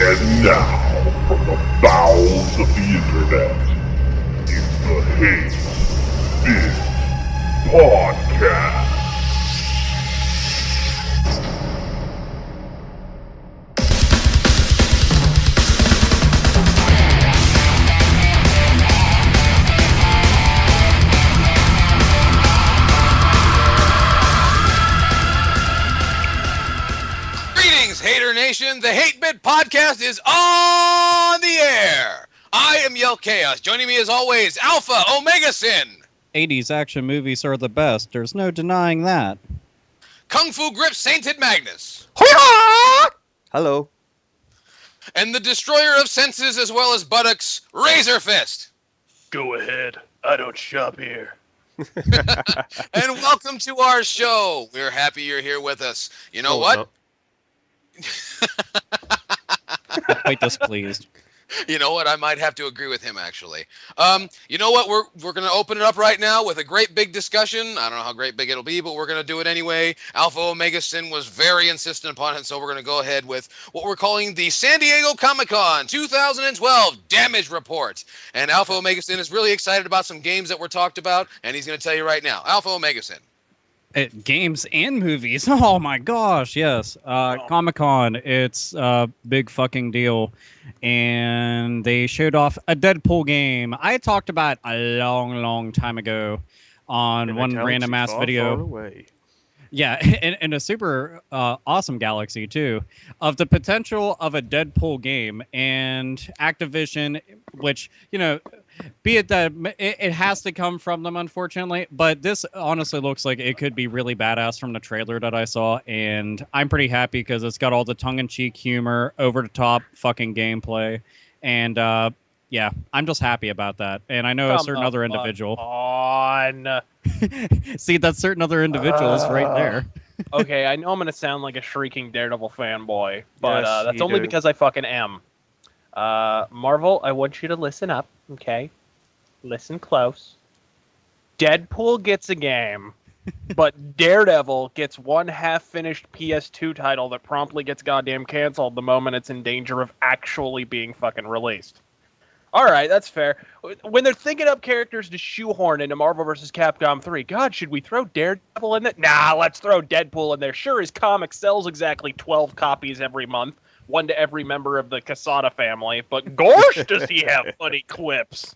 And now, from the bowels of the internet, it's the Hate-Bit Podcast. Hater Nation, the Hate-Bit Podcast is on the air. I am Yell Chaos. Joining me as always, Alpha Omega Sin. 80s action movies are the best. There's no denying that. Kung Fu Grip Sainted Magnus. Hello. And the Destroyer of Senses as well as buttocks, Razor Fist. Go ahead. I don't shop here. And welcome to our show. We're happy you're here with us. You know what? I'm quite displeased. You know what? I might have to agree with him, actually. You know what? We're going to open it up right now with a great big discussion. I don't know how great big it'll be, but we're going to do it anyway. Alpha Omega Sin was very insistent upon it, so we're going to go ahead with what we're calling the San Diego Comic-Con 2012 Damage Report. And Alpha Omega Sin is really excited about some games that were talked about, and he's going to tell you right now. Alpha Omega Sin. Games and movies. Oh my gosh, yes. Comic-Con, it's a big fucking deal. And they showed off a Deadpool game. I talked about a long time ago on one random ass video. Far away. Yeah, in a super awesome galaxy, too, of the potential of a Deadpool game. And Activision, which, you know, be it that it has to come from them, unfortunately. But this honestly looks like it could be really badass from the trailer that I saw. And I'm pretty happy because it's got all the tongue-in-cheek humor, over-the-top fucking gameplay. And, yeah, I'm just happy about that. And I know a certain other individual. See, that certain other individual is right there. Okay, I know I'm going to sound like a shrieking Daredevil fanboy, but Yes, that's you only do. because I fucking am. Marvel, I want you to listen up, okay? Listen close. Deadpool gets a game, but Daredevil gets one half-finished PS2 title that promptly gets goddamn canceled the moment it's in danger of actually being fucking released. All right, that's fair. When they're thinking up characters to shoehorn into Marvel vs. Capcom 3, God, should we throw Daredevil in there? Nah, let's throw Deadpool in there. Sure, his comic sells exactly 12 copies every month, one to every member of the Casada family, but gosh, does he have funny quips.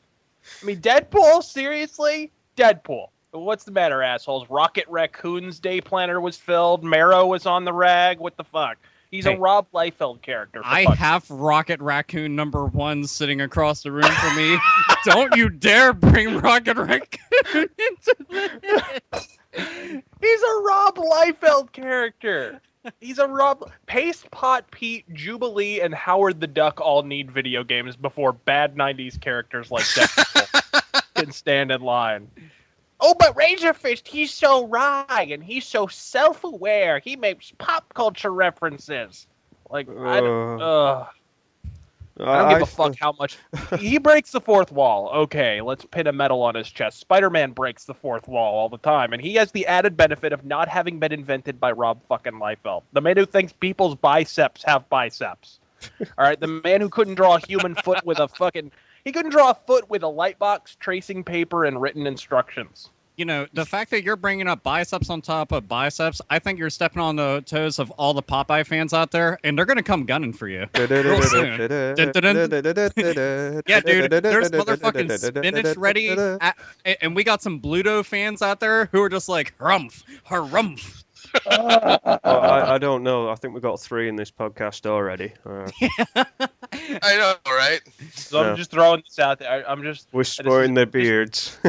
I mean, Deadpool? Seriously? Deadpool. What's the matter, assholes? Rocket Raccoon's day planner was filled, Marrow was on the rag, what the fuck? He's a Rob Liefeld character. I have Rocket Raccoon #1 sitting across the room from me. Don't you dare bring Rocket Raccoon into this. He's a Rob Liefeld character. He's a Paste Pot Pete, Jubilee, and Howard the Duck all need video games before bad 90s characters like Deadpool can stand in line. Oh, but Razorfist, he's so wry and he's so self-aware. He makes pop culture references. Like, I don't give a fuck how much. He breaks the fourth wall. Okay, let's pin a medal on his chest. Spider-Man breaks the fourth wall all the time, and he has the added benefit of not having been invented by Rob fucking Liefeld. The man who thinks people's biceps have biceps. All right, the man who couldn't draw a human foot with a fucking... He couldn't draw a foot with a light box, tracing paper, and written instructions. You know, the fact that you're bringing up biceps on top of biceps, I think you're stepping on the toes of all the Popeye fans out there, and they're going to come gunning for you real soon. Yeah, dude, there's motherfucking spinach ready, and we got some Bluto fans out there who are just like, harumph, harumph. Well, I don't know. I think we've got 3 in this podcast already. I know, right? So I'm just throwing this out there. We're sporting their beards.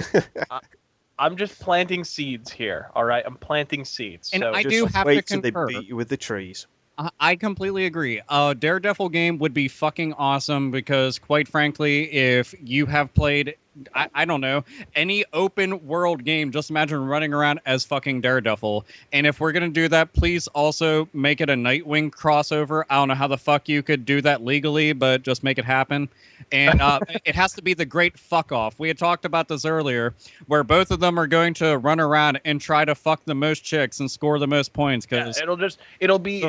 I'm just planting seeds here, all right? I'm planting seeds. And so I Just do have to wait till concur. they beat you with the trees. I completely agree. Daredevil game would be fucking awesome because, quite frankly, if you have played I don't know, any open world game. Just imagine running around as fucking Daredevil. And if we're gonna do that, please also make it a Nightwing crossover. I don't know how the fuck you could do that legally, but just make it happen. And it has to be the great fuck off. We had talked about this earlier, where both of them are going to run around and try to fuck the most chicks and score the most points. Because it'll be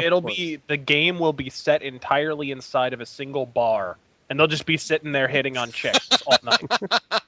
the game will be set entirely inside of a single bar, and they'll just be sitting there hitting on chicks all night.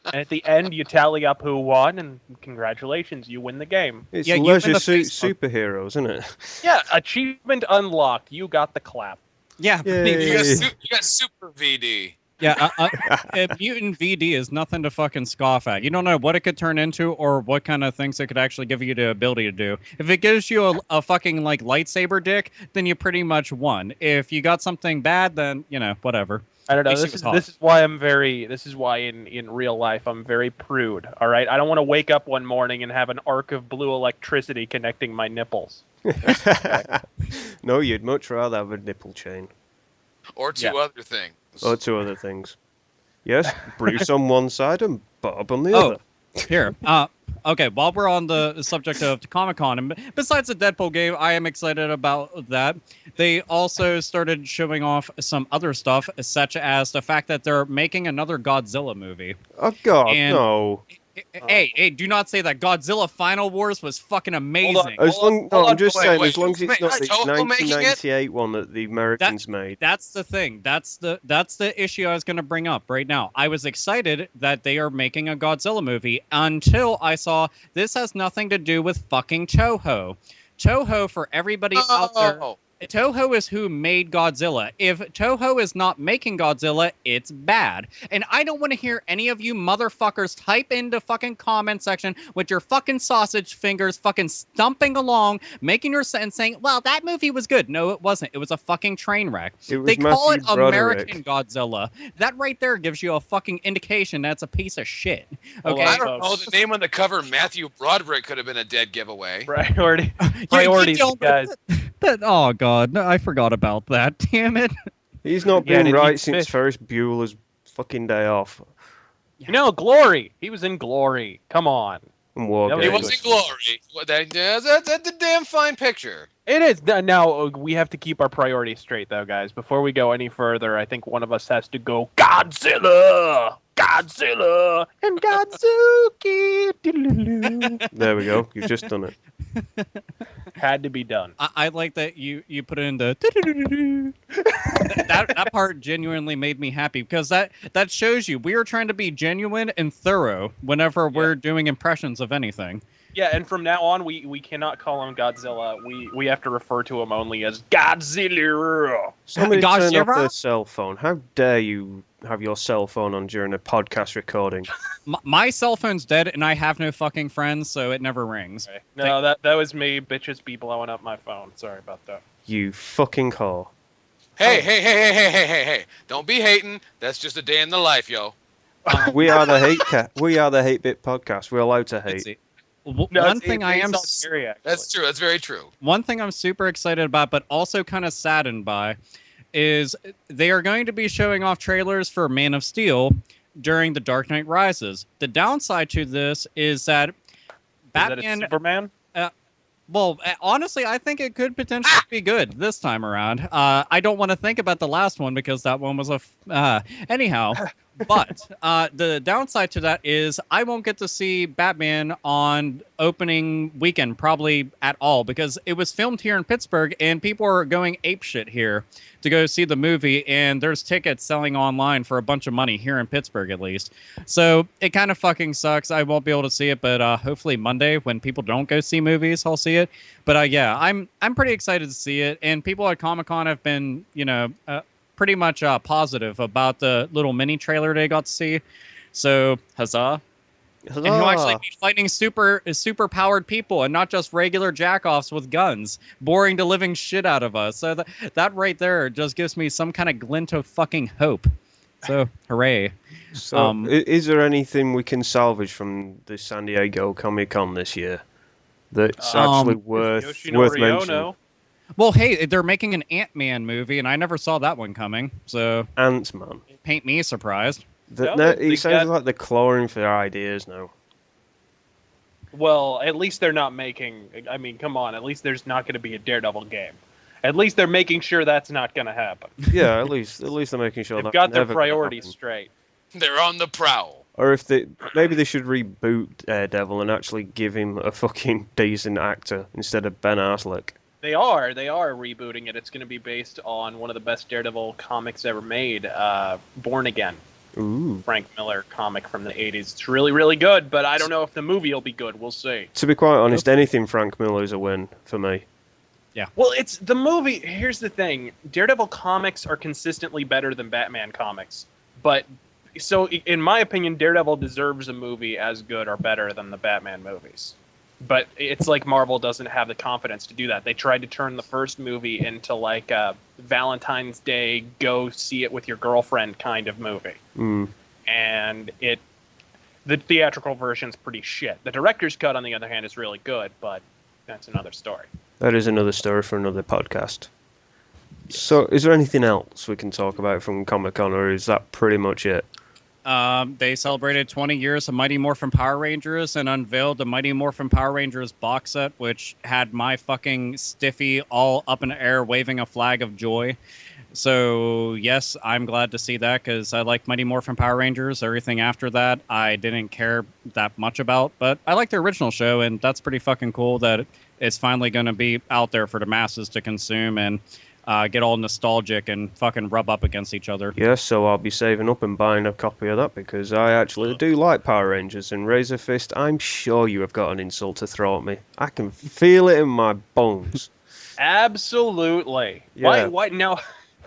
And at the end, you tally up who won, and congratulations, you win the game. It's Yeah, you Leisure win the Suit Facebook. Superheroes, isn't it? Yeah, achievement unlocked. You got the clap. yeah, Yay. You got Super VD. yeah, a mutant VD is nothing to fucking scoff at. You don't know what it could turn into or what kind of things it could actually give you the ability to do. If it gives you a fucking like lightsaber dick, then you pretty much won. If you got something bad, then whatever. I don't know. Makes This you is talk. this is why I'm very. This is why in real life I'm very prude. All right. I don't want to wake up one morning and have an arc of blue electricity connecting my nipples. No, you'd much rather have a nipple chain. Or two Yeah. other things. Or two other things. Yes, Bruce on one side and Bob on the Oh. other. Here, okay, while we're on the subject of Comic-Con, and besides the Deadpool game, I am excited about that. They also started showing off some other stuff, such as the fact that they're making another Godzilla movie. Oh, God, And- no. Hey, do not say that. Godzilla Final Wars was fucking amazing. As long, no, I'm just wait, saying, wait, as long as it's wait, not is the Toho making it? 1998 one that the Americans made. That's the thing. That's the issue I was going to bring up right now. I was excited that they are making a Godzilla movie until I saw this has nothing to do with fucking Toho. Toho, for everybody out there, Oh, Toho is who made Godzilla. If Toho is not making Godzilla, it's bad. And I don't want to hear any of you motherfuckers type into fucking comment section with your fucking sausage fingers fucking stumping along, making your sense saying, well, that movie was good. No, it wasn't. It was a fucking train wreck. It was They call it Matthew Broderick. American Godzilla. That right there gives you a fucking indication that's a piece of shit. Hold Okay? on, I don't know. folks. The name on the cover, Matthew Broderick, could have been a dead giveaway. Priorities, don't- guys. oh, God. No, I forgot about that. Damn it. He's not Yeah, been did he right since fish? Ferris Bueller's fucking day off. No, Glory. He was in Glory. Come on. And War He He Games. was in Glory. Well, that's a damn fine picture. It is. Now, we have to keep our priorities straight, though, guys. Before we go any further, I think one of us has to go Godzilla! Godzilla! And Godzuki! Diddle-doo-doo. There we go. You've just done it. Had to be done. I like that you put it in the that part genuinely made me happy because that shows you we are trying to be genuine and thorough whenever we're doing impressions of anything. Yeah, and from now on, we cannot call him Godzilla. We have to refer to him only as Godzilla. Somebody turn off Godzilla? their cell phone. How dare you have your cell phone on during a podcast recording? My cell phone's dead and I have no fucking friends, so it never rings. Okay. No, that was me. Bitches be blowing up my phone. Sorry about that. You fucking whore. Hey, hey, hey, hey, hey, hey, hey, hey. Don't be hating. That's just a day in the life, yo. We are the We are the Hate-Bit podcast. We're allowed to Let's hate. see. No, One thing I am Scary, actually. That's true. That's very true. one thing I'm super excited about, but also kind of saddened by, is they are going to be showing off trailers for Man of Steel during The Dark Knight Rises. The downside to this is that Is that Batman. Superman? Well, honestly, I think it could potentially be good this time around. I don't want to think about the last one because that one was anyhow. But the downside to that is I won't get to see Batman on opening weekend probably at all because it was filmed here in Pittsburgh and people are going apeshit here to go see the movie and there's tickets selling online for a bunch of money here in Pittsburgh at least. So it kind of fucking sucks. I won't be able to see it, but hopefully Monday when people don't go see movies, I'll see it. But yeah, I'm pretty excited to see it. And people at Comic-Con have been, pretty much positive about the little mini trailer they got to see. So huzzah. And he'll actually be fighting super powered people and not just regular jackoffs with guns, boring the living shit out of us. So that right there just gives me some kind of glint of fucking hope. So hooray. So, is there anything we can salvage from the San Diego Comic-Con this year that's actually worth Yoshinori mentioning? Ono. Well, hey, they're making an Ant-Man movie, and I never saw that one coming. So Ant-Man. paint me surprised. It sounds like they're clawing for ideas now. Well, at least they're not making. I mean, come on. At least there's not going to be a Daredevil game. At least they're making sure that's not going to happen. Yeah, at least they're making sure They've that's got their never gonna priorities happen. straight. They're on the prowl. Or if maybe they should reboot Daredevil and actually give him a fucking decent actor instead of Ben Affleck. They are rebooting it. It's going to be based on one of the best Daredevil comics ever made, Born Again. Ooh. Frank Miller comic from the 80s. It's really, really good, but I don't know if the movie will be good. We'll see. To be quite honest, anything Frank Miller is a win for me. Well, it's the movie. Here's the thing. Daredevil comics are consistently better than Batman comics. But, so in my opinion, Daredevil deserves a movie as good or better than the Batman movies. But it's like Marvel doesn't have the confidence to do that. They tried to turn the first movie into like a Valentine's Day, go see it with your girlfriend kind of movie. Mm. And the theatrical version's pretty shit. The director's cut, on the other hand, is really good, but that's another story. That is another story for another podcast. So, is there anything else we can talk about from Comic-Con, or is that pretty much it? They celebrated 20 years of Mighty Morphin Power Rangers and unveiled the Mighty Morphin Power Rangers box set, which had my fucking Stiffy all up in the air waving a flag of joy. So, yes, I'm glad to see that because I like Mighty Morphin Power Rangers. Everything after that, I didn't care that much about, but I like the original show, and that's pretty fucking cool that it's finally going to be out there for the masses to consume and get all nostalgic and fucking rub up against each other. Yes, so I'll be saving up and buying a copy of that because I actually do like Power Rangers. And Razor Fist, I'm sure you have got an insult to throw at me. I can feel it in my bones. Absolutely. Yeah. Why now?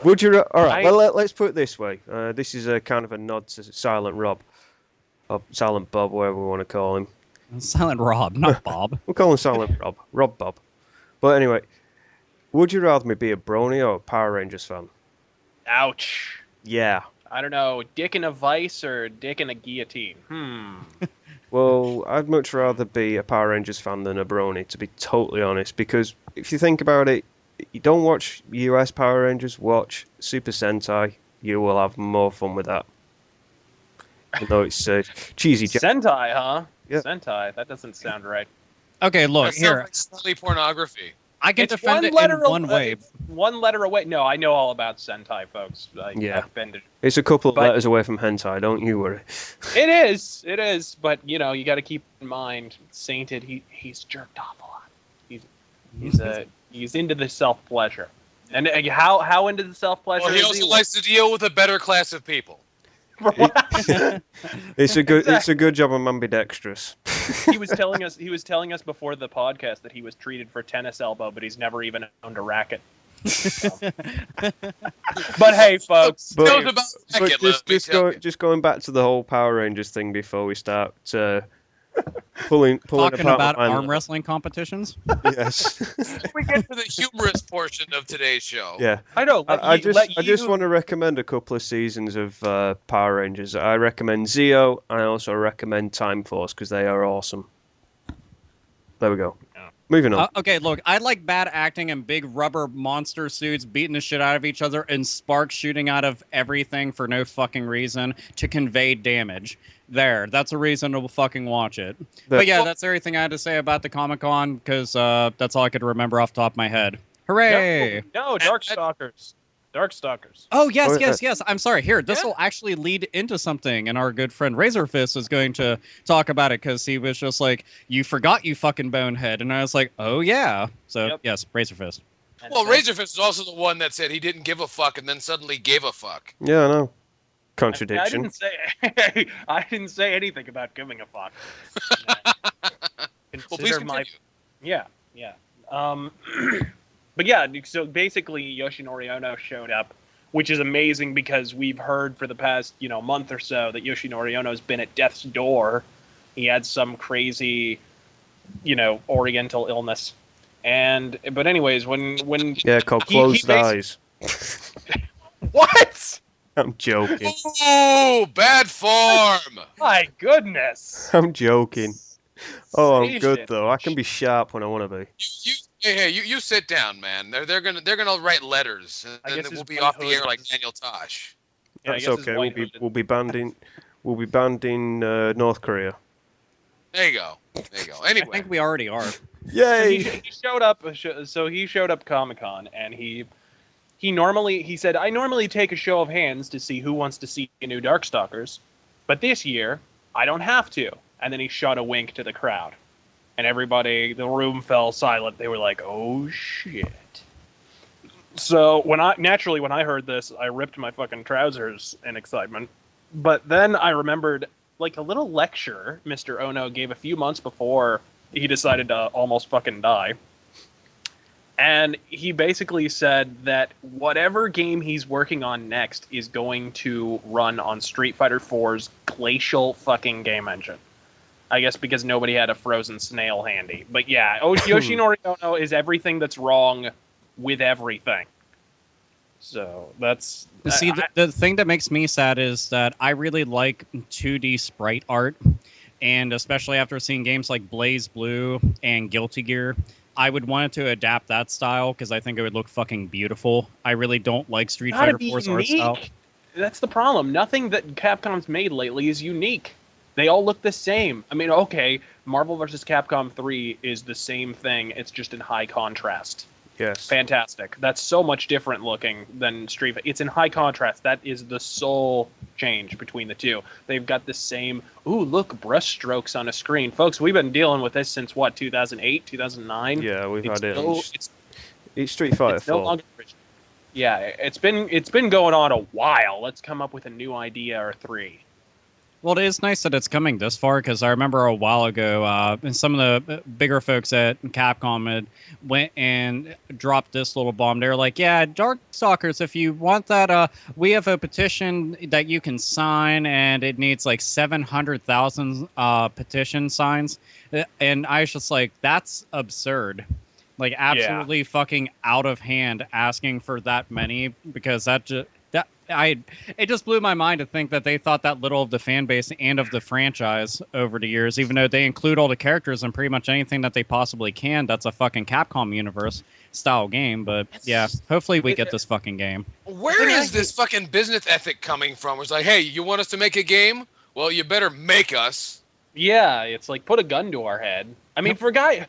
Would you? All right. Well, let's put it this way. This is a kind of a nod to Silent Rob, or Silent Bob, whatever we want to call him. Silent Rob, not Bob. We'll call him Silent Rob. Rob Bob. But anyway, would you rather me be a brony or a Power Rangers fan? Ouch. Yeah. I don't know, dick in a vice or dick in a guillotine? Well, I'd much rather be a Power Rangers fan than a brony, to be totally honest, because if you think about it, you don't watch US Power Rangers, watch Super Sentai, you will have more fun with that. Although it's cheesy. Sentai, huh? Yeah. Sentai, that doesn't sound right. Okay, look, That sounds here. like silly pornography. I can It's defend it letter in one way. It's one letter away. No, I know all about Sentai, folks. Yeah. I've been to... It's a couple of But- letters away from hentai, don't you worry. It is. But you know, you got to keep in mind, Sainted. He's jerked off a lot. He's into the self pleasure. And how into the self pleasure? Well, he also likes to deal with a better class of people. It's a good job I'm ambidextrous. He was telling us before the podcast that he was treated for tennis elbow, but he's never even owned a racket. But hey, folks. But- Knows about But racket, let me tell you. just going back to the whole Power Rangers thing before we start pulling Talking apart about my mind. arm wrestling competitions. Yes. We get to the humorous portion of today's show. Yeah. I know. I just want to recommend a couple of seasons of Power Rangers. I recommend Zeo. I also recommend Time Force because they are awesome. There we go. Moving on. Okay, look, I like bad acting and big rubber monster suits beating the shit out of each other and sparks shooting out of everything for no fucking reason to convey damage. That's a reason to fucking watch it. But yeah, that's everything I had to say about the Comic-Con because that's all I could remember off the top of my head. Hooray! No, DarkStalkers. DarkStalkers. Oh, yes, Oh, yes. I'm sorry. Here, this will actually lead into something, and our good friend Razorfist is going to talk about it because he was just like, "You forgot, you fucking bonehead," and I was like, "Oh yeah." So Yep. yes, Razorfist. Well, Razorfist is also the one that said he didn't give a fuck and then suddenly gave a fuck. Yeah, I know. I Contradiction. I didn't say anything about giving a fuck. Well, please continue. Yeah. But yeah, so basically Yoshinori Ono showed up, which is amazing because we've heard for the past, month or so that Yoshinori Ono's been at death's door. He had some crazy, oriental illness. But anyways, when Yeah, called he Closed Eyes. What? I'm joking. Oh, bad form! My goodness. I'm joking. Oh, I'm Saved good it. though. I can be sharp when I want to be. You sit down, man. They're gonna write letters, I and guess then his we'll be one off the hood air like was- Daniel Tosh. Yeah, I That's guess his okay. white hood. We'll be banned in North Korea. There you go. There you go. I Anyway, think we already are. So Yay! he showed up. So he showed up Comic-Con, and he said, I normally take a show of hands to see who wants to see a new Darkstalkers, but this year I don't have to. And then he shot a wink to the crowd, and everybody, the room fell silent. They were like, "Oh shit." So when I heard this, I ripped my fucking trousers in excitement. But then I remembered like a little lecture Mr. Ono gave a few months before he decided to almost fucking die. And he basically said that whatever game he's working on next is going to run on Street Fighter 4's glacial fucking game engine. I guess because nobody had a frozen snail handy. But yeah, Yoshinori Ono is everything that's wrong with everything. So that's See, the thing that makes me sad is that I really like 2D sprite art, and especially after seeing games like Blaze Blue and Guilty Gear, I would want it to adapt that style because I think it would look fucking beautiful. I really don't like Street gotta Fighter be 4's art style. unique. That's the problem. Nothing that Capcom's made lately is unique. They all look the same. I mean, okay, Marvel vs. Capcom 3 is the same thing. It's just in high contrast. Yes. Fantastic. That's so much different looking than Street Fighter. It's in high contrast. That is the sole change between the two. They've got the same, ooh, look, brushstrokes on a screen. Folks, we've been dealing with this since, what, 2008, 2009? Yeah, we've had it. It's Street It's Fighter no 4. longer original. Yeah, it's been going on a while. Let's come up with a new idea or three. Well, it is nice that it's coming this far because I remember a while ago, and some of the bigger folks at Capcom had went and dropped this little bomb. They were like, "Yeah, Darkstalkers, if you want that, we have a petition that you can sign, and it needs like 700,000 petition signs." And I was just like, "That's absurd." Like absolutely fucking out of hand asking for that many because it just blew my mind to think that they thought that little of the fan base and of the franchise over the years, even though they include all the characters and pretty much anything that they possibly can. That's a fucking Capcom universe style game. But yeah, hopefully we get this fucking game. where is this fucking business ethic coming from? It's like, hey, you want us to make a game? Well, you better make us. Yeah, it's like put a gun to our head. I mean, for a guy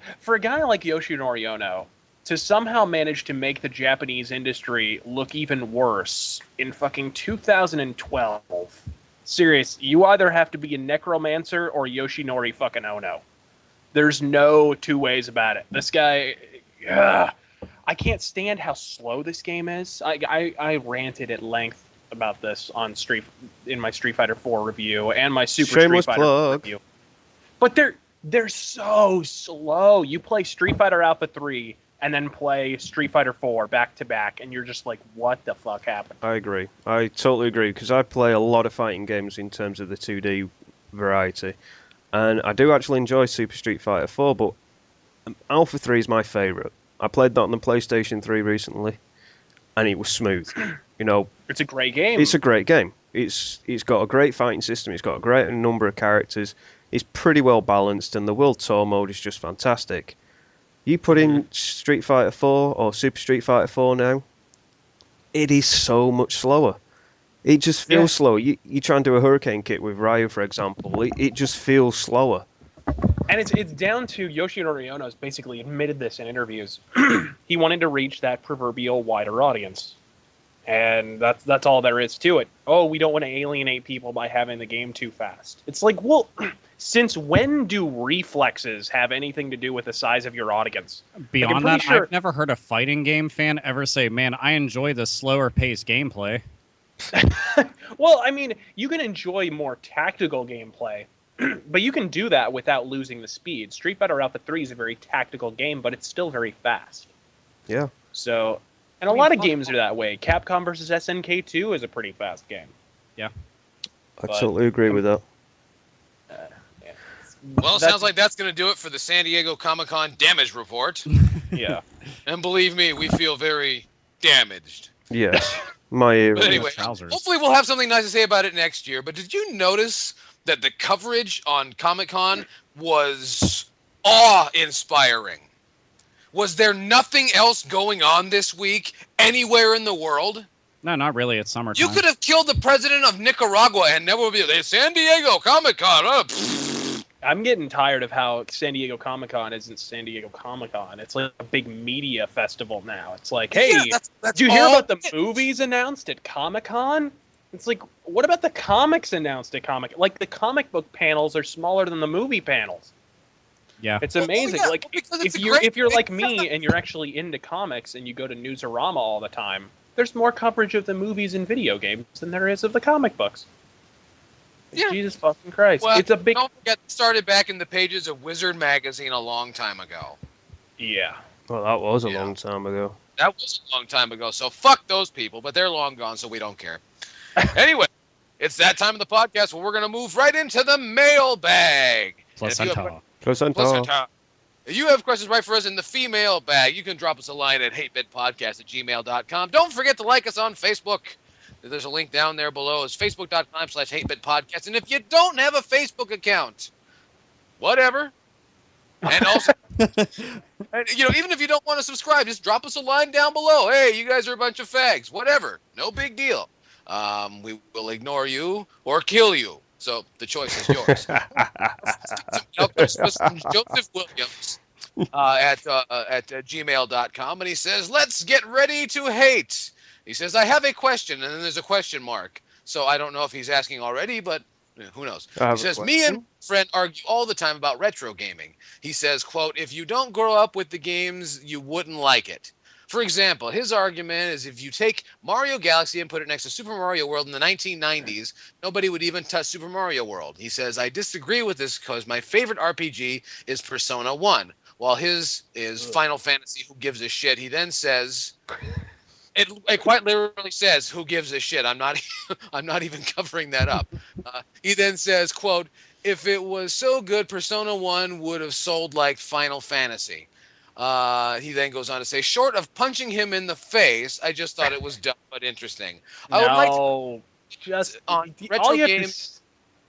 like Yoshinori Ono to somehow manage to make the Japanese industry look even worse in fucking 2012. Serious, you either have to be a necromancer or Yoshinori fucking Ono. There's no two ways about it. This guy, I can't stand how slow this game is. I ranted at length about this in my Street Fighter 4 review and my Super Shameless Street Fighter 4 plug. review. But they're so slow. You play Street Fighter Alpha 3 and then play Street Fighter 4 back to back, and you're just like, what the fuck happened? I agree. I totally agree because I play a lot of fighting games in terms of the 2D variety, and I do actually enjoy Super Street Fighter 4, but Alpha 3 is my favourite. I played that on the PlayStation 3 recently, and it was smooth. You know, It's a great game. it's a great game. It's got a great fighting system. It's got a great number of characters. It's pretty well balanced, and the World Tour mode is just fantastic. You put in Street Fighter 4 or Super Street Fighter 4 now, it is so much slower. It just feels slower. You try and do a Hurricane Kick with Ryu, for example. It just feels slower. And it's down to Yoshinori Ono's basically admitted this in interviews. He wanted to reach that proverbial wider audience. And that's all there is to it. Oh, we don't want to alienate people by having the game too fast. It's like, well, since when do reflexes have anything to do with the size of your audience? Beyond pretty that, sure- I've never heard a fighting game fan ever say, "Man, I enjoy the slower paced gameplay." Well, I mean, you can enjoy more tactical gameplay, but you can do that without losing the speed. Street Fighter Alpha 3 is a very tactical game, but it's still very fast. Yeah. So, and a lot of games are that way. Capcom versus SNK 2 is a pretty fast game. I But- totally agree with that. Well, it sounds like that's going to do it for the San Diego Comic-Con damage report. Yeah. And believe me, we feel very damaged. Yes. My ear. But anyway, trousers. hopefully we'll have something nice to say about it next year. But did you notice that the coverage on Comic-Con was awe-inspiring? Was there nothing else going on this week anywhere in the world? No, not really. It's summertime. You could have killed the president of Nicaragua and never would be San Diego Comic-Con. I'm getting tired of how San Diego Comic-Con isn't San Diego Comic-Con. It's like a big media festival now. It's like, hey, Yeah, that's did you hear all about the it is. movies announced at Comic-Con? It's like, what about the comics announced at Comic? Like, the comic book panels are smaller than the movie panels. Yeah. It's Well, amazing. yeah, Like, because it's if a you're great- like me and you're actually into comics and you go to Newsarama all the time, there's more coverage of the movies and video games than there is of the comic books. Yeah. Jesus fucking Christ. Well, It's a big... don't forget, it started back in the pages of Wizard magazine a long time ago. Yeah. Well, that was a Yeah. long time ago. That was a long time ago, so fuck those people, but they're long gone, so we don't care. Anyway, it's that time of the podcast where we're going to move right into the mailbag. And if you have Placenta. Placenta. If you have questions right for us in the female bag, you can drop us a line at hatebitpodcast@gmail.com. Don't forget to like us on Facebook. There's a link down there below. It's facebook.com/hatebitpodcast. And if you don't have a Facebook account, whatever. And also, and, even if you don't want to subscribe, just drop us a line down below. Hey, you guys are a bunch of fags. Whatever. No big deal. We will ignore you or kill you. So the choice is yours. Joseph Williams at gmail.com, and he says, "Let's get ready to hate." He says, "I have a question," and then there's a question mark. So I don't know if he's asking already, but who knows? He says, "Me and my friend argue all the time about retro gaming." He says, quote, "If you don't grow up with the games, you wouldn't like it." For example, his argument is if you take Mario Galaxy and put it next to Super Mario World in the 1990s, nobody would even touch Super Mario World. He says, "I disagree with this because my favorite RPG is Persona 1, while his is Final Fantasy, who gives a shit." He then says, it quite literally says, "Who gives a shit?" I'm not even covering that up. He then says, quote, "If it was so good, Persona 1 would have sold like Final Fantasy." He then goes on to say, "Short of punching him in the face, I just thought it was dumb but interesting. I would like to just on all retro you have to games.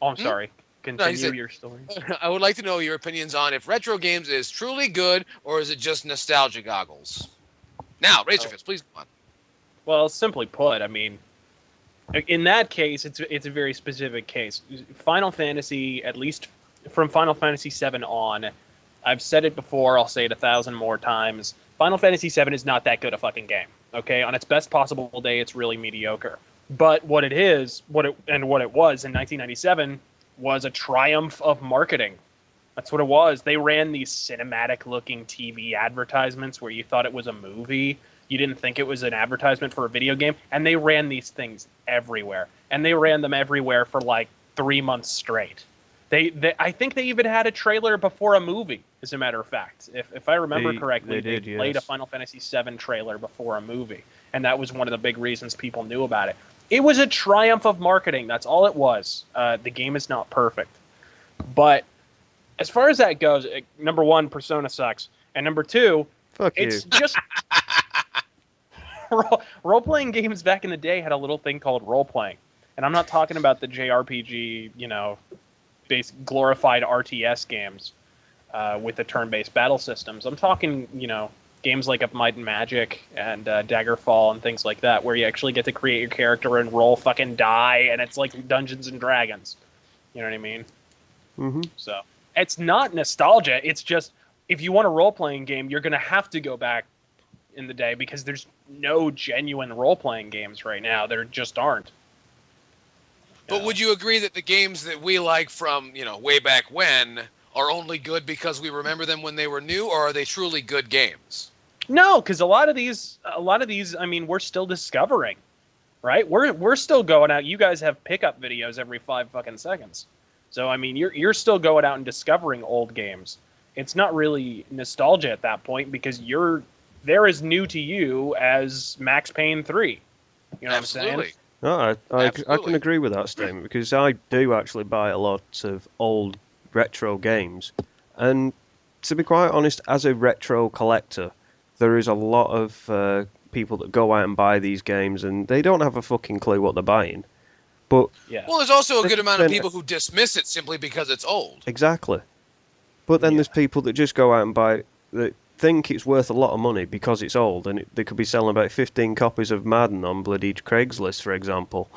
Oh, I'm sorry. Continue said- your story. I would like to know your opinions on if retro games is truly good or is it just nostalgia goggles." Now, raise your fist, please. Come on. Well, simply put, I mean, in that case, it's a very specific case. Final Fantasy, at least from Final Fantasy VII on, I've said it before, I'll say it 1,000 more times. Final Fantasy VII is not that good a fucking game. Okay, on its best possible day, it's really mediocre. But what it is, what it was in 1997 was a triumph of marketing. That's what it was. They ran these cinematic-looking TV advertisements where you thought it was a movie. You didn't think it was an advertisement for a video game. And they ran these things everywhere. And they ran them everywhere for like 3 months straight. I think they even had a trailer before a movie, as a matter of fact. If I remember correctly, they played a Final Fantasy VII trailer before a movie. And that was one of the big reasons people knew about it. It was a triumph of marketing. That's all it was. The game is not perfect. But as far as that goes, number one, Persona sucks. And number two, Fuck it's you. just... Role-playing games back in the day had a little thing called role-playing. And I'm not talking about the JRPG, based glorified RTS games with the turn-based battle systems. I'm talking, games like Of Might and Magic and Daggerfall and things like that, where you actually get to create your character and roll fucking die, and it's like Dungeons and Dragons. You know what I mean? Mm-hmm. So it's not nostalgia. It's just, if you want a role-playing game, you're going to have to go back in the day because there's no genuine role-playing games right now. There just aren't. But would you agree that the games that we like from, way back when are only good because we remember them when they were new, or are they truly good games? No, because a lot of these, I mean, we're still discovering, right? We're still going out. You guys have pickup videos every 5 fucking seconds. So, I mean, you're still going out and discovering old games. It's not really nostalgia at that point because they're as new to you as Max Payne 3. You know Absolutely. what I'm saying? No, I can Absolutely. agree with that statement because I do actually buy a lot of old retro games. And to be quite honest, as a retro collector, there is a lot of people that go out and buy these games and they don't have a fucking clue what they're buying. But Yeah. Well, there's also a This good has amount of been- people who dismiss it simply because it's old. exactly. But then there's people that just go out and buy that think it's worth a lot of money because it's old, and they could be selling about 15 copies of Madden on bloody Craigslist, for example.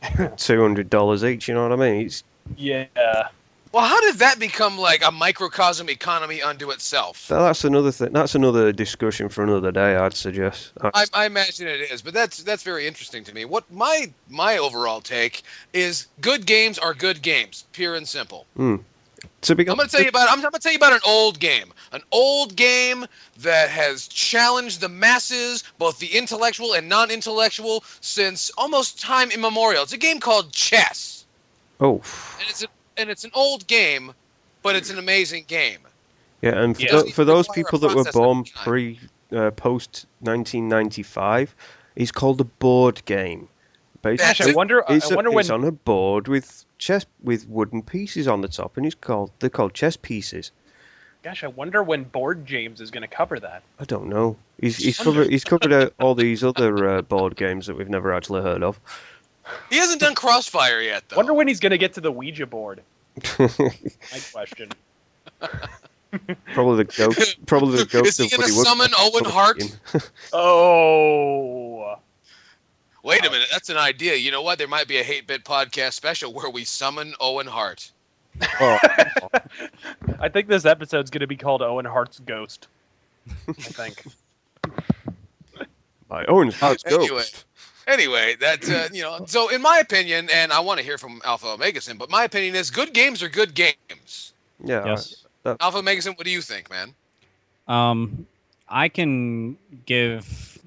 $200 each, you know what I mean? Yeah. Well, how did that become like a microcosm economy unto itself? That's another thing. That's another discussion for another day, I'd suggest. I imagine it is, but that's very interesting to me. What my overall take is: good games are good games, pure and simple. To be I'm going to tell you about an old game that has challenged the masses, both the intellectual and non-intellectual, since almost time immemorial. It's a game called chess. Oh. And it's an old game, but it's an amazing game. Yeah, and for those people that were born post 1995, it's called a board game. Gosh, I wonder when it's on a board with wooden pieces on the top, and they're called chess pieces. Gosh, I wonder when Board James is going to cover that. I don't know. He's covered all these other board games that we've never actually heard of. He hasn't done Crossfire yet, though. Wonder when he's going to get to the Ouija board. My question. Probably the ghost. Is he going to summon Owen Hart? Oh. Wait a minute, that's an idea. You know what? There might be a Hate-Bit podcast special where we summon Owen Hart. Oh. I think this episode's going to be called Owen Hart's Ghost. I think. By Owen Hart's Ghost. Anyway, that's so in my opinion, and I want to hear from Alpha Omegason, but my opinion is good games are good games. Yeah. Yes. Alpha Omegason, what do you think, man? I can give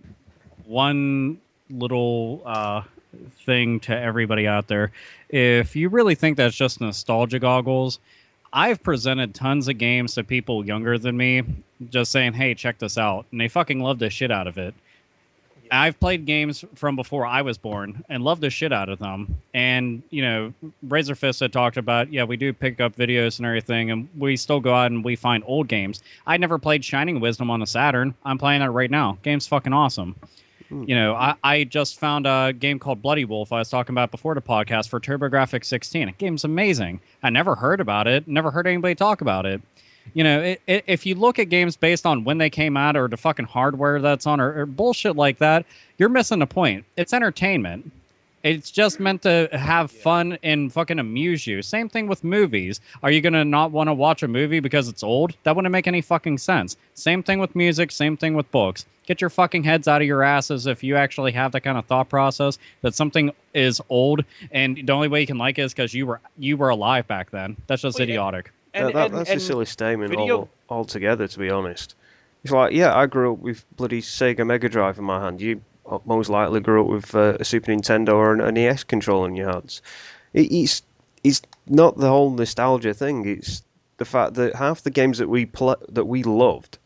one little thing to everybody out there. If you really think that's just nostalgia goggles, I've presented tons of games to people younger than me, just saying, hey, check this out. And they fucking love the shit out of it. I've played games from before I was born and loved the shit out of them. And, Razorfist had talked about, we do pick up videos and everything, and we still go out and we find old games. I never played Shining Wisdom on the Saturn. I'm playing that right now. Game's fucking awesome. I just found a game called Bloody Wolf I was talking about before the podcast for TurboGrafx 16. The game's amazing. I never heard about it. Never heard anybody talk about it. If you look at games based on when they came out or the fucking hardware that's on or bullshit like that, you're missing the point. It's entertainment. It's just meant to have fun and fucking amuse you. Same thing with movies. Are you going to not want to watch a movie because it's old? That wouldn't make any fucking sense. Same thing with music. Same thing with books. Get your fucking heads out of your asses if you actually have that kind of thought process that something is old and the only way you can like it is because you were alive back then. That's just idiotic. That's a silly statement altogether, to be honest. It's like, I grew up with bloody Sega Mega Drive in my hand. You most likely grew up with a Super Nintendo or an NES controller in your hands. It's not the whole nostalgia thing. It's the fact that half the games that we loved,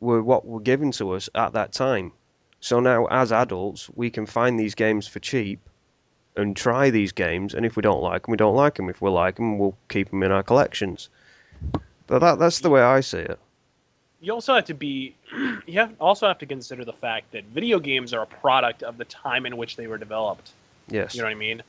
were what were given to us at that time. So now, as adults, we can find these games for cheap and try these games, and if we don't like them, we don't like them. If we like them, we'll keep them in our collections. But that's the way I see it. You also have to consider the fact that video games are a product of the time in which they were developed. Yes. You know what I mean?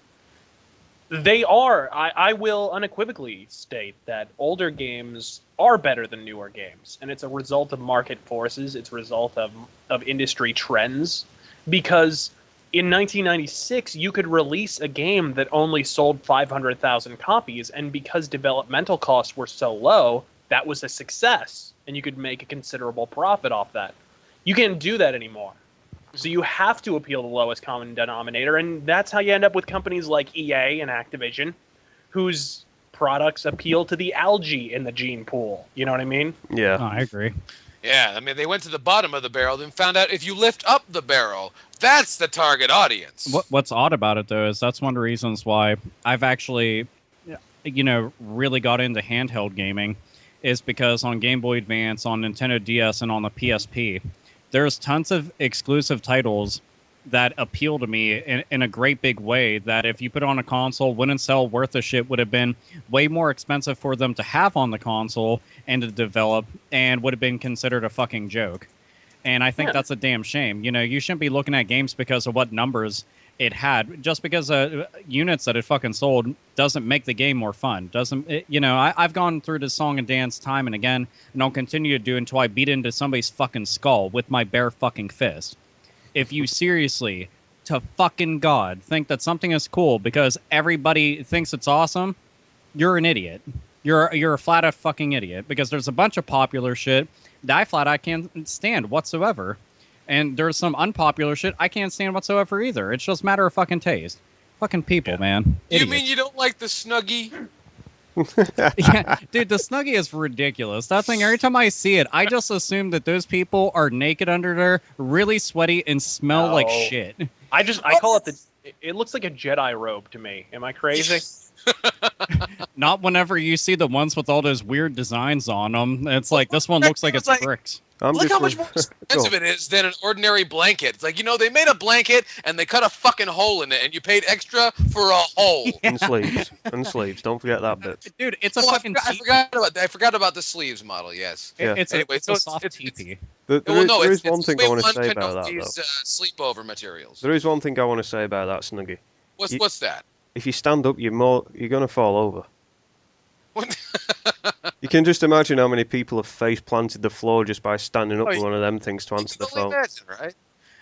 They are. I will unequivocally state that older games are better than newer games, and it's a result of market forces. It's a result of industry trends, because in 1996, you could release a game that only sold 500,000 copies, and because developmental costs were so low, that was a success, and you could make a considerable profit off that. You can't do that anymore. So you have to appeal to the lowest common denominator, and that's how you end up with companies like EA and Activision, whose products appeal to the algae in the gene pool. You know what I mean? Yeah. Oh, I agree. Yeah, I mean, they went to the bottom of the barrel and found out if you lift up the barrel, that's the target audience. What's odd about it, though, is that's one of the reasons why I've actually, really got into handheld gaming, is because on Game Boy Advance, on Nintendo DS, and on the PSP, there's tons of exclusive titles that appeal to me in a great big way that if you put on a console, wouldn't sell worth a shit, would have been way more expensive for them to have on the console and to develop, and would have been considered a fucking joke. And I think that's a damn shame. You shouldn't be looking at games because of what numbers it had. Just because units that it fucking sold doesn't make the game more fun. Doesn't it, you know? I've gone through this song and dance time and again, and I'll continue to do until I beat into somebody's fucking skull with my bare fucking fist. If you seriously, to fucking God, think that something is cool because everybody thinks it's awesome, you're an idiot. You're a flat out fucking idiot because there's a bunch of popular shit that I can't stand whatsoever. And there's some unpopular shit I can't stand whatsoever either. It's just a matter of fucking taste. Fucking people, man. You mean you don't like the Snuggie? Yeah, dude, the Snuggie is ridiculous. That thing, every time I see it, I just assume that those people are naked under there, really sweaty, and smell like shit. I call it it looks like a Jedi robe to me. Am I crazy? Not whenever you see the ones with all those weird designs on them. It's like, this one looks like it's bricks. Look how much more expensive it is than an ordinary blanket. It's like, they made a blanket and they cut a fucking hole in it and you paid extra for a hole. Yeah. And sleeves. Don't forget that bit. Dude, it's a fucking I forgot about the sleeves model, yes. Yeah. It's Anyway, a soft teepee. There is one thing I want to say about that, though. Sleepover materials. There is one thing I want to say about that Snuggie. What's that? If you stand up, you're going to fall over. You can just imagine how many people have face planted the floor just by standing up with one of them things to answer the phone. Imagine, right?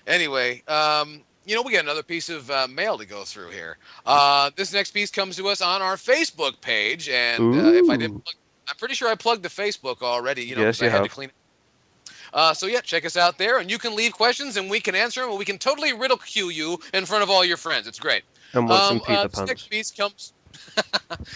Anyway, we got another piece of mail to go through here. This next piece comes to us on our Facebook page, and if I didn't, I'm pretty sure I plugged the Facebook already. Yes, you I had have. to clean it. So yeah, check us out there, and you can leave questions, and we can answer them, and we can totally ridicule you in front of all your friends. It's great. And watch some Peter Pans.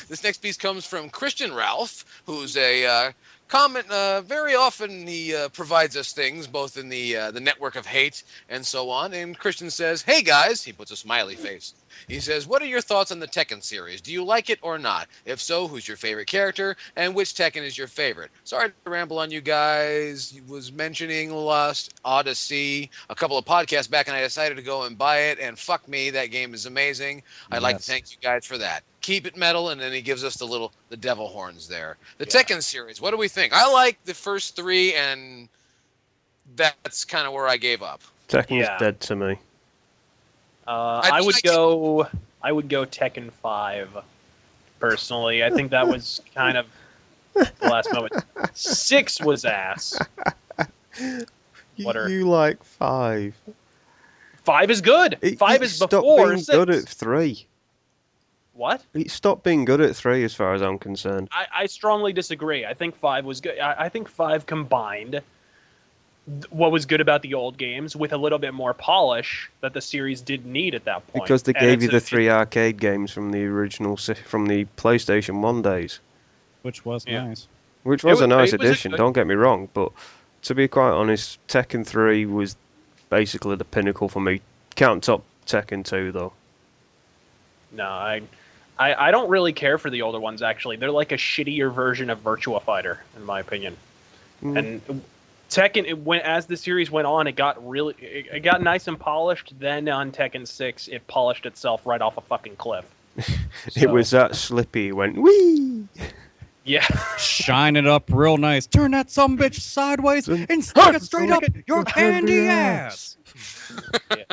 This next piece comes from Christian Ralph, who's a comment. Very often he provides us things, both in the network of hate and so on. And Christian says, "Hey guys," he puts a smiley face. He says, "What are your thoughts on the Tekken series? Do you like it or not? If so, who's your favorite character, and which Tekken is your favorite?" Sorry to ramble on you guys. He was mentioning Lost Odyssey a couple of podcasts back, and I decided to go and buy it, and fuck me, that game is amazing. I'd like to thank you guys for that. Keep it metal, and then he gives us the devil horns there. The Tekken series, what do we think? I like the first three, and that's kind of where I gave up. Tekken's dead to me. I would go Tekken 5, personally. I think that was kind of the last moment. 6 was ass. You like 5. 5 is good. 5 is before 6. Stop being good at 3. What? It stopped being good at 3 as far as I'm concerned. I strongly disagree. I think 5 was good. I think 5 combined what was good about the old games with a little bit more polish that the series did need at that point. Because they gave you the 3 arcade games from the original, from the PlayStation 1 days. Which was nice. Which was a nice addition, don't get me wrong, but to be quite honest, Tekken 3 was basically the pinnacle for me. Can't top Tekken 2, though. No, I don't really care for the older ones, actually. They're like a shittier version of Virtua Fighter, in my opinion. And Tekken, as the series went on, it got nice and polished. Then on Tekken 6, it polished itself right off a fucking cliff. It was that slippy. It went wee. Yeah. Shine it up real nice. Turn that sumbitch sideways and stick it straight up your candy ass. Yeah.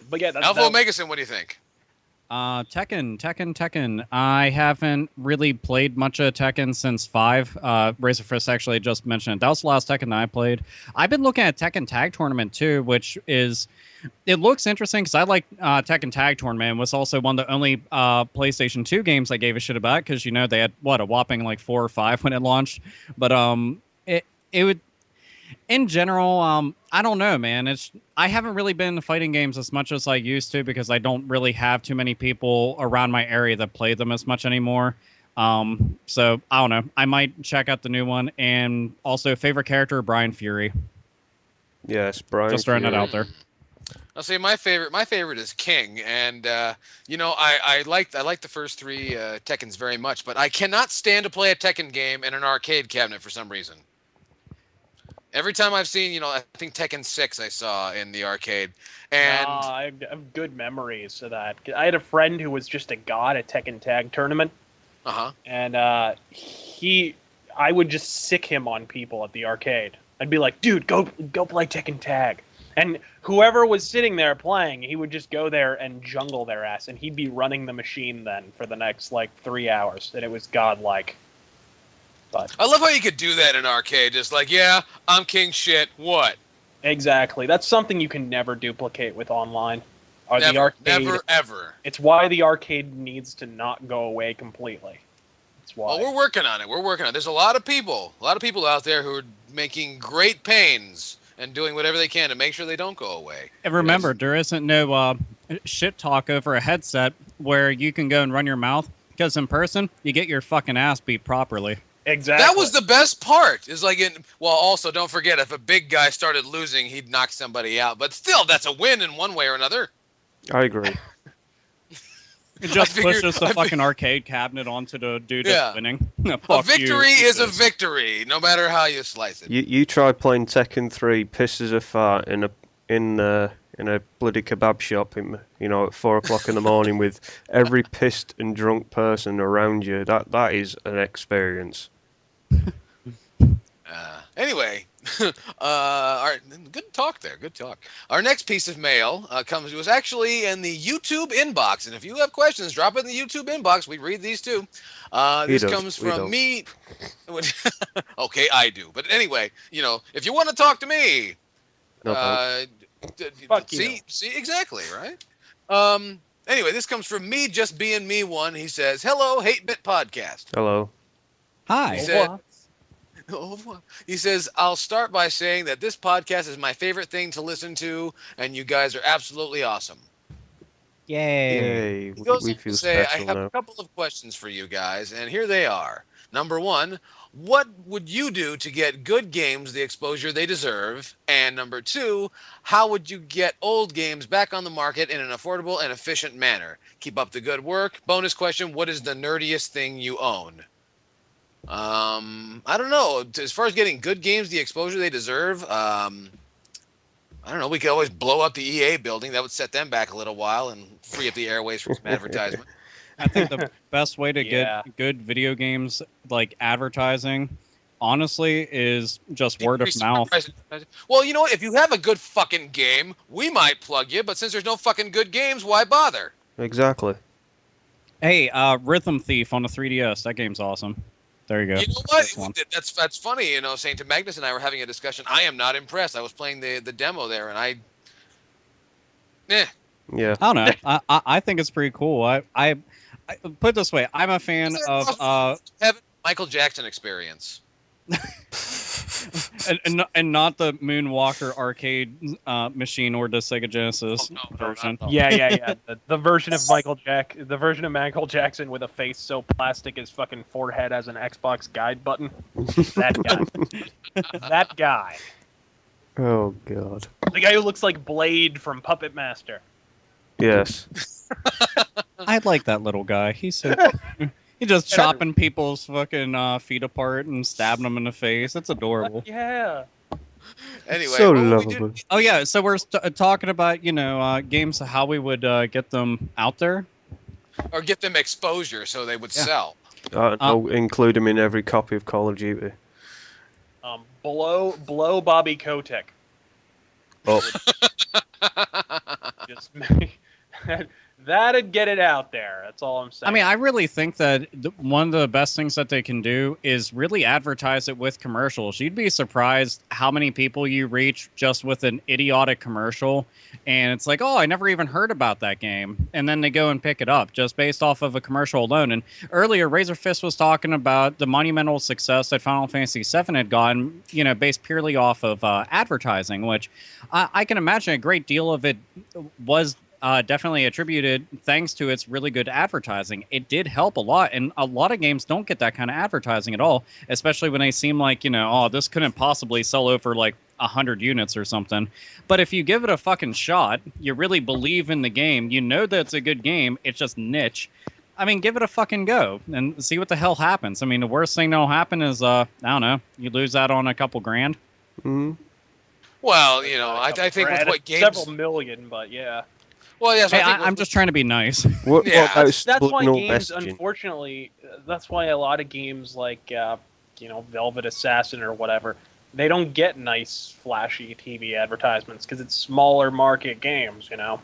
But yeah, Alpha Omegason, what do you think? Tekken. I haven't really played much of Tekken since 5. Razor Fist actually just mentioned it. That was the last Tekken that I played. I've been looking at Tekken Tag Tournament too, which is... It looks interesting because I like Tekken Tag Tournament. It was also one of the only PlayStation 2 games I gave a shit about because, they had, a whopping like 4 or 5 when it launched. But it would... In general, I don't know, man. I haven't really been to fighting games as much as I used to because I don't really have too many people around my area that play them as much anymore. So I don't know. I might check out the new one. And also, favorite character, Brian Fury. Yes, Brian. Just throwing that out there. I'll say my favorite is King, and I like the first 3 Tekkens very much, but I cannot stand to play a Tekken game in an arcade cabinet for some reason. Every time I've seen, I think Tekken 6 I saw in the arcade. And I have good memories of that. I had a friend who was just a god at Tekken Tag Tournament. Uh-huh. And I would just sick him on people at the arcade. I'd be like, dude, go play Tekken Tag. And whoever was sitting there playing, he would just go there and jungle their ass, and he'd be running the machine then for the next, 3 hours, and it was godlike. But I love how you could do that in arcade. Just like, yeah, I'm king shit. What? exactly. That's something you can never duplicate with online. Or the Never, arcade. never, ever. It's why the arcade needs to not go away completely. That's why. Well, we're working on it. We're working on it. There's a lot of people out there who are making great pains and doing whatever they can to make sure they don't go away. And remember, there isn't no shit talk over a headset where you can go and run your mouth, because in person, you get your fucking ass beat properly. Exactly. That was the best part. Is like, also don't forget, if a big guy started losing, he'd knock somebody out. But still, that's a win in one way or another. I agree. It just pushes the fucking arcade cabinet onto the dude that's winning. A victory is a victory, no matter how you slice it. You try playing Tekken 3, pisses a fart in a bloody kebab shop, at 4 o'clock in the morning with every pissed and drunk person around you. That is an experience. Anyway, good talk there. Good talk. Our next piece of mail was actually in the YouTube inbox, and if you have questions, drop it in the YouTube inbox. We read these too. This comes from me. Okay, I do. But anyway, if you want to talk to me, fuck you. See exactly right. Anyway, this comes from me, just being me one. He says, "Hello, Hate-Bit Podcast." Hello. Hi. He says, "I'll start by saying that this podcast is my favorite thing to listen to, and you guys are absolutely awesome." Yay. He goes We on feel to say, "I special have now. a couple of questions for you guys, and here they are. Number one, what would you do to get good games the exposure they deserve? And number two, how would you get old games back on the market in an affordable and efficient manner? Keep up the good work. Bonus question, what is the nerdiest thing you own?" I don't know. As far as getting good games the exposure they deserve, I don't know. We could always blow up the EA building. That would set them back a little while and free up the airways from some advertisement. I think the best way to get good video games, like advertising, honestly, is just word of mouth. Well, you know what? If you have a good fucking game, we might plug you. But since there's no fucking good games, why bother? Exactly. Hey, Rhythm Thief on the 3DS. That game's awesome. There you go. You know what? That's funny. Saying to Magnus and I were having a discussion. I am not impressed. I was playing the demo there, and Yeah. I don't know. I think it's pretty cool. I put it this way. I'm a fan of Michael Jackson experience. and not the Moonwalker arcade machine or the Sega Genesis version. Yeah. The version of Michael Jackson with a face so plastic his fucking forehead has an Xbox guide button. That guy. That guy. Oh god. The guy who looks like Blade from Puppet Master. Yes. I like that little guy. He's so he's just chopping people's fucking feet apart and stabbing them in the face. It's adorable. Yeah. Anyway, so lovable. Oh yeah, so we're talking about games, how we would get them out there, or get them exposure so they would sell. No, include them in every copy of Call of Duty. Blow Bobby Kotick. Oh. Just that'd get it out there. That's all I'm saying. I mean, I really think that one of the best things that they can do is really advertise it with commercials. You'd be surprised how many people you reach just with an idiotic commercial. And it's like, oh, I never even heard about that game. And then they go and pick it up just based off of a commercial alone. And earlier, Razorfist was talking about the monumental success that Final Fantasy VII had gotten, based purely off of advertising, which I can imagine a great deal of it was definitely attributed thanks to its really good advertising. It did help a lot, and a lot of games don't get that kind of advertising at all, especially when they seem like, this couldn't possibly sell over like 100 units or something. But if you give it a fucking shot, you really believe in the game, you know that it's a good game, it's just niche. I mean, give it a fucking go and see what the hell happens. I mean, the worst thing that'll happen is, I don't know, you lose out on a couple grand. Mm-hmm. Well, I think with what games... Several million, but yeah. Well, yes. Hey, I'm just trying to be nice. That's why games, unfortunately, that's why a lot of games like, Velvet Assassin or whatever, they don't get nice, flashy TV advertisements because it's smaller market games, you know.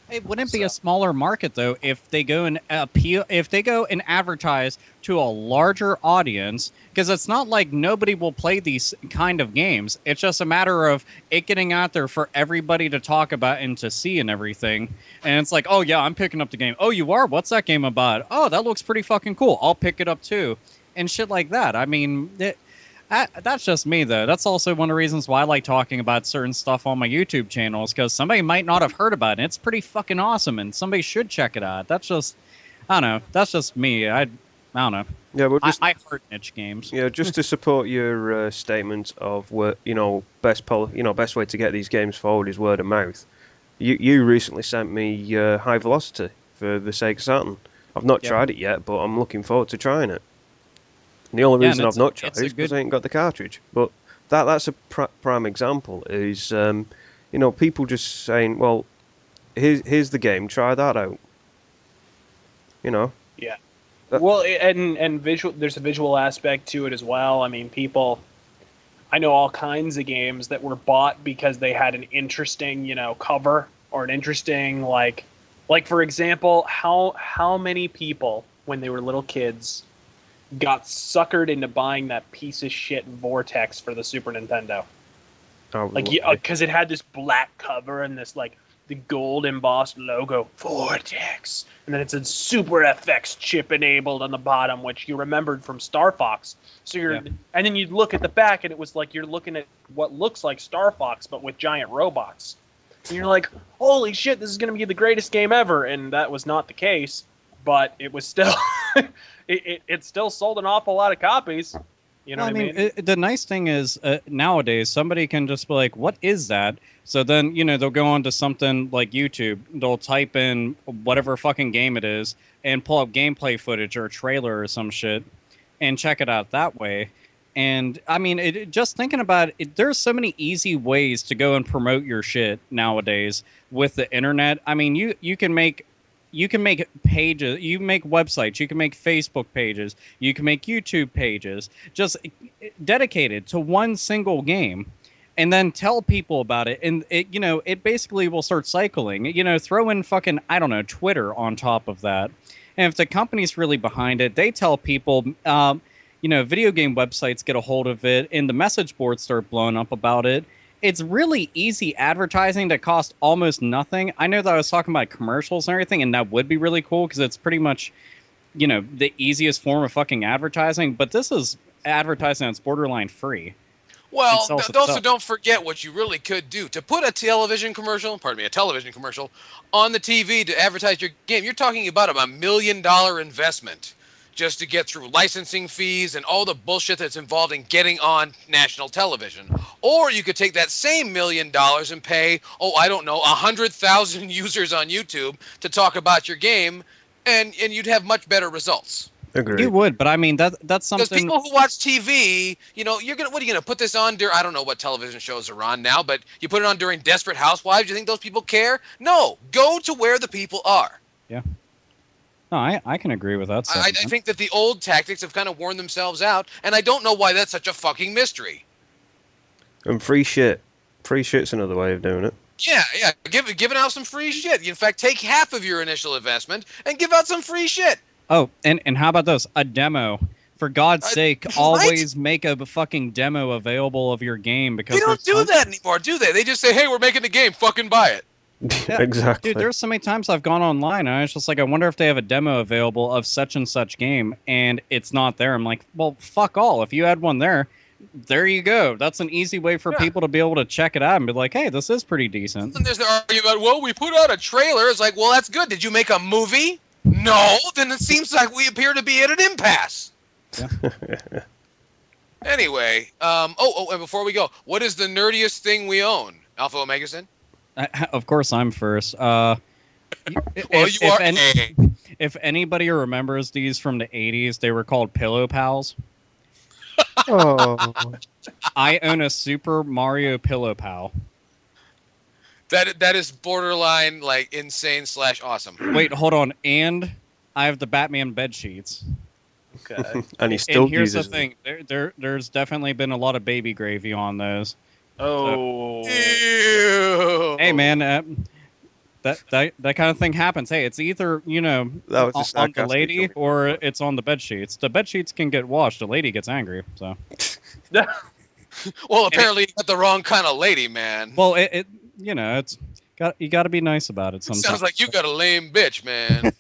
It wouldn't be a smaller market though if they go and advertise to a larger audience, because it's not like nobody will play these kind of games. It's just a matter of it getting out there for everybody to talk about and to see and everything. And it's like, oh yeah, I'm picking up the game. Oh, you are? What's that game about? Oh, that looks pretty fucking cool. I'll pick it up too, and shit like that. I mean, that's just me, though. That's also one of the reasons why I like talking about certain stuff on my YouTube channels, because somebody might not have heard about it. It's pretty fucking awesome, and somebody should check it out. That's just, I don't know. That's just me. I don't know. Yeah, well, just, I heart niche games. yeah, just to support your statement of what best way to get these games forward is word of mouth. You recently sent me High Velocity for the Sega Saturn. I've not tried it yet, but I'm looking forward to trying it. And the only reason I've not tried it is because I ain't got the cartridge. But that's a prime example. Is people just saying, well, here's the game, try that out. Yeah. Well, and visual. There's a visual aspect to it as well. I mean, I know all kinds of games that were bought because they had an interesting, cover or an interesting like for example, how many people when they were little kids got suckered into buying that piece of shit Vortex for the Super Nintendo. Because it had this black cover and this the gold embossed logo Vortex, and then it's a Super FX chip enabled on the bottom, which you remembered from Star Fox. So and then you'd look at the back, and it was like you're looking at what looks like Star Fox, but with giant robots. And you're like, holy shit, this is going to be the greatest game ever, and that was not the case. But it was still, it still sold an awful lot of copies. You know what I mean? The nice thing is nowadays somebody can just be like, "What is that?" So then they'll go on to something like YouTube. They'll type in whatever fucking game it is and pull up gameplay footage or a trailer or some shit and check it out that way. And I mean, just thinking about it, there's so many easy ways to go and promote your shit nowadays with the internet. I mean, you can make pages, you can make websites, you can make Facebook pages, you can make YouTube pages just dedicated to one single game, and then tell people about it. And it basically will start cycling. Throw in fucking, I don't know, Twitter on top of that. And if the company's really behind it, they tell people, video game websites get a hold of it and the message boards start blowing up about it. It's really easy advertising that costs almost nothing. I know that I was talking about commercials and everything, and that would be really cool because it's pretty much, the easiest form of fucking advertising. But this is advertising that's borderline free. Well, also don't forget what you really could do. To put a television commercial on the TV to advertise your game, you're talking about a $1 million investment just to get through licensing fees and all the bullshit that's involved in getting on national television. Or you could take that same $1 million and pay, 100,000 users on YouTube to talk about your game, and you'd have much better results. Agreed. You would, but I mean that's something. Because people who watch TV, what are you gonna put this on during? I don't know what television shows are on now, but you put it on during Desperate Housewives. You think those people care? No, go to where the people are. Yeah. No, I can agree with that. I think that the old tactics have kind of worn themselves out, and I don't know why that's such a fucking mystery. And free shit's another way of doing it. Yeah, giving out some free shit. In fact, take half of your initial investment and give out some free shit. Oh, and how about this? A demo. For God's sake, always make a fucking demo available of your game, because they don't do that anymore, do they? They just say, "Hey, we're making a game. Fucking buy it." Yeah, exactly. Dude, there's so many times I've gone online and I was just like, I wonder if they have a demo available of such and such game, and it's not there. I'm like, well, fuck all. If you had one there you go. That's an easy way for people to be able to check it out and be like, hey, this is pretty decent. And there's the argument, well, we put out a trailer. It's like, well, that's good. Did you make a movie? No. Then it seems like we appear to be at an impasse. Yeah. Anyway, and before we go, what is the nerdiest thing we own? Alpha Omega Sin? Of course I'm first. If anybody remembers these from the 80s, they were called Pillow Pals. Oh. I own a Super Mario Pillow Pal. That is borderline like insane / awesome. Wait, hold on. And I have the Batman bed sheets. Okay. And he still And here's the uses them. thing: there's definitely been a lot of baby gravy on those. Oh. Ew. Hey, man, that kind of thing happens. Hey, it's either That was a on the sarcastic lady comment. or it's on the bed sheets. The bed sheets can get washed. The lady gets angry. So, Well, apparently you got the wrong kind of lady, man. well, it's you got to be nice about it sometimes. Sounds like you got a lame bitch, man.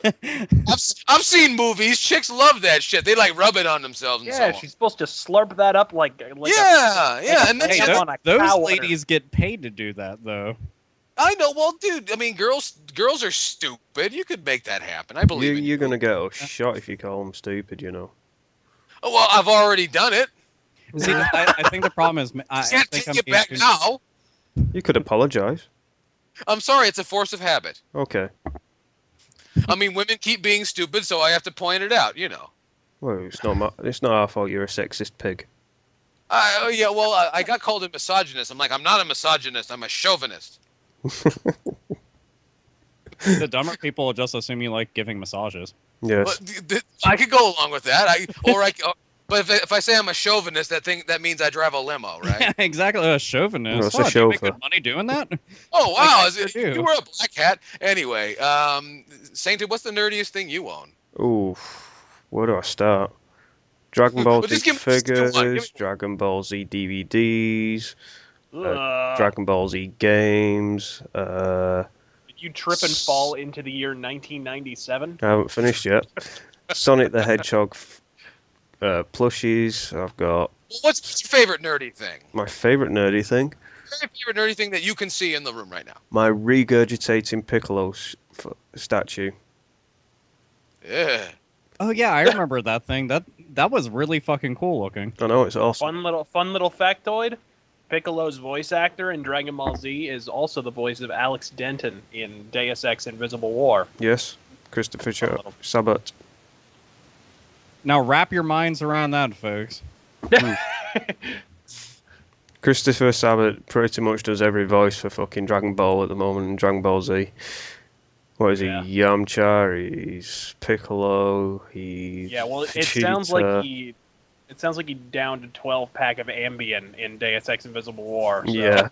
I've seen movies. Chicks love that shit. They like rub it on themselves and so Yeah, on. she's supposed to slurp that up like Yeah, and then Hey, Hey, and on a those cow udder. ladies get paid to do that, though. I know. Well, dude, I mean, girls are stupid. You could make that happen. I believe in you. You're gonna get a shot if you call them stupid, you know. Oh, well, I've already done it. See, I think the problem is I Can't think take I'm it being back too- now. You could apologize. I'm sorry. It's a force of habit. Okay. I mean, women keep being stupid, so I have to point it out. Well, it's not our fault. You're a sexist pig. Yeah. Well, I got called a misogynist. I'm like, I'm not a misogynist. I'm a chauvinist. The dumber people will just assume you like giving massages. Yes. But I could go along with that. But if I say I'm a chauvinist, that means I drive a limo, right? Yeah, exactly. A chauvinist. No, it's a Do you make chauffeur. good money doing that? Oh Like, wow! I sure do. You wear a black hat. Anyway, Sainted, what's the nerdiest thing you own? Ooh, where do I start? Dragon Ball Well, Z just give me one. Give me figures, one. Dragon Ball Z DVDs, Ugh. Dragon Ball Z games. Did you trip and fall into the year 1997? I haven't finished yet. Sonic the Hedgehog plushies. I've got What's your favorite nerdy thing? my favorite nerdy thing. Very favorite nerdy thing that you can see in the room right now. My regurgitating Piccolo statue. Yeah. Oh yeah, I remember that thing. That was really fucking cool looking. I know, it's awesome. Fun little factoid. Piccolo's voice actor in Dragon Ball Z is also the voice of Alex Denton in Deus Ex Invisible War. Yes, Christopher little- Sabat. Now wrap your minds around that, folks. Christopher Sabat pretty much does every voice for fucking Dragon Ball at the moment and Dragon Ball Z. What is Yeah. he? Yamcha, he's Piccolo, he's Yeah, well, it Vegeta. sounds like he downed a 12-pack of Ambien in Deus Ex Invisible War. So. Yeah.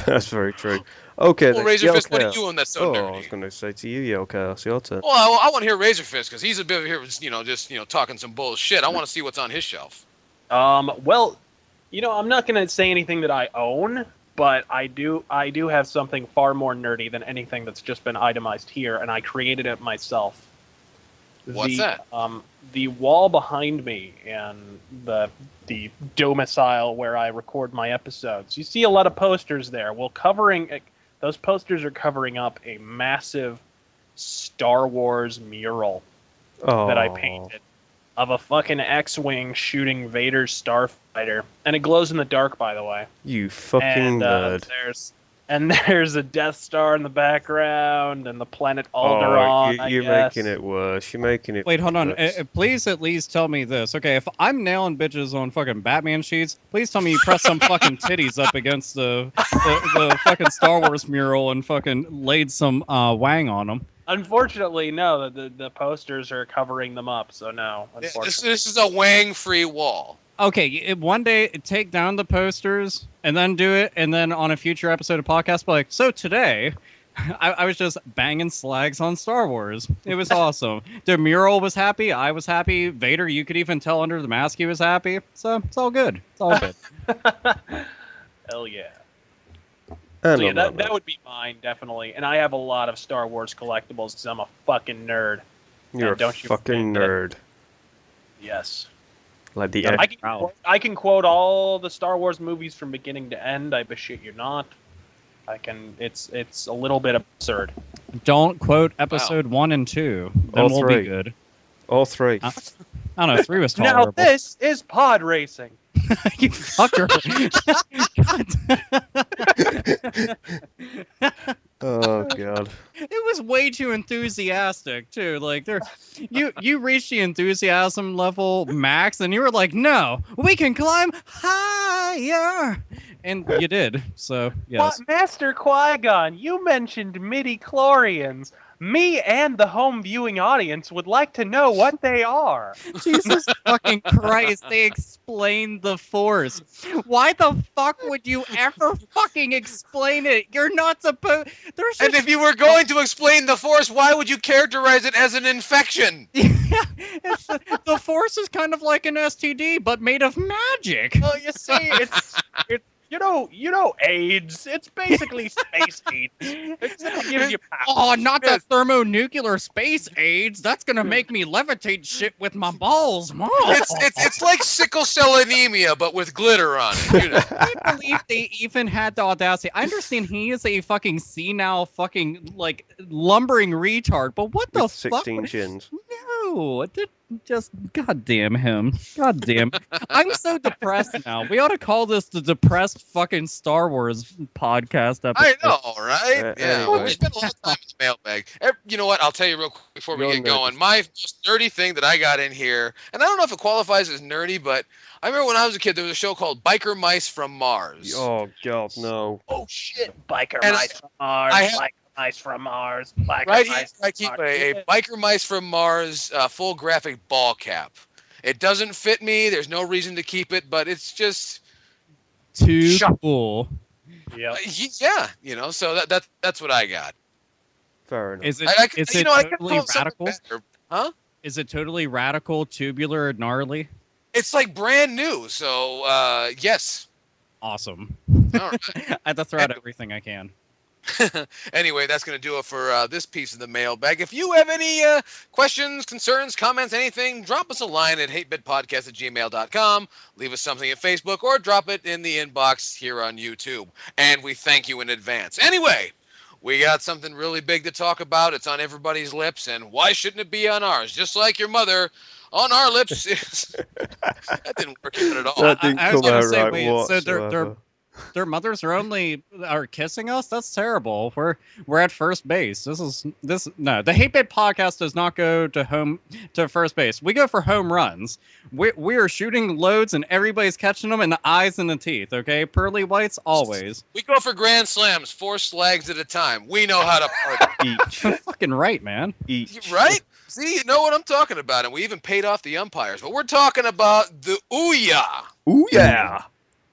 That's very true. Okay, Well, then. Razor Yellow Fist, what Chaos. do you own that's so I nerdy? was going to say to you, Yellow Chaos, your turn. Well, I want to hear Razor Fist because he's a bit of here, just talking some bullshit. I want to see what's on his shelf. Well, I'm not gonna say anything that I own, but I do have something far more nerdy than anything that's just been itemized here, and I created it myself. What's that? The wall behind me and the domicile where I record my episodes. You see a lot of posters there. Well, those posters are covering up a massive Star Wars mural that I painted of a fucking X-wing shooting Vader's starfighter, and it glows in the dark, by the way. You fucking nerd. There's a Death Star in the background, and the planet Oh, Alderaan. you're making it worse. You're making it Wait, hold on. worse. Please at least tell me this. Okay, if I'm nailing bitches on fucking Batman sheets, please tell me you press some fucking titties up against the fucking Star Wars mural and fucking laid some wang on them. Unfortunately, no. The posters are covering them up, so no. Unfortunately, This is a wang-free wall. Okay, one day take down the posters and then do it, and then on a future episode of podcast, be like, so today, I was just banging slags on Star Wars. It was awesome. The mural was happy. I was happy. Vader, you could even tell under the mask he was happy. So it's all good. It's all good. hell yeah. And So yeah, on that that note, would be mine, definitely. And I have a lot of Star Wars collectibles because I'm a fucking nerd. you're a don't you fucking forget nerd. Yes. Like the I can quote all the Star Wars movies from beginning to end. I shit you not. I can. It's a little bit absurd. Don't quote episode 1 and 2. Then All we'll three. be good. all three. I don't know. 3 was Now tolerable. this is pod racing. You fucker. Oh god. It was way too enthusiastic too. Like you reached the enthusiasm level max, and you were like, "No, we can climb higher," and you did. So yes, What, Master Qui-Gon, you mentioned midi-chlorians. Me and the home viewing audience would like to know what they are. Jesus fucking Christ! They explained the Force. Why the fuck would you ever fucking explain it? You're not supposed. There's And just if you were going to explain the Force, why would you characterize it as an infection? yeah, it's the Force is kind of like an STD, but made of magic. Well, you see, it's you know AIDS. It's basically space AIDS. Except it gives you power. Oh, not Yes. the thermonuclear space AIDS. That's gonna make me levitate shit with my balls. Mom. It's like sickle cell anemia, but with glitter on it. You know. I can't believe they even had the audacity. I understand he is a fucking senile fucking like lumbering retard, but what the With fuck? 16 chins. No, just goddamn him. Goddamn. I'm so depressed now. We ought to call this the depressed fucking Star Wars podcast episode. I know, right? Yeah, anyway. we spent a lot of time in the mailbag. You know what? I'll tell you real quick before we You're get nerdy. going. My most nerdy thing that I got in here, and I don't know if it qualifies as nerdy, but I remember when I was a kid, there was a show called Biker Mice from Mars. Oh, God, no. Oh shit! Biker And mice from Mars. I have- Biker mice from Mars. Biker Right here, mice I from keep Mars. a Biker Mice from Mars full graphic ball cap. It doesn't fit me. There's no reason to keep it, but it's just, Too Shut- cool. Yep. yeah, you know. So that's what I got. Fair enough. Is it I is you it know, I could totally come up with something radical? better. Is it totally radical, tubular, gnarly? It's like brand new. So yes. Awesome. All right. I have to throw out everything I can. Anyway, that's going to do it for this piece of the mailbag. If you have any questions, concerns, comments, anything, drop us a line at hatebitpodcast@gmail.com. Leave us something at Facebook or drop it in the inbox here on YouTube. And we thank you in advance. Anyway, we got something really big to talk about. It's on everybody's lips, and why shouldn't it be on ours? Just like your mother, on our lips is... That didn't work out at all. That didn't I was come gonna out say, right wait, so whatsoever. their mothers are kissing us? That's terrible. We're at first base. No, the Hate-Bit podcast does not go to first base. We go for home runs. We are shooting loads and everybody's catching them in the eyes and the teeth, okay? Pearly whites always. We go for grand slams, 4 slags at a time. We know how to party. Each. Fucking right, man. Each. Right? See, you know what I'm talking about, and we even paid off the umpires. But we're talking about the Ouya, Ooh, yeah.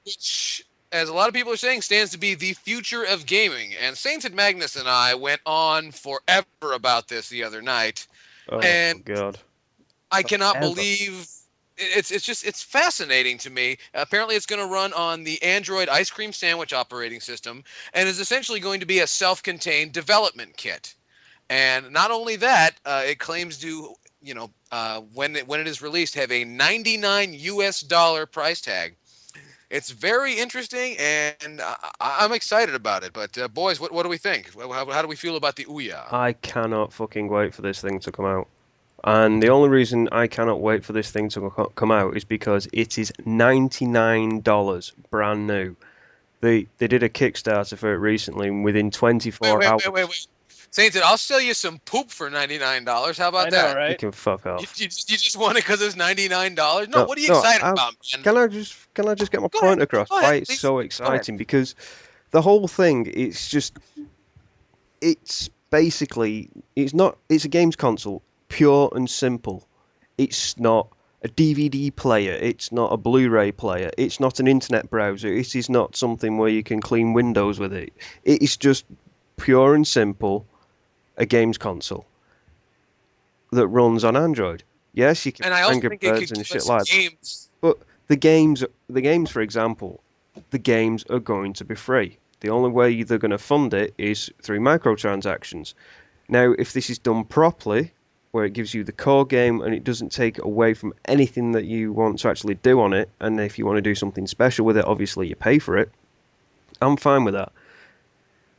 which, as a lot of people are saying, stands to be the future of gaming. And Saints and Magnus and I went on forever about this the other night. Oh, And- God. I cannot Forever. believe it's fascinating to me. Apparently, it's going to run on the Android ice cream sandwich operating system, and is essentially going to be a self-contained development kit. And not only that, it claims to, when it is released, have a $99 price tag. It's very interesting, and I'm excited about it. But boys, what do we think? How do we feel about the Ouya? I cannot fucking wait for this thing to come out. And the only reason I cannot wait for this thing to come out is because it is $99 brand new. They did a Kickstarter for it recently, and within 24 hours... Wait. Saints, I'll sell you some poop for $99. How about I that? know, You right? can fuck off. You just want it because it's $99? No, No, what are you no, excited I- about, man? Can I just get my Go point ahead, across? go ahead, Why it's please. so Go ahead. exciting? Because the whole thing, it's basically, it's a games console, pure and simple. It's not a DVD player. It's not a Blu-ray player. It's not an internet browser. It is not something where you can clean Windows with it. It is just pure and simple a games console that runs on Android. Yes, you can And I also Angry think it Birds could and give us shit like that. games. But the games, for example, the games are going to be free. The only way they're going to fund it is through microtransactions. Now, if this is done properly, where it gives you the core game and it doesn't take away from anything that you want to actually do on it, and if you want to do something special with it, obviously you pay for it, I'm fine with that.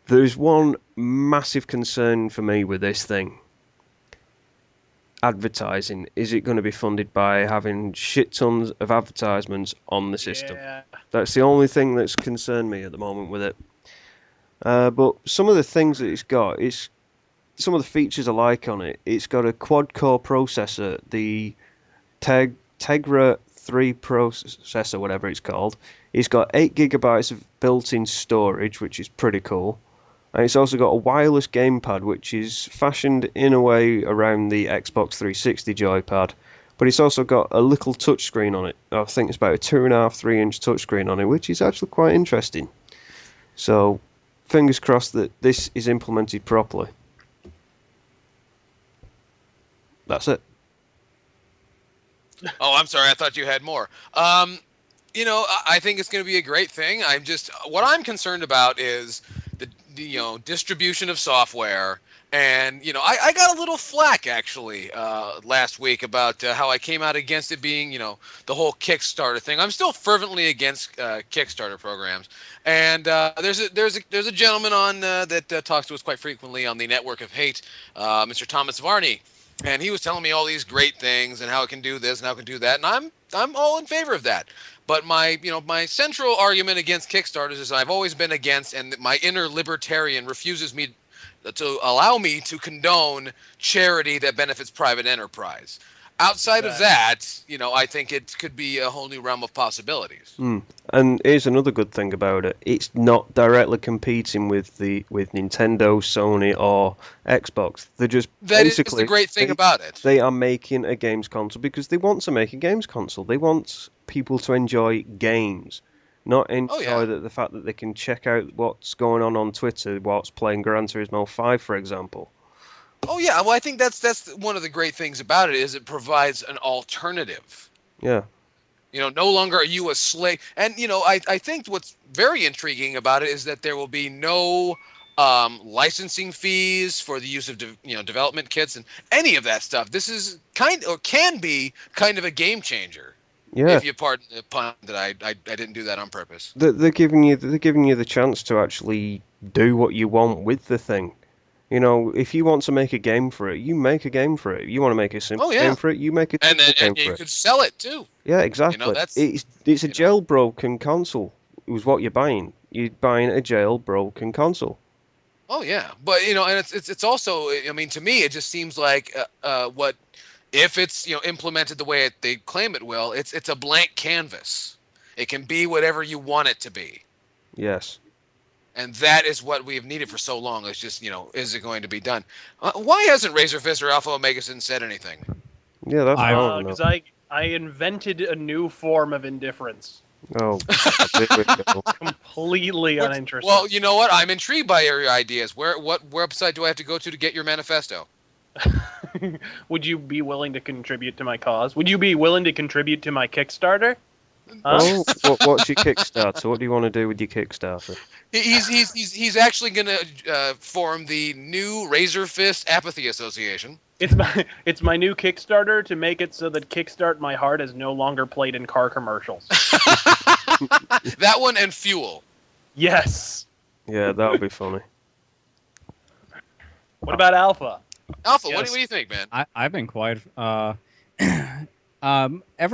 There's one massive concern for me with this thing. Advertising. Is it going to be funded by having shit tons of advertisements on the system? Yeah. That's the only thing that's concerned me at the moment with it. But some of the things that it's got, some of the features I like on it. It's got a quad-core processor, the Tegra 3 processor, whatever it's called. It's got 8 gigabytes of built-in storage, which is pretty cool. And it's also got a wireless gamepad, which is fashioned in a way around the Xbox 360 joypad. But it's also got a little touchscreen on it. I think it's about a 2.5, 3-inch touchscreen on it, which is actually quite interesting. So, fingers crossed that this is implemented properly. That's it. Oh, I'm sorry. I thought you had more. I think it's going to be a great thing. What I'm concerned about is the distribution of software. And, I got a little flack, actually, last week about how I came out against it being, the whole Kickstarter thing. I'm still fervently against Kickstarter programs. And there's a gentleman on that talks to us quite frequently on the Network of Hate, Mr. Thomas Varney. And he was telling me all these great things and how it can do this and how it can do that. And I'm all in favor of that. But my central argument against Kickstarters is I've always been against, and my inner libertarian refuses me to allow me to condone charity that benefits private enterprise. Outside of that, I think it could be a whole new realm of possibilities. And here's another good thing about it: it's not directly competing with Nintendo, Sony, or Xbox. They're just that basically is the great thing about it. They are making a games console because they want to make a games console. They want people to enjoy games, not enjoy the fact that they can check out what's going on Twitter, what's playing Gran Turismo 5, for example. Oh yeah, well I think that's one of the great things about it is it provides an alternative. Yeah. No longer are you a slave. And I think what's very intriguing about it is that there will be no licensing fees for the use of development kits and any of that stuff. This is can be kind of a game changer. Yeah. If you pardon the pun that I didn't do that on purpose. They're giving you the chance to actually do what you want with the thing. If you want to make a game for it, you make a game for it. You want to make a simple game for it, you make a simple game for it. And you could sell it too. Yeah, exactly. It's a jailbroken console. It was what you're buying. You're buying a jailbroken console. Oh yeah, but and it's also, I mean, to me it just seems like what if it's implemented the way they claim it will. It's a blank canvas. It can be whatever you want it to be. Yes. And that is what we've needed for so long. It's just, is it going to be done? Why hasn't Razor Fist or Alpha Omega Sin said anything? Yeah, that's because I invented a new form of indifference. Oh, completely uninterested. Well, you know what? I'm intrigued by your ideas. What website do I have to go to get your manifesto? Would you be willing to contribute to my cause? Would you be willing to contribute to my Kickstarter? Oh, what's your Kickstarter? What do you want to do with your Kickstarter? He's actually going to form the new Razor Fist Apathy Association. It's my new Kickstarter to make it so that Kickstart My Heart is no longer played in car commercials. That one and Fuel. Yes. Yeah, that would be funny. What about Alpha? Alpha, Yes. what do you think, man? I've been quite ever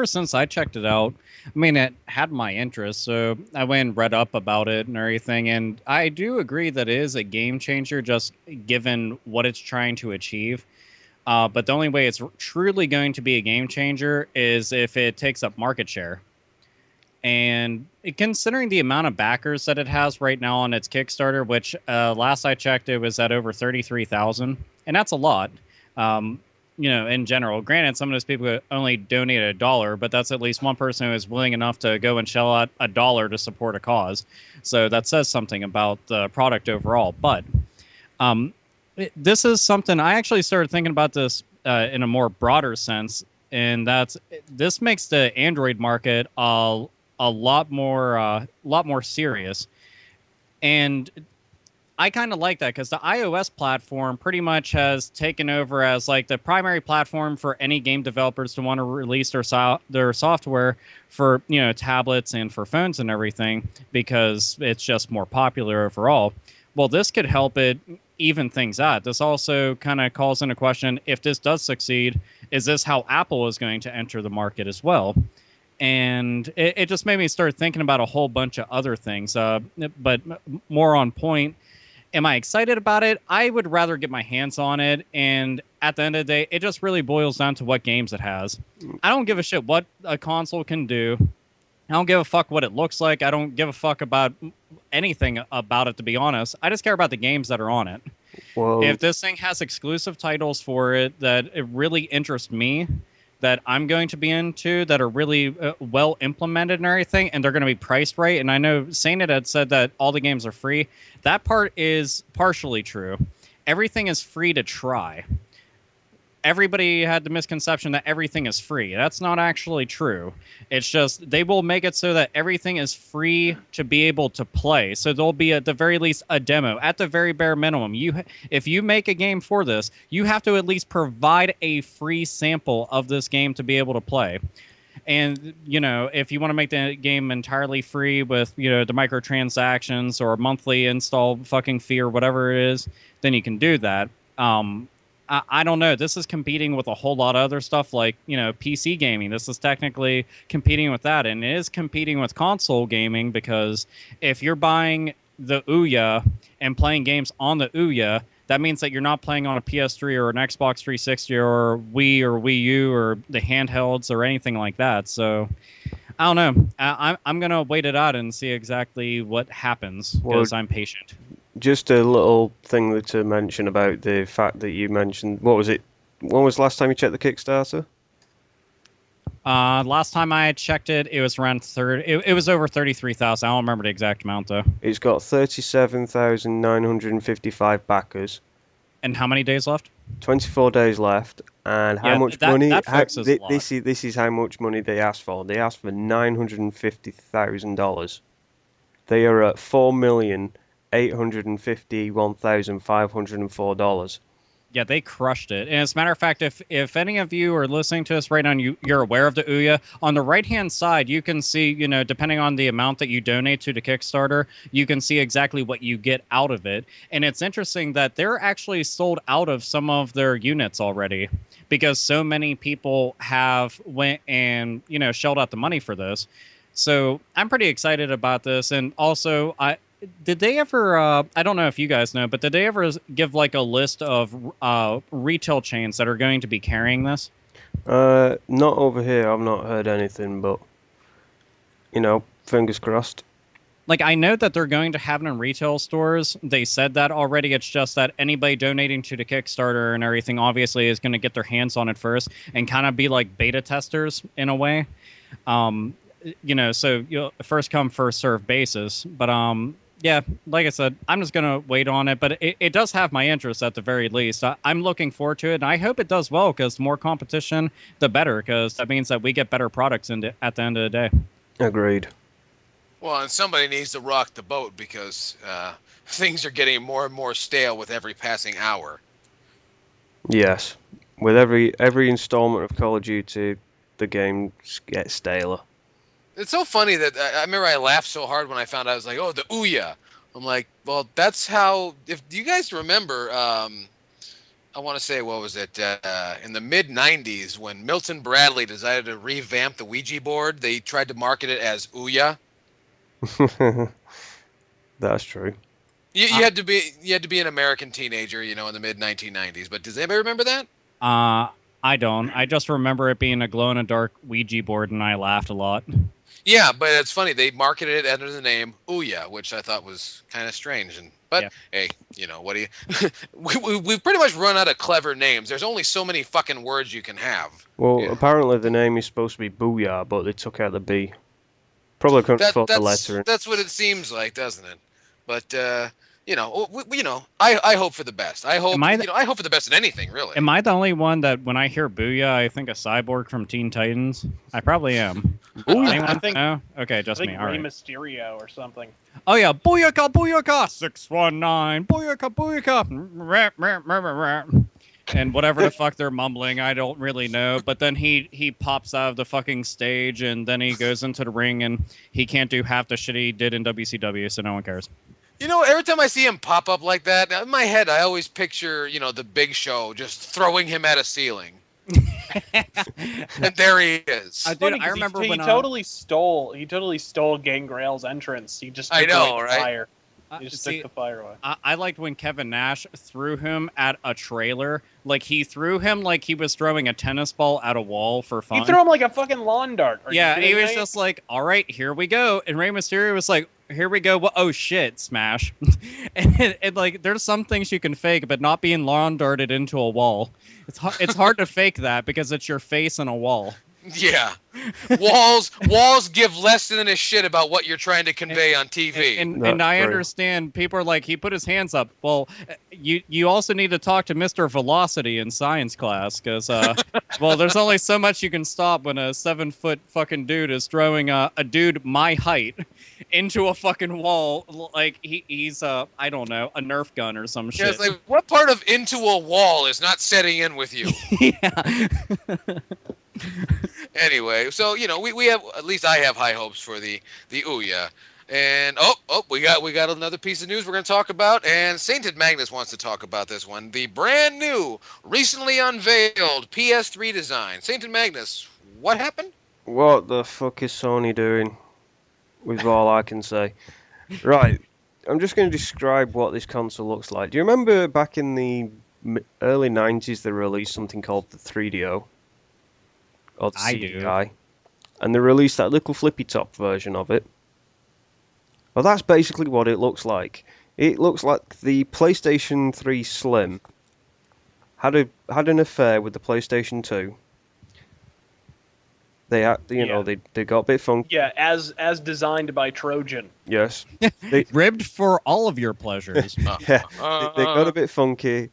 since I checked it out. I mean, it had my interest, so I went and read up about it and everything, and I do agree that it is a game changer, just given what it's trying to achieve. But the only way it's truly going to be a game changer is if it takes up market share. And considering the amount of backers that it has right now on its Kickstarter, which last I checked, it was at over 33,000, and that's a lot. In general. Granted, some of those people only donate $1, but that's at least one person who is willing enough to go and shell out $1 to support a cause. So that says something about the product overall. But this is something I actually started thinking about this in a more broader sense, and this makes the Android market a lot more serious. And I kind of like that because the iOS platform pretty much has taken over as like the primary platform for any game developers to want to release their software for tablets and for phones and everything, because it's just more popular overall. Well, this could help it even things out. This also kind of calls into question, if this does succeed, is this how Apple is going to enter the market as well? And it just made me start thinking about a whole bunch of other things, but more on point. Am I excited about it? I would rather get my hands on it. And at the end of the day, it just really boils down to what games it has. I don't give a shit what a console can do. I don't give a fuck what it looks like. I don't give a fuck about anything about it, to be honest. I just care about the games that are on it. Well, If this thing has exclusive titles for it that it really interest me, that I'm going to be into, that are really well implemented and everything, and they're going to be priced right. And I know Sainted had said that all the games are free. That part is partially true. Everything is free to try. Everybody had the misconception that everything is free. That's not actually true. It's just they will make it so that everything is free to be able to play. So there'll be at the very least a demo. At the very bare minimum, if you make a game for this, you have to at least provide a free sample of this game to be able to play. And, if you want to make the game entirely free with, the microtransactions or a monthly install fucking fee or whatever it is, then you can do that. I don't know. This is competing with a whole lot of other stuff like, PC gaming. This is technically competing with that. And it is competing with console gaming because if you're buying the Ouya and playing games on the Ouya, that means that you're not playing on a PS3 or an Xbox 360 or Wii or Wii U or the handhelds or anything like that. So I don't know. I'm going to wait it out and see exactly what happens because I'm patient. Just a little thing to mention about the fact that you mentioned, what was it? When was the last time you checked the Kickstarter? Last time I checked it, it was around 30. It was over 33,000. I don't remember the exact amount though. It's got 37,955 backers. And how many days left? 24 days left. And how much money? This is how much money they asked for. They asked for $950,000. They are at $4,851,504. Yeah, they crushed it. And as a matter of fact, if any of you are listening to us right now and you're aware of the Ouya, on the right-hand side, you can see, depending on the amount that you donate to the Kickstarter, you can see exactly what you get out of it. And it's interesting that they're actually sold out of some of their units already because so many people have went and, shelled out the money for this. So I'm pretty excited about this. And also, did they ever, I don't know if you guys know, but did they ever give like a list of retail chains that are going to be carrying this? Not over here. I've not heard anything, but, fingers crossed. Like, I know that they're going to have it in retail stores. They said that already. It's just that anybody donating to the Kickstarter and everything obviously is going to get their hands on it first and kind of be like beta testers in a way. So first come, first serve basis. But, yeah, like I said, I'm just going to wait on it, but it does have my interest at the very least. I'm looking forward to it, and I hope it does well because the more competition, the better, because that means that we get better products at the end of the day. Agreed. Well, and somebody needs to rock the boat because things are getting more and more stale with every passing hour. Yes. With every installment of Call of Duty, the game gets staler. It's so funny that I remember I laughed so hard when I found out. I was like, oh, the Ouya. I'm like, well, that's how, if do you guys remember, I want to say, what was it, in the mid-90s when Milton Bradley decided to revamp the Ouija board, they tried to market it as Ouya. That's true. You had to be an American teenager, in the mid-1990s, but does anybody remember that? I don't. I just remember it being a glow-in-the-dark Ouija board, and I laughed a lot. Yeah, but it's funny. They marketed it under the name Ouya, which I thought was kind of strange. But hey, what do you... We've pretty much run out of clever names. There's only so many fucking words you can have. Well, apparently the name is supposed to be Booyah, but they took out the B. Probably couldn't put the letter in. That's what it seems like, doesn't it? But, I hope for the best. I hope for the best in anything, really. Am I the only one that when I hear Booyah, I think of Cyborg from Teen Titans? I probably am. Anyone? No? Okay, just me. All right. Mysterio or something. Oh, yeah. Booyaka, Booyaka, 619. Booyaka, Booyaka. And whatever the fuck they're mumbling, I don't really know. But then he pops out of the fucking stage, and then he goes into the ring, and he can't do half the shit he did in WCW, so no one cares. Every time I see him pop up like that, in my head, I always picture, the Big Show just throwing him at a ceiling. And there he is. Dude, I remember he totally stole Gangrail's entrance. He just I know, right? Fire. You just see, took the fire away. I liked when Kevin Nash threw him at a trailer. Like, he threw him like he was throwing a tennis ball at a wall for fun. He threw him like a fucking lawn dart. Are you Yeah, kidding he was me? just like, all right, here we go. And Rey Mysterio was like, here we go. Oh, shit, smash. and like, there's some things you can fake, but not being lawn darted into a wall. It's hard to fake that because it's your face in a wall. Yeah. Walls give less than a shit about what you're trying to convey on TV. And I understand people are like, he put his hands up. Well, you also need to talk to Mr. Velocity in science class because, well, there's only so much you can stop when a 7-foot fucking dude is throwing a dude my height into a fucking wall like he's I don't know, a Nerf gun or some shit. It's like, what part of into a wall is not setting in with you? Yeah. Anyway, so we have, at least I have high hopes for the Ouya. And we got another piece of news we're going to talk about, and Sainted Magnus wants to talk about this one. The brand new, recently unveiled PS3 design. Sainted Magnus, what happened? What the fuck is Sony doing? With all I can say. Right, I'm just going to describe what this console looks like. Do you remember back in the early 90s they released something called the 3DO? Or the CDI. And they released that little flippy top version of it. Well, that's basically what it looks like. It looks like the PlayStation 3 Slim had an affair with the PlayStation 2. They had, they got a bit funky. Yeah, as designed by Trojan. Yes. Ribbed for all of your pleasures. Yeah, they got a bit funky.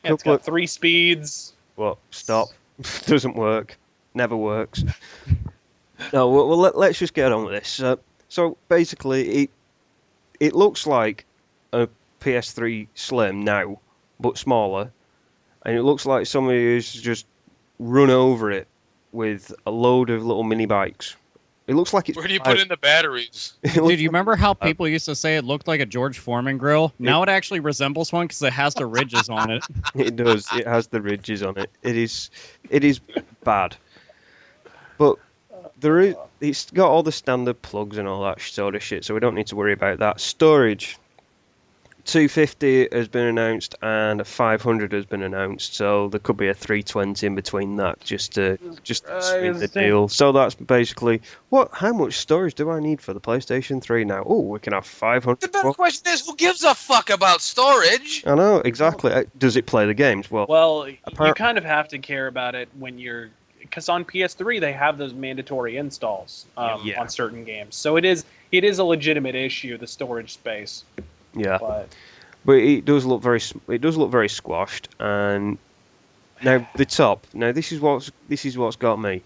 Yeah, it's got 3 speeds. What? Stop. Doesn't work. Never works. No, well let's just get on with this. So basically, it looks like a PS3 Slim now, but smaller, and it looks like somebody has just run over it with a load of little mini bikes. It looks like it's. Where do you put in the batteries? Dude, you remember how people used to say it looked like a George Foreman grill? Now it actually resembles one because it has the ridges on it. It does. It has the ridges on it. It is bad. But it's got all the standard plugs and all that sort of shit, so we don't need to worry about that. Storage. 250 has been announced and a 500 has been announced, so there could be a 320 in between that just to sweeten the deal. So that's basically how much storage do I need for the PlayStation 3 now? Oh, we can have 500. The better question is, who gives a fuck about storage? I know, exactly. Does it play the games? Well, you kind of have to care about it when you're, because on PS3 they have those mandatory installs on certain games, so it is a legitimate issue, the storage space. Yeah, but it does look very squashed. And now the top. Now this is what's got me.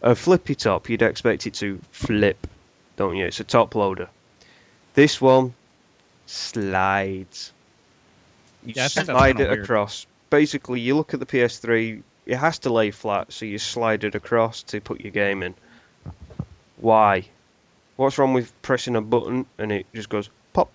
A flippy top, you'd expect it to flip, don't you? It's a top loader. This one slides. You slide it across. Basically, you look at the PS3. It has to lay flat, so you slide it across to put your game in. Why? What's wrong with pressing a button and it just goes pop?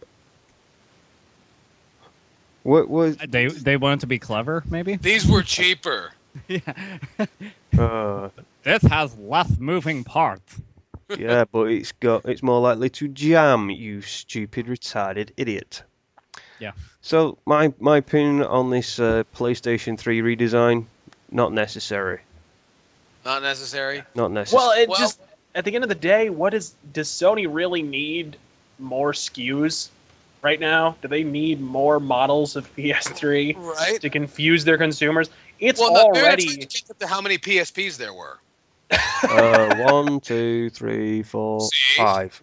What was they wanted to be clever, maybe? These were cheaper. Yeah. This has less moving parts. Yeah, but it's more likely to jam, you stupid retarded idiot. Yeah. So my opinion on this PlayStation 3 redesign, not necessary. Not necessary? Not necessary. Well, just at the end of the day, does Sony really need more SKUs? Right now, do they need more models of PS3 to confuse their consumers? It's already. Maybe let's check up to how many PSPs there were. 1, 2, 3, 4, 5.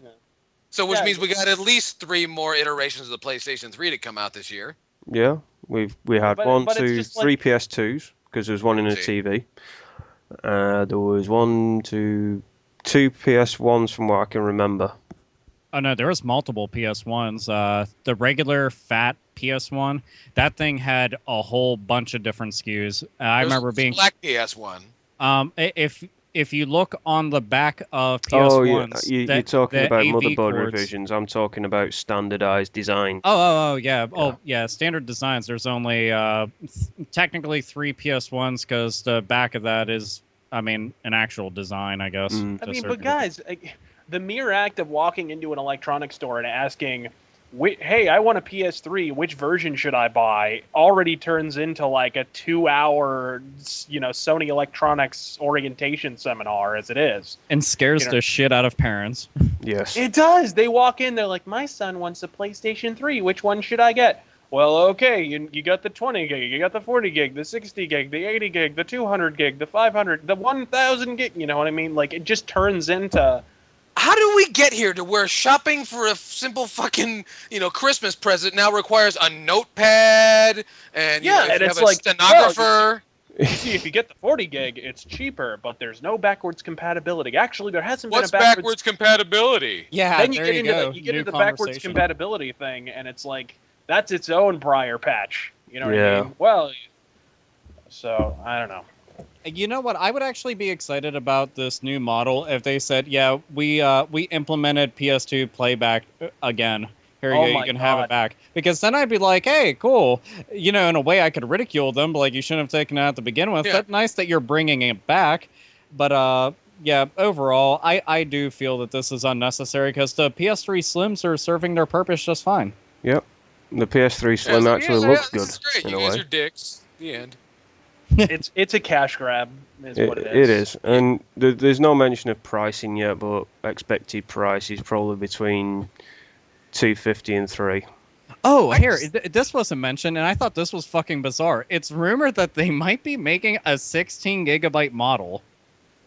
So, which means we got at least 3 more iterations of the PlayStation 3 to come out this year. Yeah, we had 1, 2, 3 PS2s because there was one in a TV. There was 2 PS1s from what I can remember. Oh no, there was multiple PS1s. The regular fat PS1, that thing had a whole bunch of different SKUs. I remember being black PS1. If you look on the back of PS1s, you're talking about motherboard cords. revisions. I'm talking about standardized design. Oh yeah. Standard designs. There's only technically 3 PS1s because the back of that is, an actual design, I guess. But guys. The mere act of walking into an electronics store and asking, hey, I want a PS3. Which version should I buy? Already turns into like a 2-hour, Sony Electronics orientation seminar as it is. And scares the shit out of parents. Yes. It does. They walk in, they're like, my son wants a PlayStation 3. Which one should I get? Well, okay, you got the 20 gig, you got the 40 gig, the 60 gig, the 80 gig, the 200 gig, the 500, the 1000 gig. You know what I mean? Like, it just turns into... How do we get here to where shopping for a simple fucking, Christmas present now requires a notepad and, Yeah, if and you it's have a like, stenographer? See, if you get the 40 gig, it's cheaper, but there's no backwards compatibility. Actually, there hasn't What's been a backwards compatibility? Yeah, Then you there get you into go. the, you get New into the backwards conversation. compatibility thing, and it's like that's its own briar patch. You know what Yeah. I mean? Well, so I don't know. You know what? I would actually be excited about this new model if they said, "Yeah, we implemented PS2 playback again. Here you Oh go, you my can have God. it back." Because then I'd be like, "Hey, cool." In a way, I could ridicule them, but like, you shouldn't have taken it out to begin with. Yeah. But nice that you're bringing it back. But yeah, overall, I do feel that this is unnecessary because the PS3 Slims are serving their purpose just fine. Yep. The PS3 Slim Yeah, actually yeah, looks this good is great. in You a guys way. are dicks. The end. It's a cash grab, is what it It is. is, and there's no mention of pricing yet, but expected price is probably between 250 and 3. Oh, I here, just- this wasn't mentioned, and I thought this was fucking bizarre. It's rumored that they might be making a 16 gigabyte model.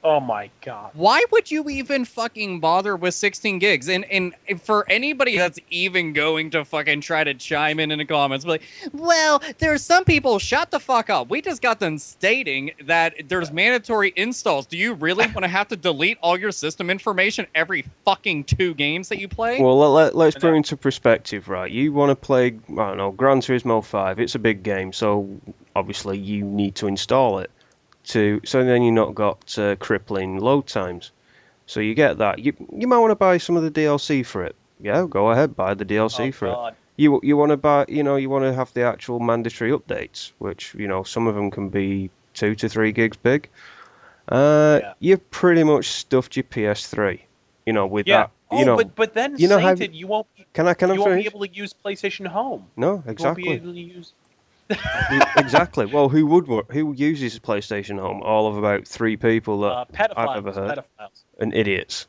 Oh my God. Why would you even fucking bother with 16 gigs? And for anybody that's even going to fucking try to chime in the comments, be like, well, there's some people, shut the fuck up. We just got them stating that there's mandatory installs. Do you really want to have to delete all your system information every fucking 2 games that you play? Well, let's put it into perspective, right? You want to play, I don't know, Gran Turismo 5. It's a big game, so obviously you need to install it. So then you've not got crippling load times. So you get that. You might want to buy some of the DLC for it. Yeah, go ahead, buy the DLC Oh for it. God. You want to buy, you want to have the actual mandatory updates, which some of them can be 2 to 3 gigs big. Yeah. You've pretty much stuffed your PS3. With Yeah. that. Oh, but then how- Sainted, you won't Can I you won't finish? be able to use PlayStation Home. No, You won't be exactly. able to use. Exactly. Well, who uses PlayStation Home? All of about 3 people that I've ever heard. Pedophiles. And idiots.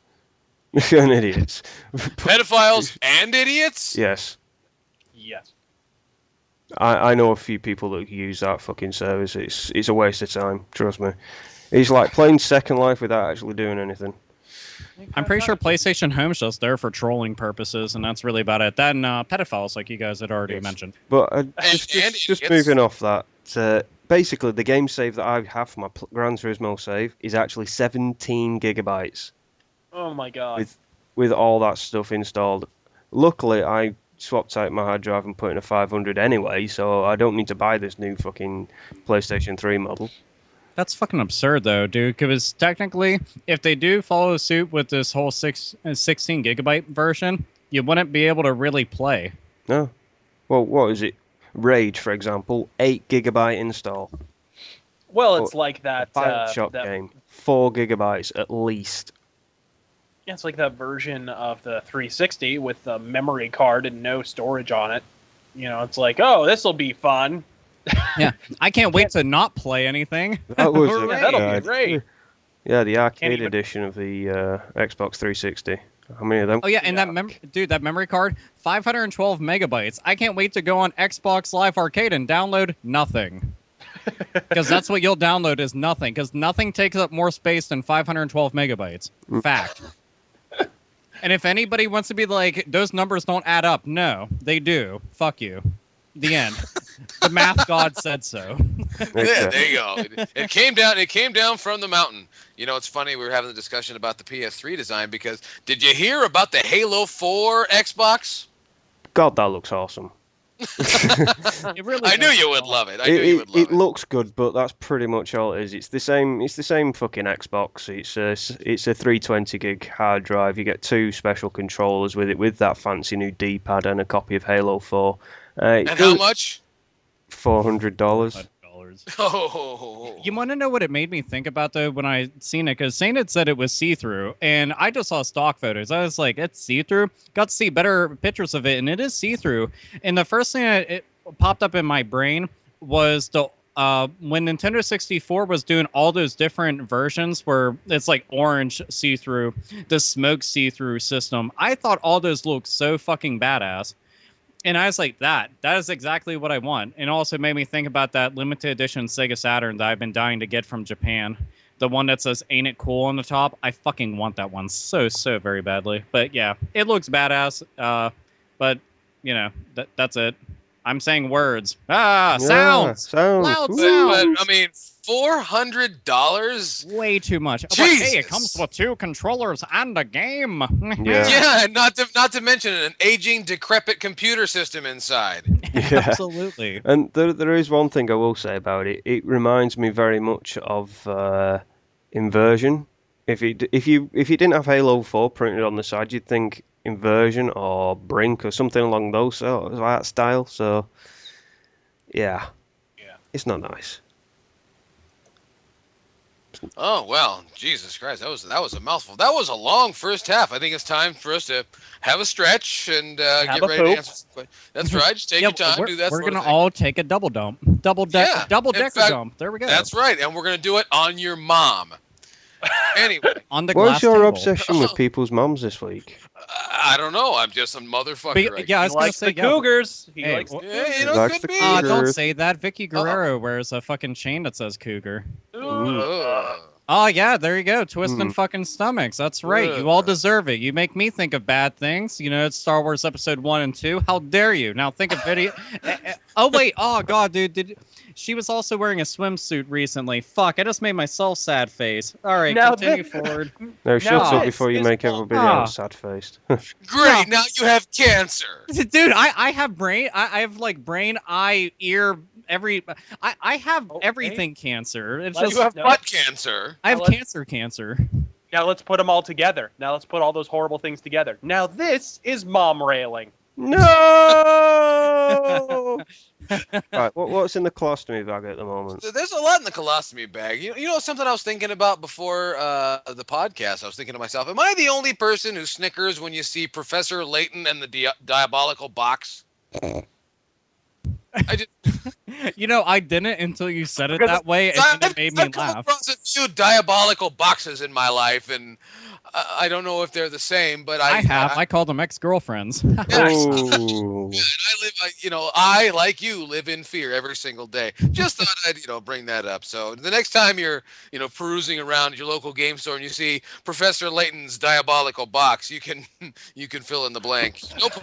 And idiots. Pedophiles and idiots? Yes. Yes. I know a few people that use that fucking service. It's a waste of time, trust me. It's like playing Second Life without actually doing anything. I'm pretty sure PlayStation Home's just there for trolling purposes, and that's really about it. That and pedophiles, like you guys had already Yes. mentioned. But And just idiots. moving off that, basically the game save that I have for my Gran Turismo save is actually 17 gigabytes Oh my God. with all that stuff installed. Luckily, I swapped out my hard drive and put in a 500 anyway, so I don't need to buy this new fucking PlayStation 3 model. That's fucking absurd, though, dude. Because technically, if they do follow suit with this whole 16 gigabyte version, you wouldn't be able to really play. No. Well, what is it? Rage, for example, 8 gigabyte install. Well, it's like that. Bioshock game, 4 gigabytes at least. Yeah, it's like that version of the 360 with the memory card and no storage on it. It's like, oh, this will be fun. Yeah, I can't wait to not play anything. That was Hooray. That'll be great. Yeah, the arcade even- edition of the Xbox 360. How many of them? Oh yeah, and that memory card, 512 megabytes. I can't wait to go on Xbox Live Arcade and download nothing. Because that's what you'll download is nothing. Because nothing takes up more space than 512 megabytes. Fact. And if anybody wants to be like, those numbers don't add up, no, they do. Fuck you. The end. The math god said so. Yeah, there you go. It came down. It came down from the mountain. It's funny. We were having a discussion about the PS3 design because did you hear about the Halo 4 Xbox? God, that looks awesome. It really I knew does you look would awesome. love it. I knew you would love It looks good, but that's pretty much all it is. It's the same. It's the same fucking Xbox. It's a 320 gig hard drive. You get 2 special controllers with it, with that fancy new D-pad and a copy of Halo 4. And how much? $400. $200. Oh. You want to know what it made me think about though when I seen it? Because Saint had said it was see-through, and I just saw stock photos. I was like, "It's see-through." Got to see better pictures of it, and it is see-through. And the first thing it popped up in my brain was the when Nintendo 64 was doing all those different versions where it's like orange see-through, the smoke see-through system. I thought all those looked so fucking badass. And I was like, that is exactly what I want. And also made me think about that limited edition Sega Saturn that I've been dying to get from Japan. The one that says, "Ain't it cool" on the top. I fucking want that one so very badly. But yeah, it looks badass. But, you know, that's it. I'm saying words. Yeah, Sounds! sounds. Loud Woo. sounds! But I mean, $400? Way too much. But Jesus. hey, it comes with 2 controllers and a game. Yeah. Yeah, and not to mention an aging, decrepit computer system inside. Yeah. Absolutely. And there is one thing I will say about it. It reminds me very much of Inversion. If you didn't have Halo 4 printed on the side, you'd think Inversion or Brink or something along those sort of art style. So, yeah, it's not nice. Oh well, Jesus Christ, that was a mouthful. That was a long first half. I think it's time for us to have a stretch and get a ready poop. to answer. That's right. Just take your time. Do that. We're sort of gonna thing. all take a double dump, double Yeah, decker in fact, dump. There we go. That's right, and we're gonna do it on your mom. Anyway, On the What's glass your table. obsession with people's mums this week? I don't know. I'm just some motherfucker. I Yeah, I He was gonna likes say the yeah. Cougars. He Hey, likes. wh- Yeah, you He likes could the be. Cougars. Don't say that. Vicky Guerrero wears a fucking chain that says Cougar. Ugh. Oh yeah, there you go. Twisting Mm. fucking stomachs. That's right. You all Ugh. deserve it. You make me think of bad things. You know, it's Star Wars Episode 1 and 2. How dare you? Now think of video. Oh wait. Oh god, dude. She was also wearing a swimsuit recently. Fuck. I just made myself sad face. All right, Now continue this- forward. No, shut up this before you is make all- everybody Ah. else sad-faced. Great. Now you have cancer. Dude, I have brain. I have like brain, eye, ear, every. I have Oh, everything cancer. It's Let's- just You have No. butt cancer. I have Now let's- cancer. Now let's put them all together. Now let's put all those horrible things together. Now this is mom railing. No! Right, what's in the colostomy bag at the moment? There's a lot in the colostomy bag. You know something I was thinking about before the podcast? I was thinking to myself, am I the only person who snickers when you see Professor Layton and the diabolical box? I just You know, I didn't until you said it Because that way, and then it made me I've come laugh. across a few diabolical boxes in my life, and I don't know if they're the same, but I have. I call them ex-girlfriends. Oh. I like you live in fear every single day. Just thought I'd bring that up. So the next time you're perusing around your local game store and you see Professor Layton's diabolical box, you can fill in the blank. Nope.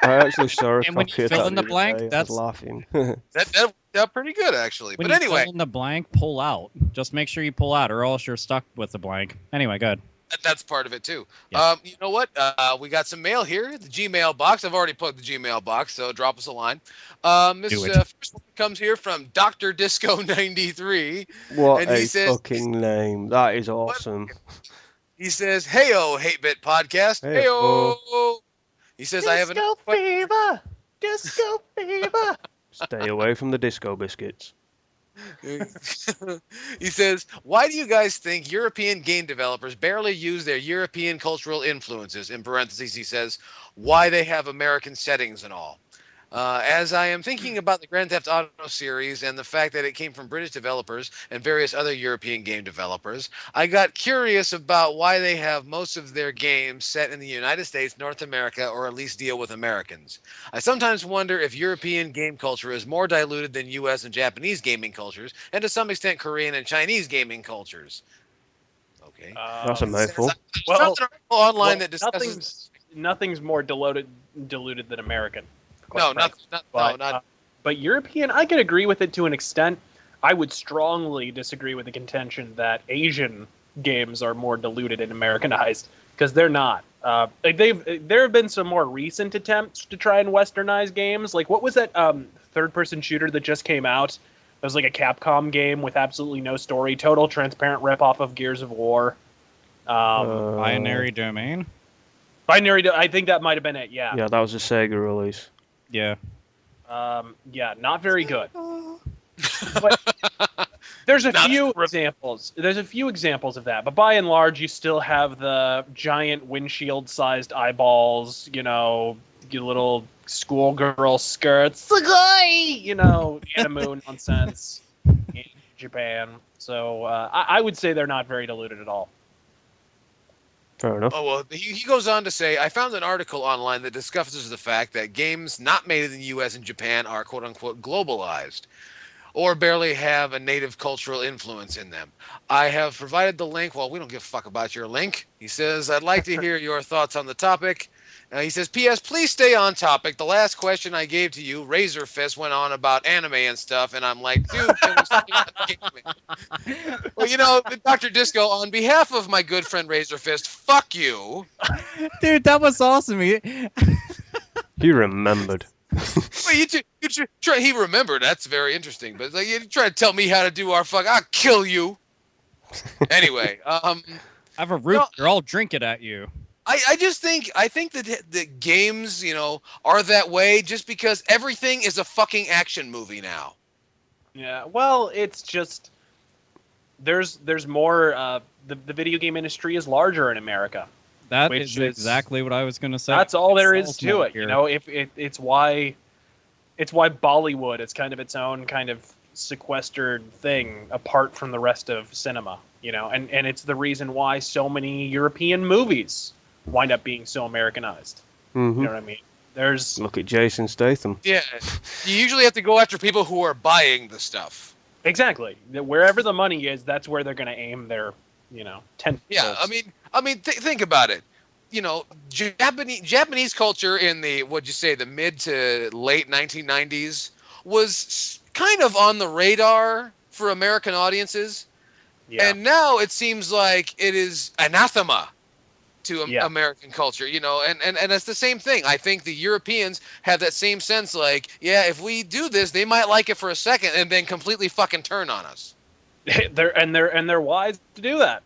I actually saw a And when copy you of fill that in the other blank, day. I was that's- laughing. That pretty good actually. When But you anyway, fill in the blank, pull out. Just make sure you pull out, or else you're stuck with the blank. Anyway, good. that's part of it too. Yeah. You know what? We got some mail here. The Gmail box. I've already plugged the Gmail box, so drop us a line. This Do it. first one comes here from Dr. Disco 93. What And he a says- fucking name. That is awesome. He says, "Heyo, Hate-Bit Podcast. Heyo. Heyo." He says, "I have Disco fever. Disco fever. Stay away from the disco biscuits. He says, "Why do you guys think European game developers barely use their European cultural influences?" In parentheses, he says, "Why they have American settings and all." As I am thinking about the Grand Theft Auto series and the fact that it came from British developers and various other European game developers, I got curious about why they have most of their games set in the United States, North America, or at least deal with Americans. I sometimes wonder if European game culture is more diluted than US and Japanese gaming cultures, and to some extent Korean and Chinese gaming cultures. Okay. That's a mouthful. Well, Found an article online that discusses... nothing's more diluted than American. quite No, frankly. not, not But European, I can agree with it to an extent. I would strongly disagree with the contention that Asian games are more diluted and Americanized, because they're not. There have been some more recent attempts to try and Westernize games. Like, what was that third-person shooter that just came out? It was like a Capcom game with absolutely no story, total transparent ripoff of Gears of War. Binary domain. Binary. I think that might have been it. Yeah. Yeah, that was a Sega release. Yeah. Yeah. Not very good. But there's a Now, few examples. There's a few examples of that, but by and large, you still have the giant windshield-sized eyeballs. Your little schoolgirl skirts, anime nonsense in Japan. So I would say they're not very diluted at all. Fair enough. Oh, well, he goes on to say, I found an article online that discusses the fact that games not made in the US and Japan are quote-unquote globalized, or barely have a native cultural influence in them. I have provided the link. Well, we don't give a fuck about your link. He says, I'd like to hear your thoughts on the topic. He says, P.S. Please stay on topic. The last question I gave to you, Razor Fist, went on about anime and stuff, and I'm like, dude, can we stay on gaming? Well, Dr. Disco, on behalf of my good friend Razor Fist, fuck you. Dude, that was awesome. He remembered. Well, he remembered. That's very interesting. But like, you try to tell me how to do our fuck, I'll kill you. Anyway, I have a root beer. I'll drink it at you. I think that the games, are that way just because everything is a fucking action movie now. Yeah, well, it's just there's more. The video game industry is larger in America. That is exactly what I was going to say. That's all there is It's to all it. here. It's why Bollywood. It's kind of its own kind of sequestered thing apart from the rest of cinema. And it's the reason why so many European movies wind up being so Americanized. Mm-hmm. You know what I mean? Look at Jason Statham. Yeah, you usually have to go after people who are buying the stuff. Exactly. Wherever the money is, that's where they're going to aim their, tentacles. Yeah, think about it. Japanese culture in the the mid to late 1990s was kind of on the radar for American audiences, and now it seems like it is anathema to American culture. And it's the same thing. I think the Europeans have that same sense. Like, yeah, if we do this, they might like it for a second and then completely fucking turn on us. They're wise to do that.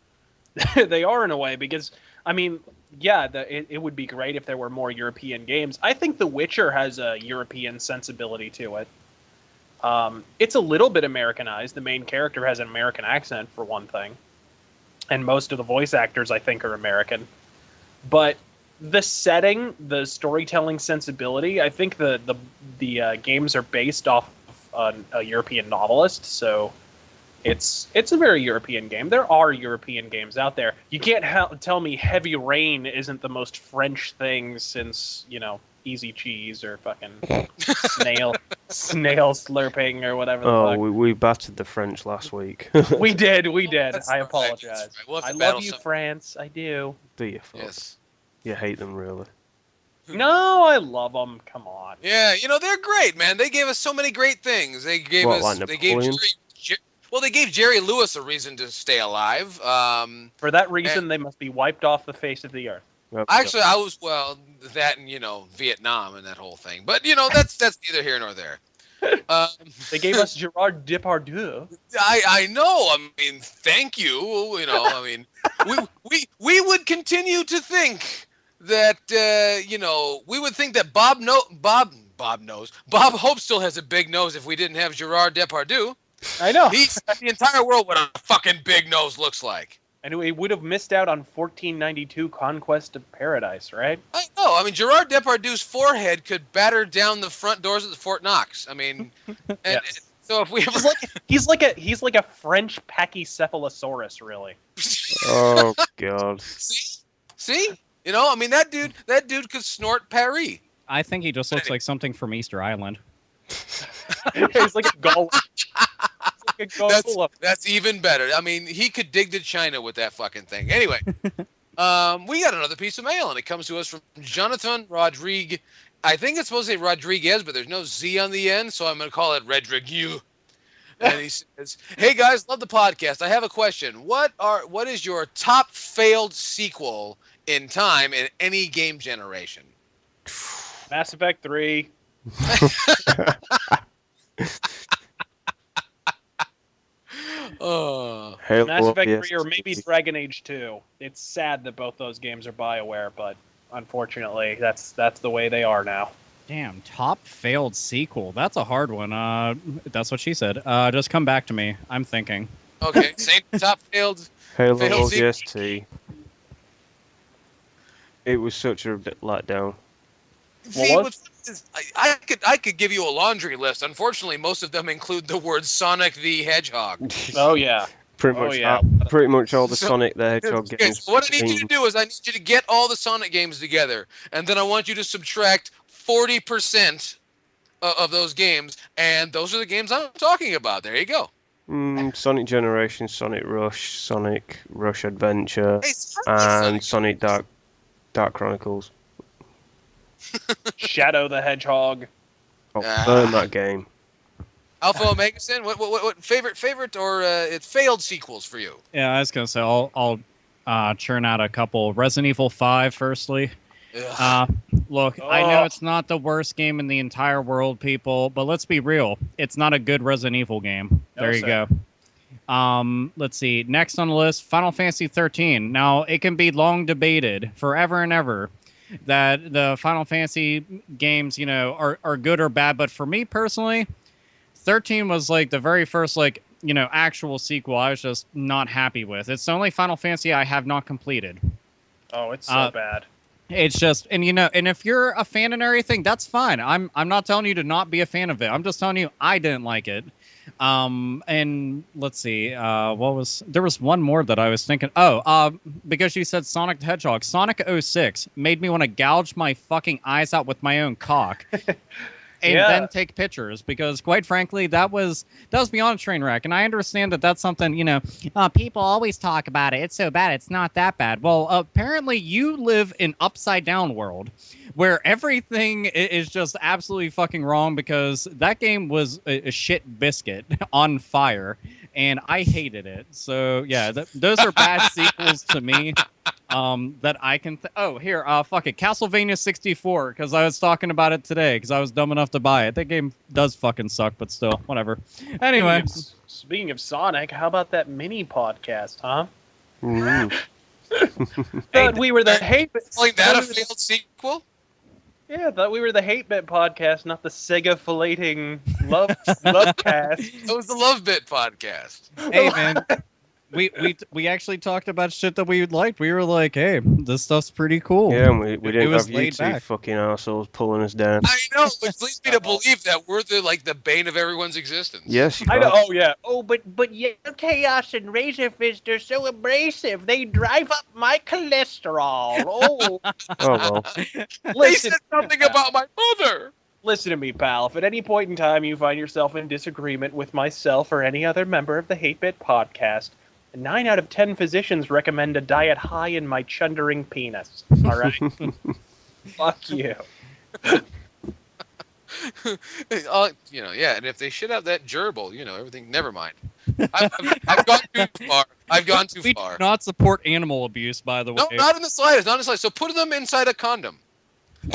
They are in a way because it would be great if there were more European games. I think The Witcher has a European sensibility to it. It's a little bit Americanized. The main character has an American accent, for one thing. And most of the voice actors, I think, are American. But the setting, the storytelling sensibility, I think the games are based off of a European novelist, so it's a very European game. There are European games out there. You can't tell me Heavy Rain isn't the most French thing since, Easy Cheese or fucking snail slurping or whatever the fuck. We battered the French last week. We did. That's I right. apologize. That's right. We'll have to I battle love you, some- France. I do. Do you? Fuck? Yes. You hate them, really? No, I love them. Come on. Yeah, they're great, man. They gave us so many great things. They gave they gave Jerry Lewis a reason to stay alive. For that reason, they must be wiped off the face of the earth. Actually, I was that and Vietnam and that whole thing. But that's neither here nor there. They gave us Gerard Depardieu. I know. I mean, thank you. We would continue to think that we would think that Bob Hope still has a big nose if we didn't have Gerard Depardieu. I know. He's the entire world what a fucking big nose looks like. And we would have missed out on 1492 Conquest of Paradise, right? I know. I mean, Gerard Depardieu's forehead could batter down the front doors of the Fort Knox. I mean, Yes. so if we have He's like a French Pachycephalosaurus, really. Oh God. see, that dude could snort Paris. I think he just looks like something from Easter Island. He's like a golem. That's even better. I mean, he could dig to China with that fucking thing. Anyway, we got another piece of mail, and it comes to us from Jonathan Rodriguez. I think it's supposed to say Rodriguez, but there's no Z on the end, so I'm going to call it Rodriguez. And he says, "Hey guys, love the podcast. I have a question. What is your top failed sequel in time in any game generation?" Mass Effect 3. Mass Effect 3 or maybe Dragon Age 2. It's sad that both those games are BioWare, but unfortunately, that's the way they are now. Damn, top failed sequel. That's a hard one. That's what she said. Just come back to me. I'm thinking. Okay, same top failed Halo sequel. ODST. It was such a bit letdown. See, What? what's is I could give you a laundry list. Unfortunately, most of them include the word Sonic the Hedgehog. Oh yeah. Pretty Oh, much, yeah. pretty much all the So- Sonic the Hedgehog Okay, games. so what I need you to been- do is I need you to get all the Sonic games together, and then I want you to subtract 40% of those games, and those are the games I'm talking about. There you go. Sonic Generation, Sonic Rush, Sonic Rush Adventure, Hey, Sonic- and Sonic Dark Chronicles. Shadow the Hedgehog. Oh, Ah. burn that game. Alpha Omega Sin, what favorite or it's failed sequels for you? Yeah, I was gonna say I'll churn out a couple. Resident Evil 5, firstly. Ugh. Look, I know Ugh. it's not the worst game in the entire world, people, but let's be real. It's not a good Resident Evil game. No, There you sir. go. Let's see. Next on the list, Final Fantasy 13. Now, it can be long debated forever and ever that the Final Fantasy games, are good or bad, but for me personally, 13 was like the very first actual sequel I was just not happy with. It's the only Final Fantasy I have not completed. Oh, it's so bad. It's just, and if you're a fan and everything, that's fine. I'm not telling you to not be a fan of it. I'm just telling you I didn't like it. And let's see, there was one more that I was thinking. Because you said Sonic the Hedgehog, Sonic 06 made me want to gouge my fucking eyes out with my own cock. And Yeah. then take pictures, because quite frankly that was beyond a train wreck. And I understand that that's something people always talk about it, it's so bad, it's not that bad. Well, apparently you live in upside down world where everything is just absolutely fucking wrong, because that game was a shit biscuit on fire and I hated it. So yeah, those are bad sequels to me. That I can. Fuck it, Castlevania 64, because I was talking about it today because I was dumb enough to buy it. That game does fucking suck, but still, whatever. Anyway, Speaking of Sonic, how about that mini podcast, huh? Mm. Thought we were the Hate-Bit. Like that a failed sequel? Yeah, thought we were the Hate-Bit podcast, not the Sega filleting love cast. It was the Love Bit podcast. hey man, we actually talked about shit that we liked. We were like, hey, this stuff's pretty cool. Yeah, and we It didn't was have you laid two back. fucking assholes pulling us down. I know, which leads me to believe that we're the bane of everyone's existence. Yes, you I know. are. Oh yeah. Oh, but yeah, Chaos and Razorfist are so abrasive. They drive up my cholesterol. Oh, Oh well. They listen, said something about my mother. listen to me, pal. If at any point in time you find yourself in disagreement with myself or any other member of the Hate-Bit podcast, 9 out of 10 physicians recommend a diet high in my chundering penis. All right. Fuck you. Yeah, and if they shit out that gerbil, everything. Never mind. I've gone too far. I've gone too We do far. not support animal abuse, by the way. No, not in the slightest. Not in the slightest. So put them inside a condom. And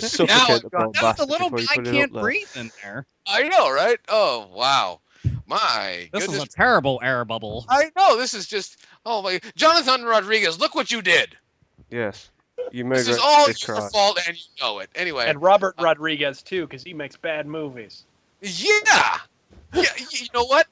suffocate the poor No, the bastard little before you guy put it can't up there. breathe in there. I know, right? Oh, wow. My This goodness. is a terrible air bubble. I know. This is just. Oh my. Jonathan Rodriguez, look what you did. Yes. You made This is all this your cry. fault, and you know it. Anyway. And Robert Rodriguez too, because he makes bad movies. Yeah. You know what?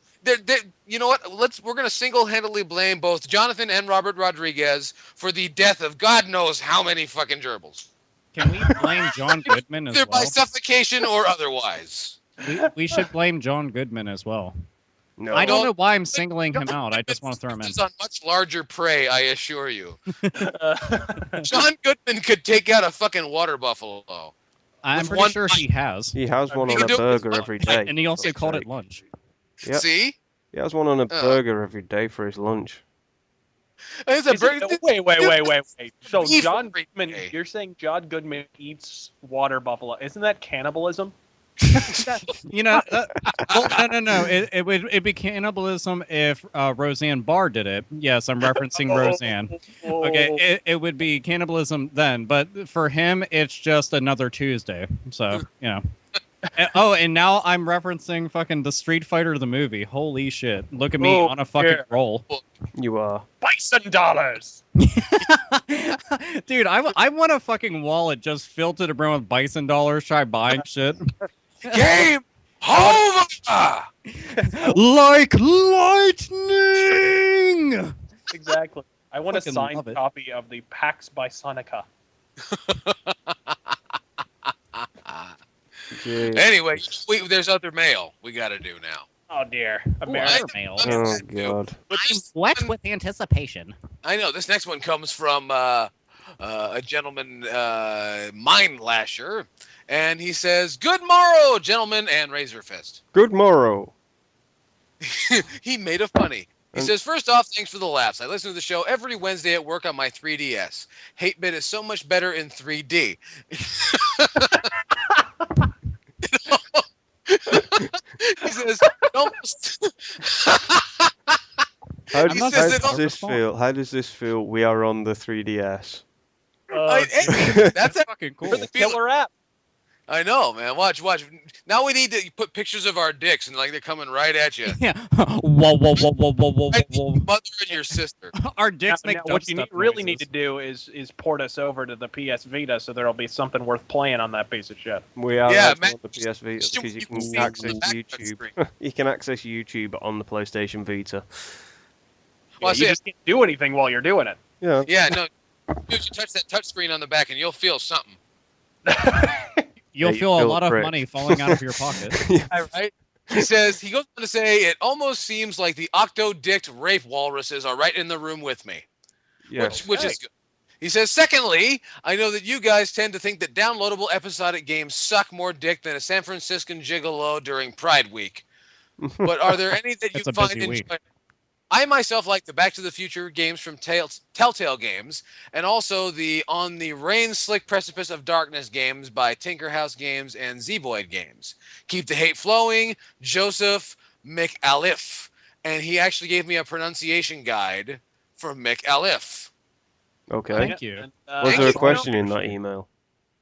You know what? We're gonna single-handedly blame both Jonathan and Robert Rodriguez for the death of God knows how many fucking gerbils, Can we blame John Goodman as either by well? suffocation or otherwise. We should blame John Goodman as well. No. I don't know why I'm singling him out. I just want to throw him in. He's on much larger prey, I assure you. John Goodman could take out a fucking water buffalo. I'm with pretty one sure he has. He has one He on can a do it with burger one every bite, day. And he also for called fuck's it lunch. Yep. See? He has one on a Oh. burger every day for his lunch. It's a Is it- wait. So Beef John every Goodman, day. you're saying John Goodman eats water buffalo? Isn't that cannibalism? No. It'd be cannibalism if Roseanne Barr did it. Yes, I'm referencing Roseanne. Okay, it would be cannibalism then, but for him, it's just another Tuesday. So And now I'm referencing fucking the Street Fighter the movie. Holy shit! Look at me Oh, on a fucking yeah. roll, You are. Bison dollars. dude. I want a fucking wallet just filled to the brim with bison dollars. Try buying shit Game over. like lightning. Exactly. I want a Fucking signed love it. copy of the Pax by Sonica. Jeez. Anyway, there's other mail we got to do now. Oh dear, Ooh, America. mail. Oh god. I'm wet with anticipation. I know this next one comes from a gentleman, Mind Lasher, and he says, "Good morrow, gentlemen," and Razor Fist. Good morrow. He made a funny. He And- says, "First off, thanks for the laughs. I listen to the show every Wednesday at work on my 3DS. Hate-Bit is so much better in 3D." He says, "Almost." How, He does, says how it does all- this feel? How does this feel? We are on the 3DS. Hey, that's a Fucking cool. We're the killer app. I know, man. Watch. Now we need to put pictures of our dicks, and like they're coming right at you. Yeah. Whoa, whoa, whoa, whoa, whoa, whoa, Right, whoa. your mother and your sister. Our dicks Now, make what you dubstep really need to noises. do is port us over to the PS Vita, so there'll be something worth playing on that piece of shit. We are Yeah, actually man, on the PS Vita because you can can see access the back YouTube. screen. You can access YouTube on the PlayStation Vita. Well, I you say, just can't do anything while you're doing it. Yeah. yeah, no. You should touch that touch screen on the back, and you'll feel something. You'll you feel a feel lot of prick. money falling out of your pocket. All right. He says he goes on to say it almost seems like the octo-dicked rape walruses are right in the room with me, Yes. which is good. He says, secondly, I know that you guys tend to think that downloadable episodic games suck more dick than a San Franciscan gigolo during Pride Week. But are there any that you It's a find busy week. enjoyable? I myself like the Back to the Future games from Telltale Games, and also the On the Rain Slick Precipice of Darkness games by Tinkerhouse Games and Zeboyd Games. Keep the hate flowing, Joseph McAlif. And he actually gave me a pronunciation guide for McAlif. Okay. Thank you. And, Was Thank there a you. question in that email?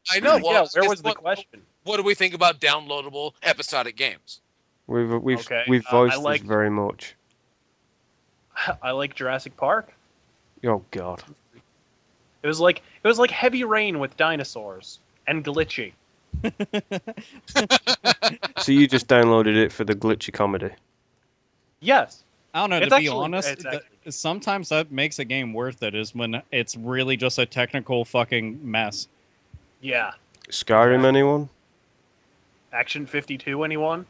I know. Well, yeah, where it's was the what- question? What do we think about downloadable episodic games? We've Okay, we've I voiced like- this very much. I like Jurassic Park. Oh god. It was like Heavy Rain with dinosaurs and glitchy. So you just downloaded it for the glitchy comedy? Yes. I don't know, It's to be actually- honest, it's actually- sometimes that makes a game worth it is when it's really just a technical fucking mess. Yeah. Skyrim, anyone? Action 52, anyone?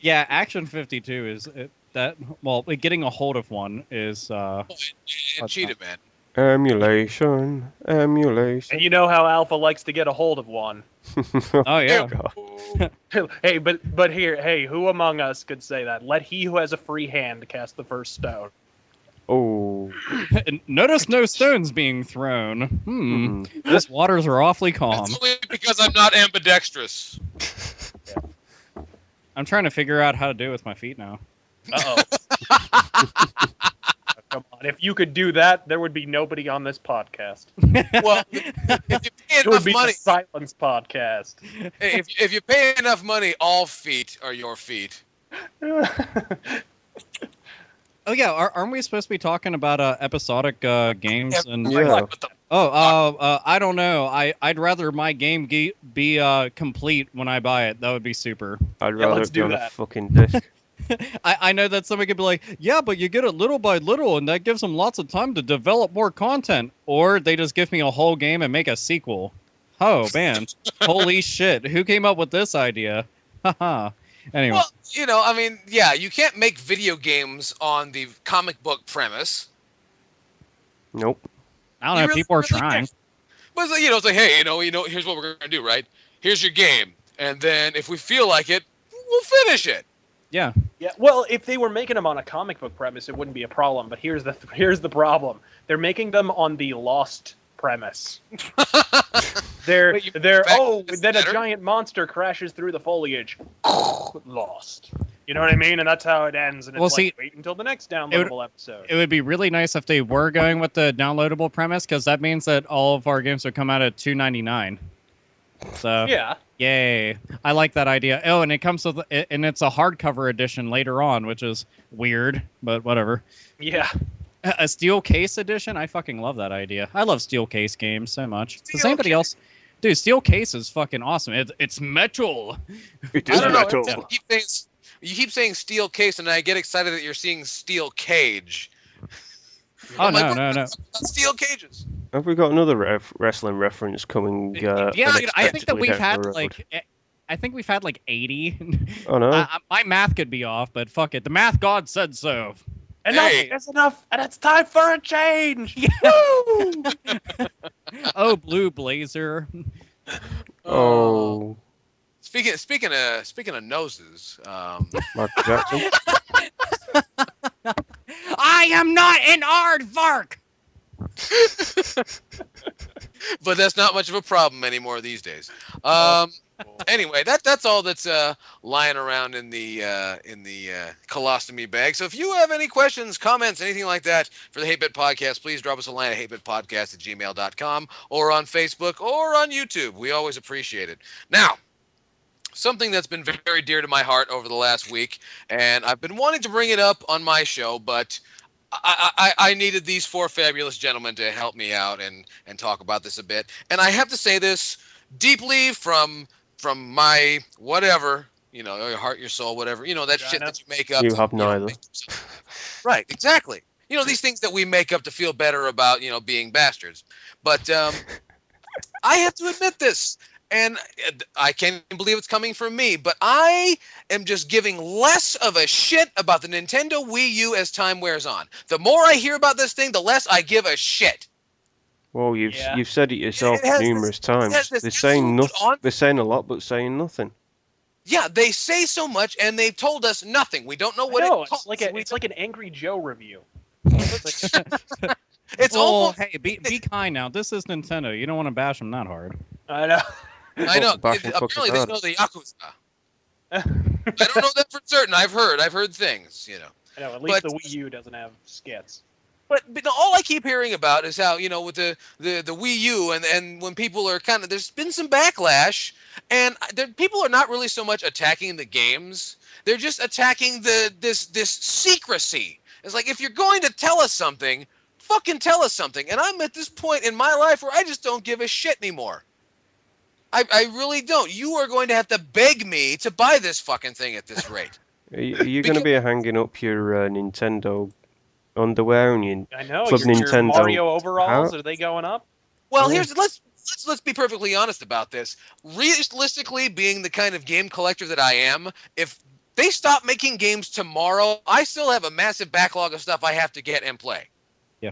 Yeah, Action 52 is that. Well, getting a hold of one is. And Cheetah Man. Emulation. And you know how Alpha likes to get a hold of one. Oh yeah. God. Hey, but hey, who among us could say that? Let he who has a free hand cast the first stone. Oh. Notice no stones being thrown. Hmm. This waters are awfully calm. That's only because I'm not ambidextrous. I'm trying to figure out how to do it with my feet now. Uh-oh. Come on. If you could do that, there would be nobody on this podcast. Well, if you pay It would enough be money, the Silence podcast. if you pay enough money, all feet are your feet. Oh yeah, aren't we supposed to be talking about episodic games? And Yeah. What the I don't know. I'd rather my game be complete when I buy it. That would be super. I'd Yeah, rather let's it be do on a that. fucking disc. I know that somebody could be like, yeah, but you get it little by little, and that gives them lots of time to develop more content. Or they just give me a whole game and make a sequel. Oh man, holy shit! Who came up with this idea? Haha. Anyway, Well, you know, I mean, yeah, you can't make video games on the comic book premise. Nope. I don't know. really- People are really trying. can't. But it's like, it's like, hey, here's what we're gonna do, right? Here's your game, and then if we feel like it, we'll finish it. Yeah. Yeah, well, if they were making them on a comic book premise, it wouldn't be a problem. But here's the problem: they're making them on the Lost premise. They're Wait, you- they're back- oh, it's then a better? giant monster crashes through the foliage. Lost. You know what I mean? And that's how it ends. And it's Well, like, see, wait until the next downloadable episode. It would be really nice if they were going with the downloadable premise, because that means that all of our games would come out at $2.99. So Yeah. Yay! I like that idea. Oh, and it comes with, and it's a hardcover edition later on, which is weird, but whatever. Yeah. A steel case edition? I fucking love that idea. I love steel case games so much. Does anybody else? Dude, steel case is fucking awesome. It's metal. It I is don't know. metal. You keep saying steel case, and I get excited that you're seeing steel cage. Oh I'm like, no, what no, no. about steel cages. Have we got another wrestling reference coming? Yeah, I think that unexpectedly we've down had the road? like. I think we've had like 80. Oh no! My math could be off, but fuck it. The math god said so. Enough Hey. is enough, and it's time for a change. Woo! Oh, blue blazer. Oh, Speaking of noses, Michael Jackson. I am not an aardvark. but that's not much of a problem anymore these days. Anyway, that's all that's lying around in the colostomy bag. So if you have any questions, comments, anything like that for the Hate-Bit Podcast, please drop us a line at hatebitpodcast@gmail.com or on Facebook or on YouTube. We always appreciate it. Now, something that's been very dear to my heart over the last week, and I've been wanting to bring it up on my show, but I needed these four fabulous gentlemen to help me out and talk about this a bit. And I have to say this deeply from my whatever, your heart, your soul, whatever, that shit that you make up. You have neither. Right, exactly. These things that we make up to feel better about, being bastards. But I have to admit this. And I can't believe it's coming from me, but I am just giving less of a shit about the Nintendo Wii U as time wears on. The more I hear about this thing, the less I give a shit. Well, you've said it yourself It has numerous times. this They're saying absolute nothing. They're saying a lot, but saying nothing. Yeah, they say so much, and they've told us nothing. We don't know what No, it costs. it's like an Angry Joe review. It's almost. Hey, be kind now. This is Nintendo. You don't want to bash them that hard. I know. I know. Bashing Apparently, fucking they know the Yakuza. I don't know that for certain. I've heard things. I know. At least But- the Wii U doesn't have skits. But all I keep hearing about is how, with the Wii U and when people are there's been some backlash, and people are not really so much attacking the games. They're just attacking this secrecy. It's like, if you're going to tell us something, fucking tell us something. And I'm at this point in my life where I just don't give a shit anymore. I really don't. You are going to have to beg me to buy this fucking thing at this rate. Are you going to be hanging up your Nintendo underwear and your I know. Club Your Nintendo Mario overalls, hat? are they going up? Well, Yeah. let's be perfectly honest about this. Realistically, being the kind of game collector that I am, if they stop making games tomorrow, I still have a massive backlog of stuff I have to get and play. Yeah.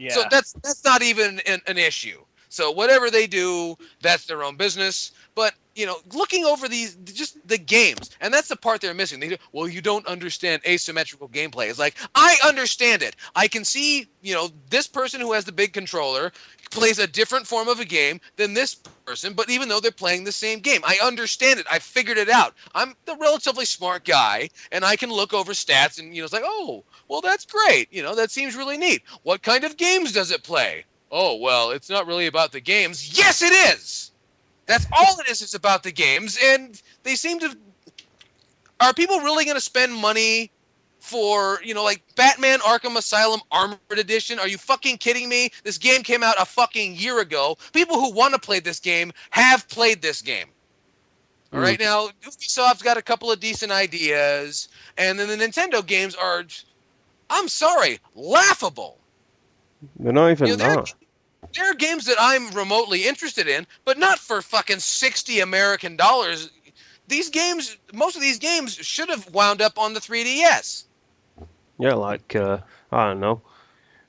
So that's not even an issue. So whatever they do, that's their own business. But looking over just the games, and that's the part they're missing. They do, well, you don't understand asymmetrical gameplay. It's like, I understand it. I can see, this person who has the big controller plays a different form of a game than this person, but even though they're playing the same game, I understand it. I figured it out. I'm the relatively smart guy, and I can look over stats, and it's like, oh, well, that's great. That seems really neat. What kind of games does it play? Oh, well, it's not really about the games. Yes, it is! That's all it is. It's about the games, and they seem to... Are people really going to spend money for, like Batman Arkham Asylum Armored Edition? Are you fucking kidding me? This game came out a fucking year ago. People who want to play this game have played this game. All right, now, Ubisoft's got a couple of decent ideas, and then the Nintendo games are, I'm sorry, laughable. They're not even that. There are games that I'm remotely interested in, but not for fucking $60 American. Most of these games should have wound up on the 3DS. Yeah, like I don't know.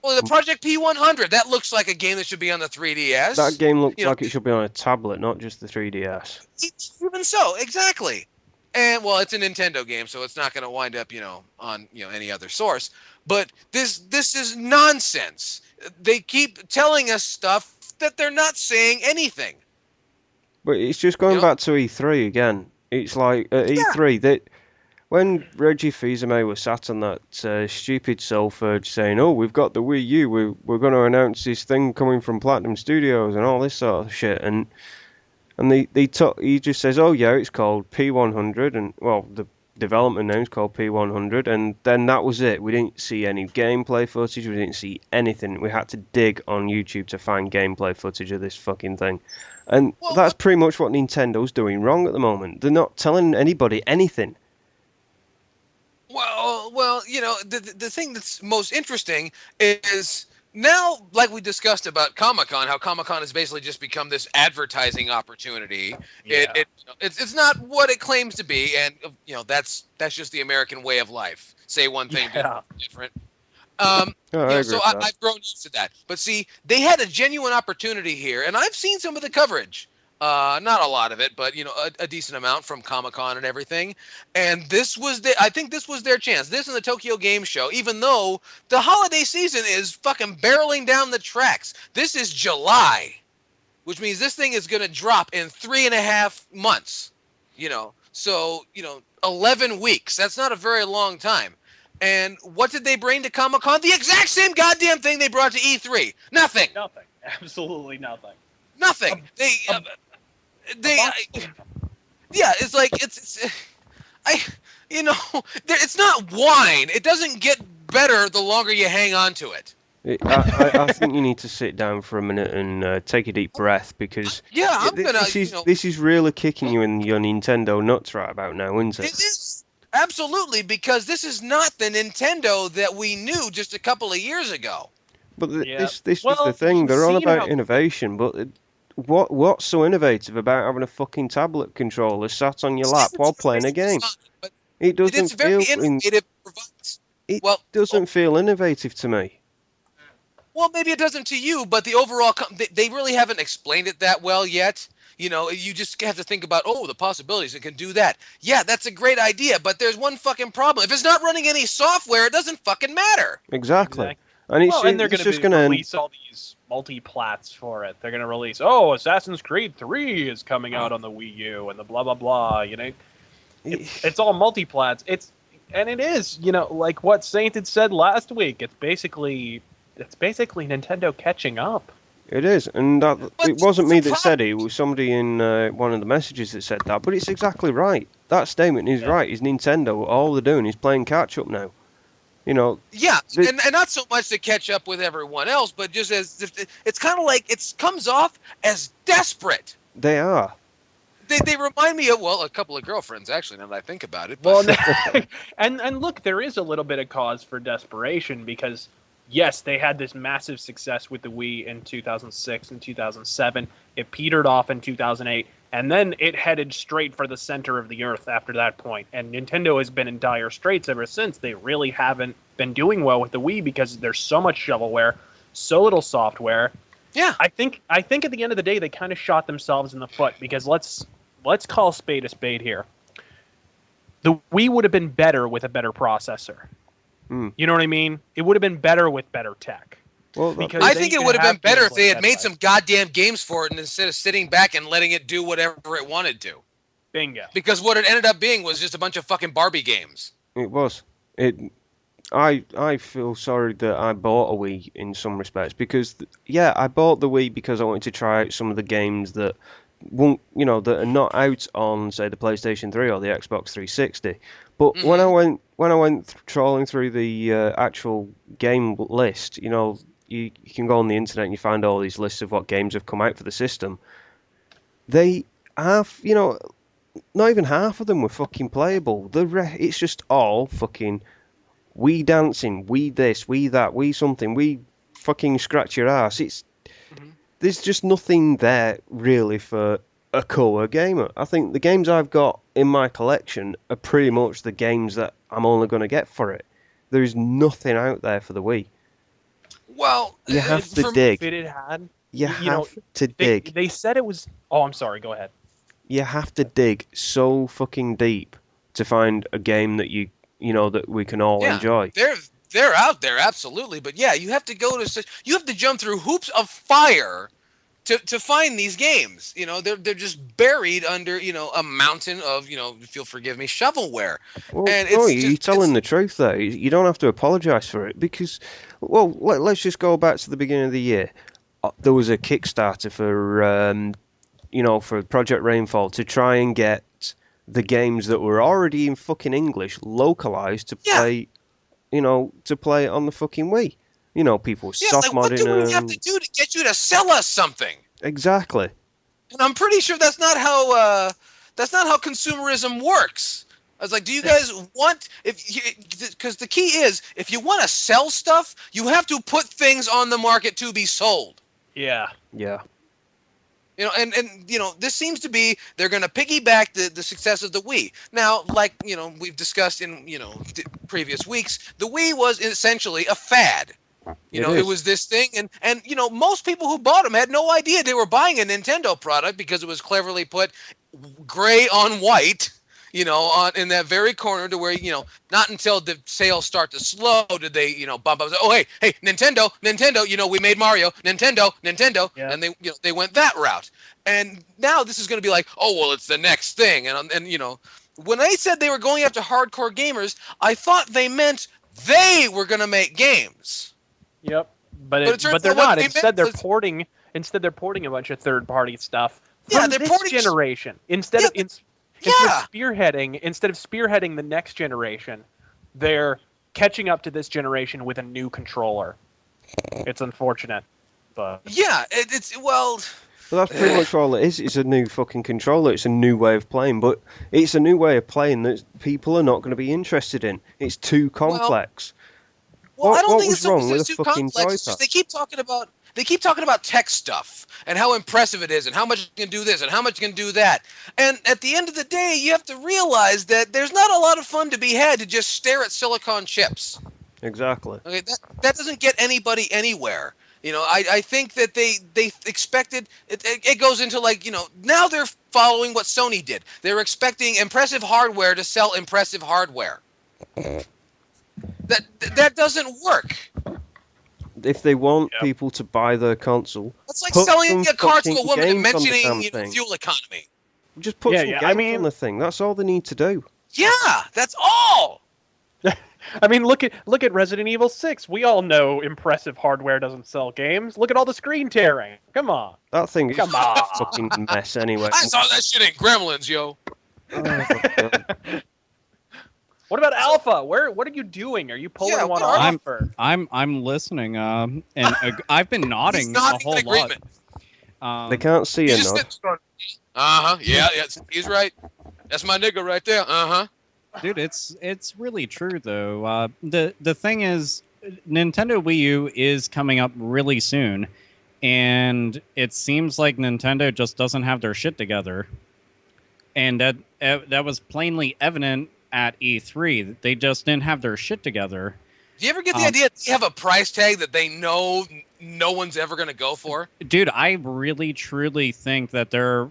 Well, the Project P100, that looks like a game that should be on the 3DS. That game looks like it should be on a tablet, not just the 3DS. Even so, exactly. And well, it's a Nintendo game, so it's not going to wind up, on any other source. But this is nonsense. They keep telling us stuff that they're not saying anything. But it's just going back to E3 again. It's like at E3 that when Reggie Fils-Aimé was sat on that stupid Self-Urge saying, "Oh, we've got the Wii U. We're going to announce this thing coming from Platinum Studios and all this sort of shit," and And he just says, oh yeah, it's called P100, and well, the development name's called P100, and then that was it. We didn't see any gameplay footage, we didn't see anything. We had to dig on YouTube to find gameplay footage of this fucking thing. And Well, that's pretty much what Nintendo's doing wrong at the moment. They're not telling anybody anything. Well, the thing that's most interesting is now, like we discussed about Comic-Con, how Comic-Con has basically just become this advertising opportunity. Yeah. It's not what it claims to be, and that's just the American way of life. Say one thing, do something different. Oh, I agree So with that. I've grown used to that. But see, they had a genuine opportunity here, and I've seen some of the coverage. Not a lot of it, but a decent amount from Comic-Con and everything. And I think this was their chance. This and the Tokyo Game Show, even though the holiday season is fucking barreling down the tracks. This is July, which means this thing is going to drop in 3.5 months. So 11 weeks. That's not a very long time. And what did they bring to Comic-Con? The exact same goddamn thing they brought to E3. Nothing. Nothing. Absolutely nothing. Nothing. It's like it's not wine. It doesn't get better the longer you hang on to it. I think you need to sit down for a minute and take a deep breath, because this is really kicking you in your Nintendo nuts right about now, isn't it? It is absolutely, because this is not the Nintendo that we knew just a couple of years ago. But this is the thing. They're on about innovation, but what's so innovative about having a fucking tablet controller sat on your lap while playing a game? It doesn't feel innovative. doesn't feel innovative to me. Well, maybe it doesn't to you, but the overall they really haven't explained it that well yet. You just have to think about, the possibilities. It can do that. Yeah, that's a great idea, but there's one fucking problem. If it's not running any software, it doesn't fucking matter. Exactly. And they're going to release all these multi-plats for it. They're going to release, Assassin's Creed 3 is coming out on the Wii U, and the blah, blah, blah, It's all multi-plats. It is, like what Saint had said last week. It's basically Nintendo catching up. It is, and it wasn't me that said it. It was somebody in one of the messages that said that, but it's exactly right. That statement is right. Is Nintendo, all they're doing is playing catch-up now. Yeah, and not so much to catch up with everyone else, but just as if it's kind of like it comes off as desperate. They are. They remind me of a couple of girlfriends, actually. Now that I think about it. Well, and look, there is a little bit of cause for desperation, because yes, they had this massive success with the Wii in 2006 and 2007. It petered off in 2008. And then it headed straight for the center of the earth after that point. And Nintendo has been in dire straits ever since. They really haven't been doing well with the Wii because there's so much shovelware, so little software. Yeah. I think at the end of the day, they kind of shot themselves in the foot, because let's call a spade here. The Wii would have been better with a better processor. You know what I mean? It would have been better with better tech. Well, because I think it would have been better if they had made some goddamn games for it, and instead of sitting back and letting it do whatever it wanted to. Bingo. Because what it ended up being was just a bunch of fucking Barbie games. It was. I feel sorry that I bought a Wii in some respects, because I bought the Wii because I wanted to try out some of the games that that are not out on, say, the PlayStation 3 or the Xbox 360. But when I went trawling through the actual game list, you can go on the internet and you find all these lists of what games have come out for the system. They have, not even half of them were fucking playable. It's just all fucking Wii dancing, Wii this, Wii that, Wii something, Wii fucking scratch your ass. There's just nothing there really for a core gamer. I think the games I've got in my collection are pretty much the games that I'm only going to get for it. There is nothing out there for the Wii. Well, you have to dig. You have to dig. They said it was... Oh, I'm sorry. Go ahead. You have to dig so fucking deep to find a game that that we can all enjoy. They're out there, absolutely. But yeah, you have to you have to jump through hoops of fire to find these games. They're just buried under a mountain of if you'll forgive me, shovelware. Well, you're telling the truth there. You don't have to apologize for it, because let's just go back to the beginning of the year. There was a Kickstarter for for Project Rainfall to try and get the games that were already in fucking English localized to play, to play on the fucking Wii. People Yeah, soft like what modding do we have them. to do to get you to sell us something? Exactly. And I'm pretty sure that's not how consumerism works. I was like, do you guys want because the key is if you want to sell stuff, you have to put things on the market to be sold. Yeah. Yeah. And this seems to be they're going to piggyback the success of the Wii. Now, like, we've discussed in, previous weeks, the Wii was essentially a fad. It was this thing, and most people who bought them had no idea they were buying a Nintendo product because it was cleverly put gray on white, in that very corner to where, not until the sales start to slow did they, bump up. Oh, hey, Nintendo, we made Mario, Nintendo, Yeah. and they went that route. And now this is going to be like, oh, well, it's the next thing. And when they said they were going after hardcore gamers, I thought they meant they were going to make games. Yep. But it turns But they're out what not. they Instead, they're meant was- porting. Instead, they're porting a bunch of third-party stuff Yeah, from they're this porting- generation. Instead Yeah, of Yeah. instead of spearheading the next generation, they're catching up to this generation with a new controller. It's unfortunate, but Yeah, it's well. Well, that's pretty much all it is. It's a new fucking controller. It's a new way of playing, but it's a new way of playing that people are not going to be interested in. It's too complex. Well, I don't what think was it's so wrong much with it's a too fucking complex. It's joypad? just they keep talking about tech stuff and how impressive it is and how much it can do this and how much it can do that. And at the end of the day, you have to realize that there's not a lot of fun to be had to just stare at silicon chips. Exactly. Okay, that doesn't get anybody anywhere. I think that they expected it goes into like, now they're following what Sony did. They're expecting impressive hardware to sell impressive hardware. That doesn't work. If they want Yep. people to buy their console, It's like put selling some a car to a fucking woman and games on the mentioning damn thing. fuel economy. just put Yeah, some yeah, games I mean- on the thing. That's all they need to do. Yeah, that's all. I mean, look at Resident Evil 6. We all know impressive hardware doesn't sell games. Look at all the screen tearing. Come on. That thing is Come just a on. fucking mess anyway. I saw that shit in Gremlins, yo. Oh, God. What about Alpha? What are you doing? Are you pulling Yeah, one what are off? you- Or? I'm listening, and I've been nodding He's nodding a whole in lot. agreement. They can't see He's a just nod. sitting there. Yeah, he's right. That's my nigga right there. Dude, it's really true though. The thing is, Nintendo Wii U is coming up really soon, and it seems like Nintendo just doesn't have their shit together, and that was plainly evident at E3. They just didn't have their shit together. Do you ever get the idea that they have a price tag that they know no one's ever going to go for? Dude, I really truly think that they're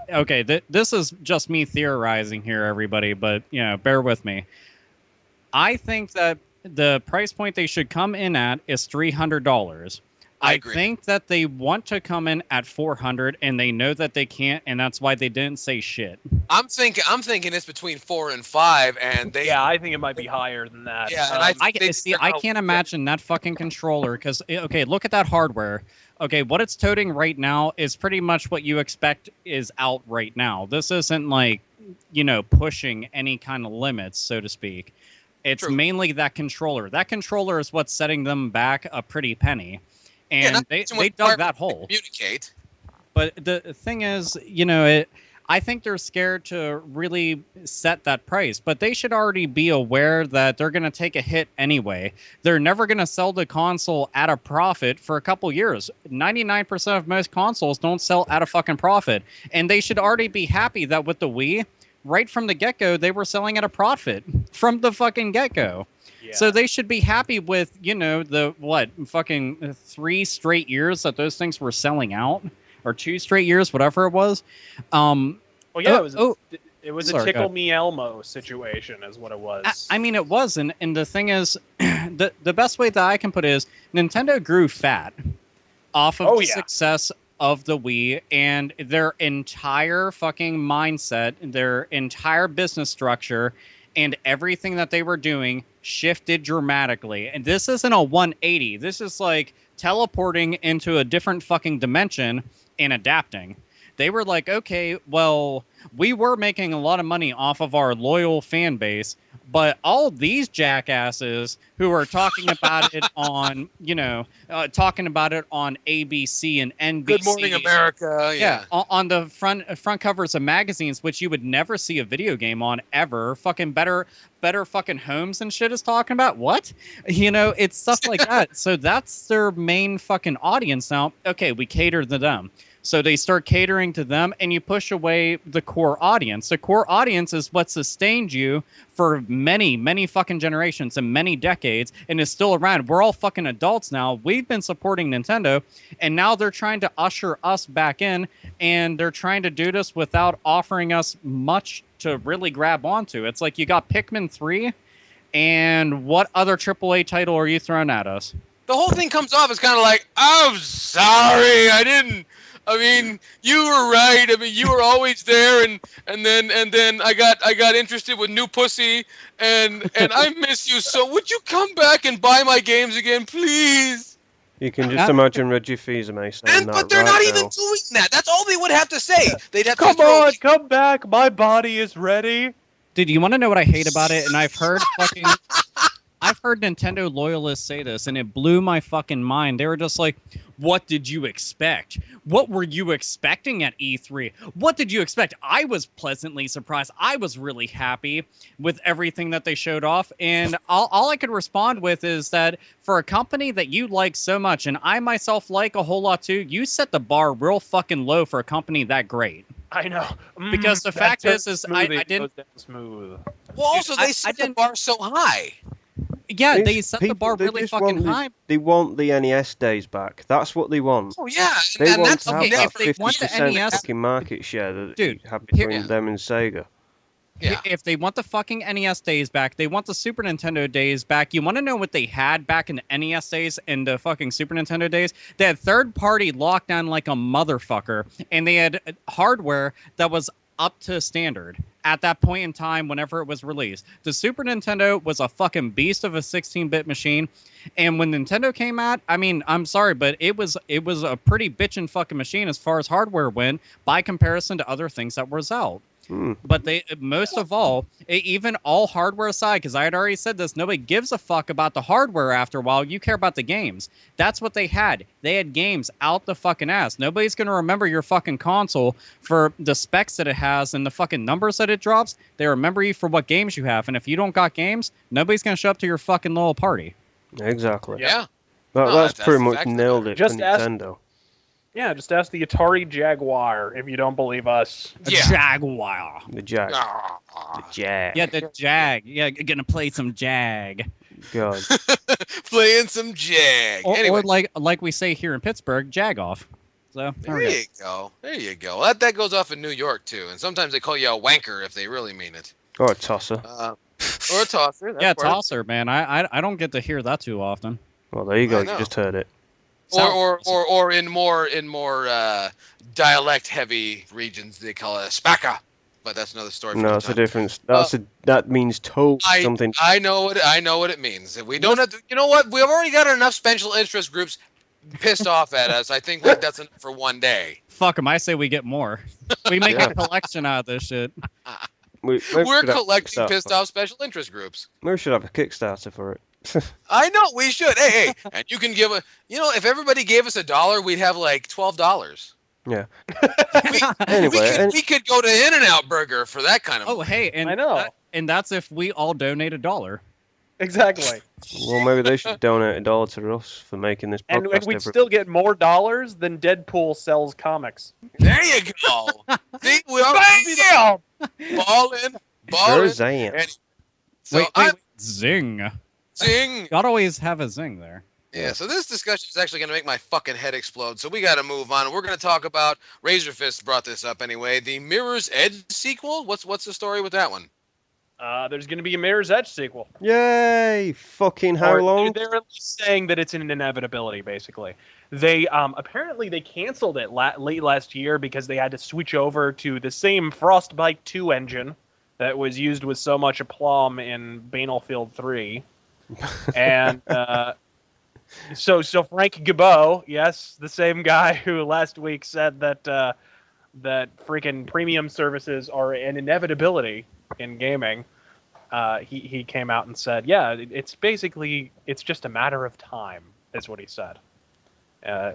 okay. This is just me theorizing here, everybody, but bear with me. I think that the price point they should come in at is $300. I agree. think that they want to come in at $400, and they know that they can't, and that's why they didn't say shit. I'm thinking it's between 4 and 5, and they. Yeah, I think it might be higher than that. Yeah, and I I can't imagine that fucking controller because look at that hardware. Okay, what it's toting right now is pretty much what you expect is out right now. This isn't like pushing any kind of limits, so to speak. It's True. mainly that controller. That controller is what's setting them back a pretty penny, and not they mention what's dug required that to hole. Communicate. But the thing is, I think they're scared to really set that price, but they should already be aware that they're going to take a hit anyway. They're never going to sell the console at a profit for a couple years. 99% of most consoles don't sell at a fucking profit. And they should already be happy that with the Wii, right from the get-go, they were selling at a profit from the fucking get-go. Yeah. So they should be happy with, fucking 3 straight years that those things were selling out. Or 2 straight years, whatever it was. Well, yeah, it was Sorry, a go tickle ahead. me Elmo situation, is what it was. I mean, it was, and the thing is, the best way that I can put it is Nintendo grew fat off of the success of the Wii, and their entire fucking mindset, their entire business structure, and everything that they were doing shifted dramatically. And this isn't a 180. This is like teleporting into a different fucking dimension and adapting. they were like, okay, well, we were making a lot of money off of our loyal fan base, but all these jackasses who are talking about it on, talking about it on ABC and NBC. Good Morning America. Yeah, on the front covers of magazines, which you would never see a video game on ever. Fucking better fucking homes and shit is talking about. What? It's stuff like that. So that's their main fucking audience now. Okay, we cater to them. So they start catering to them, and you push away the core audience. The core audience is what sustained you for many, many fucking generations and many decades, and is still around. We're all fucking adults now. We've been supporting Nintendo, and now they're trying to usher us back in, and they're trying to do this without offering us much to really grab onto. It's like you got Pikmin 3, and what other AAA title are you throwing at us? The whole thing comes off as kind of like, I'm sorry, I mean, you were right. I mean, you were always there, and then I got interested with new pussy, and I miss you. So would you come back and buy my games again, please? You can just imagine Reggie Fils-Aimé saying that. But they're not even doing that. That's all they would have to say. They'd have Come to on, come back. My body is ready. Dude, you want to know what I hate about it? And I've heard Nintendo loyalists say this, and it blew my fucking mind. They were just like, what did you expect? What were you expecting at E3? What did you expect? I was pleasantly surprised. I was really happy with everything that they showed off. And all I could respond with is that for a company that you like so much, and I myself like a whole lot too, you set the bar real fucking low for a company that great. I know. Because the fact is I didn't... Smooth. Well, also, they set the bar so high. Yeah, they set the bar really fucking high. They want the NES days back. That's what they want. Oh yeah, They want that's to have okay, that if they want the 50% NES fucking market share that Dude, you have between yeah. them and Sega. Yeah. If they want the fucking NES days back, they want the Super Nintendo days back. You want to know what they had back in the NES days and the fucking Super Nintendo days? They had third-party lockdown like a motherfucker, and they had hardware that was up to standard at that point in time whenever it was released. The Super Nintendo was a fucking beast of a 16-bit machine, and when Nintendo came out, I mean, I'm sorry, but it was a pretty bitchin' fucking machine as far as hardware went by comparison to other things that was out. But they, most of all, even all hardware aside, because I had already said this, nobody gives a fuck about the hardware after a while. You care about the games. That's what they had. They had games out the fucking ass. Nobody's going to remember your fucking console for the specs that it has and the fucking numbers that it drops. They remember you for what games you have. And if you don't got games, nobody's going to show up to your fucking little party. Exactly. Yeah. That's pretty the much fact of nailed it. it Just for ask- Nintendo. Yeah, just ask the Atari Jaguar if you don't believe us. A Yeah. Jaguar. The Jag. Ah. The Jag. Yeah, the Jag. Yeah, gonna play some Jag. God. Playing some Jag. Or, Anyway, or like we say here in Pittsburgh, Jag off. So there you go. There you go. That goes off in New York too, and sometimes they call you a wanker if they really mean it. Or a tosser. Or a tosser. That's Yeah, part of it. tosser, man. I don't get to hear that too often. Well, there you go. I You know. just heard it. Or in more dialect heavy regions they call it a spacca, but that's another story. No, it's a difference. That means something. I know what it means. We don't have to, you know what? We've already got enough special interest groups pissed off at us. I think that's enough for one day. Fuck them. I say we get more. We make a collection out of this shit. We're We're collecting pissed off special interest groups. We should have a Kickstarter for it. I know we should. Hey, and you can give if everybody gave us $1, we'd have like $12. Yeah. We could go to In-N-Out Burger for that kind of. Oh, hey, and I know. And that's if we all donate $1. Exactly. Well, maybe they should donate $1 to us for making this And podcast. we'd still get more dollars than Deadpool sells comics. There you go. See, we are balling. Shazam. And so Wait, zing. Zing. Gotta always have a zing there. Yeah, so this discussion is actually going to make my fucking head explode, so we got to move on. We're going to talk about, Razor Fist brought this up anyway, the Mirror's Edge sequel? What's the story with that one? There's going to be a Mirror's Edge sequel. Yay! Fucking how long? They're at least saying that it's an inevitability, basically. They apparently they canceled it late last year because they had to switch over to the same Frostbite 2 engine that was used with so much aplomb in Battlefield 3. And so Frank Gibbo, yes, the same guy who last week said that that freaking premium services are an inevitability in gaming, he came out and said, "Yeah, it's just a matter of time," is what he said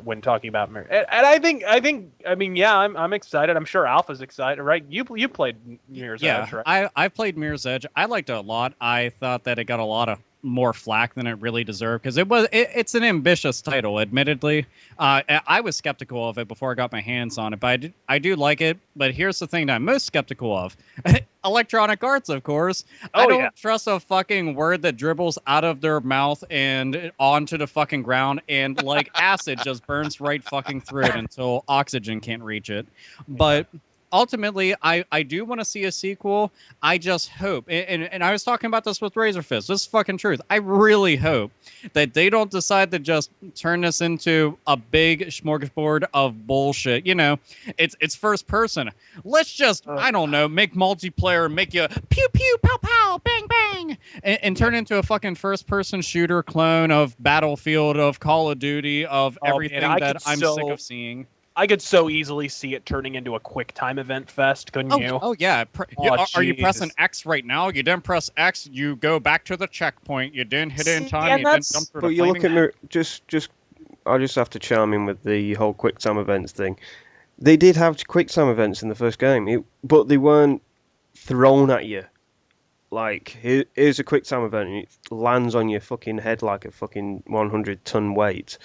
when talking about Mirror. And I mean, yeah, I'm excited. I'm sure Alpha's excited, right? You played Mirror's Edge, right? I played Mirror's Edge. I liked it a lot. I thought that it got a lot of more flack than it really deserved because it's an ambitious title, admittedly. I was skeptical of it before I got my hands on it, but I do like it. But here's the thing that I'm most skeptical of. Electronic Arts, of course. I don't trust a fucking word that dribbles out of their mouth and onto the fucking ground and like acid just burns right fucking through it until oxygen can't reach it. But ultimately, I do want to see a sequel. I just hope, and I was talking about this with Razor Fist. This is fucking truth. I really hope that they don't decide to just turn this into a big smorgasbord of bullshit. You know, it's first person. Let's just, I don't know, make multiplayer, make you pew pew pow pow bang bang, and turn into a fucking first person shooter clone of Battlefield, of Call of Duty, of everything that I'm sick of seeing. I could so easily see it turning into a quick time event fest, couldn't you? Oh yeah. Are you pressing X right now? You didn't press X. You go back to the checkpoint. You didn't hit it in time. You didn't jump through the you look at me. I just have to chime in with the whole quick time events thing. They did have quick time events in the first game, but they weren't thrown at you. Like, here's a quick time event, and it lands on your fucking head like a fucking 100-ton weight.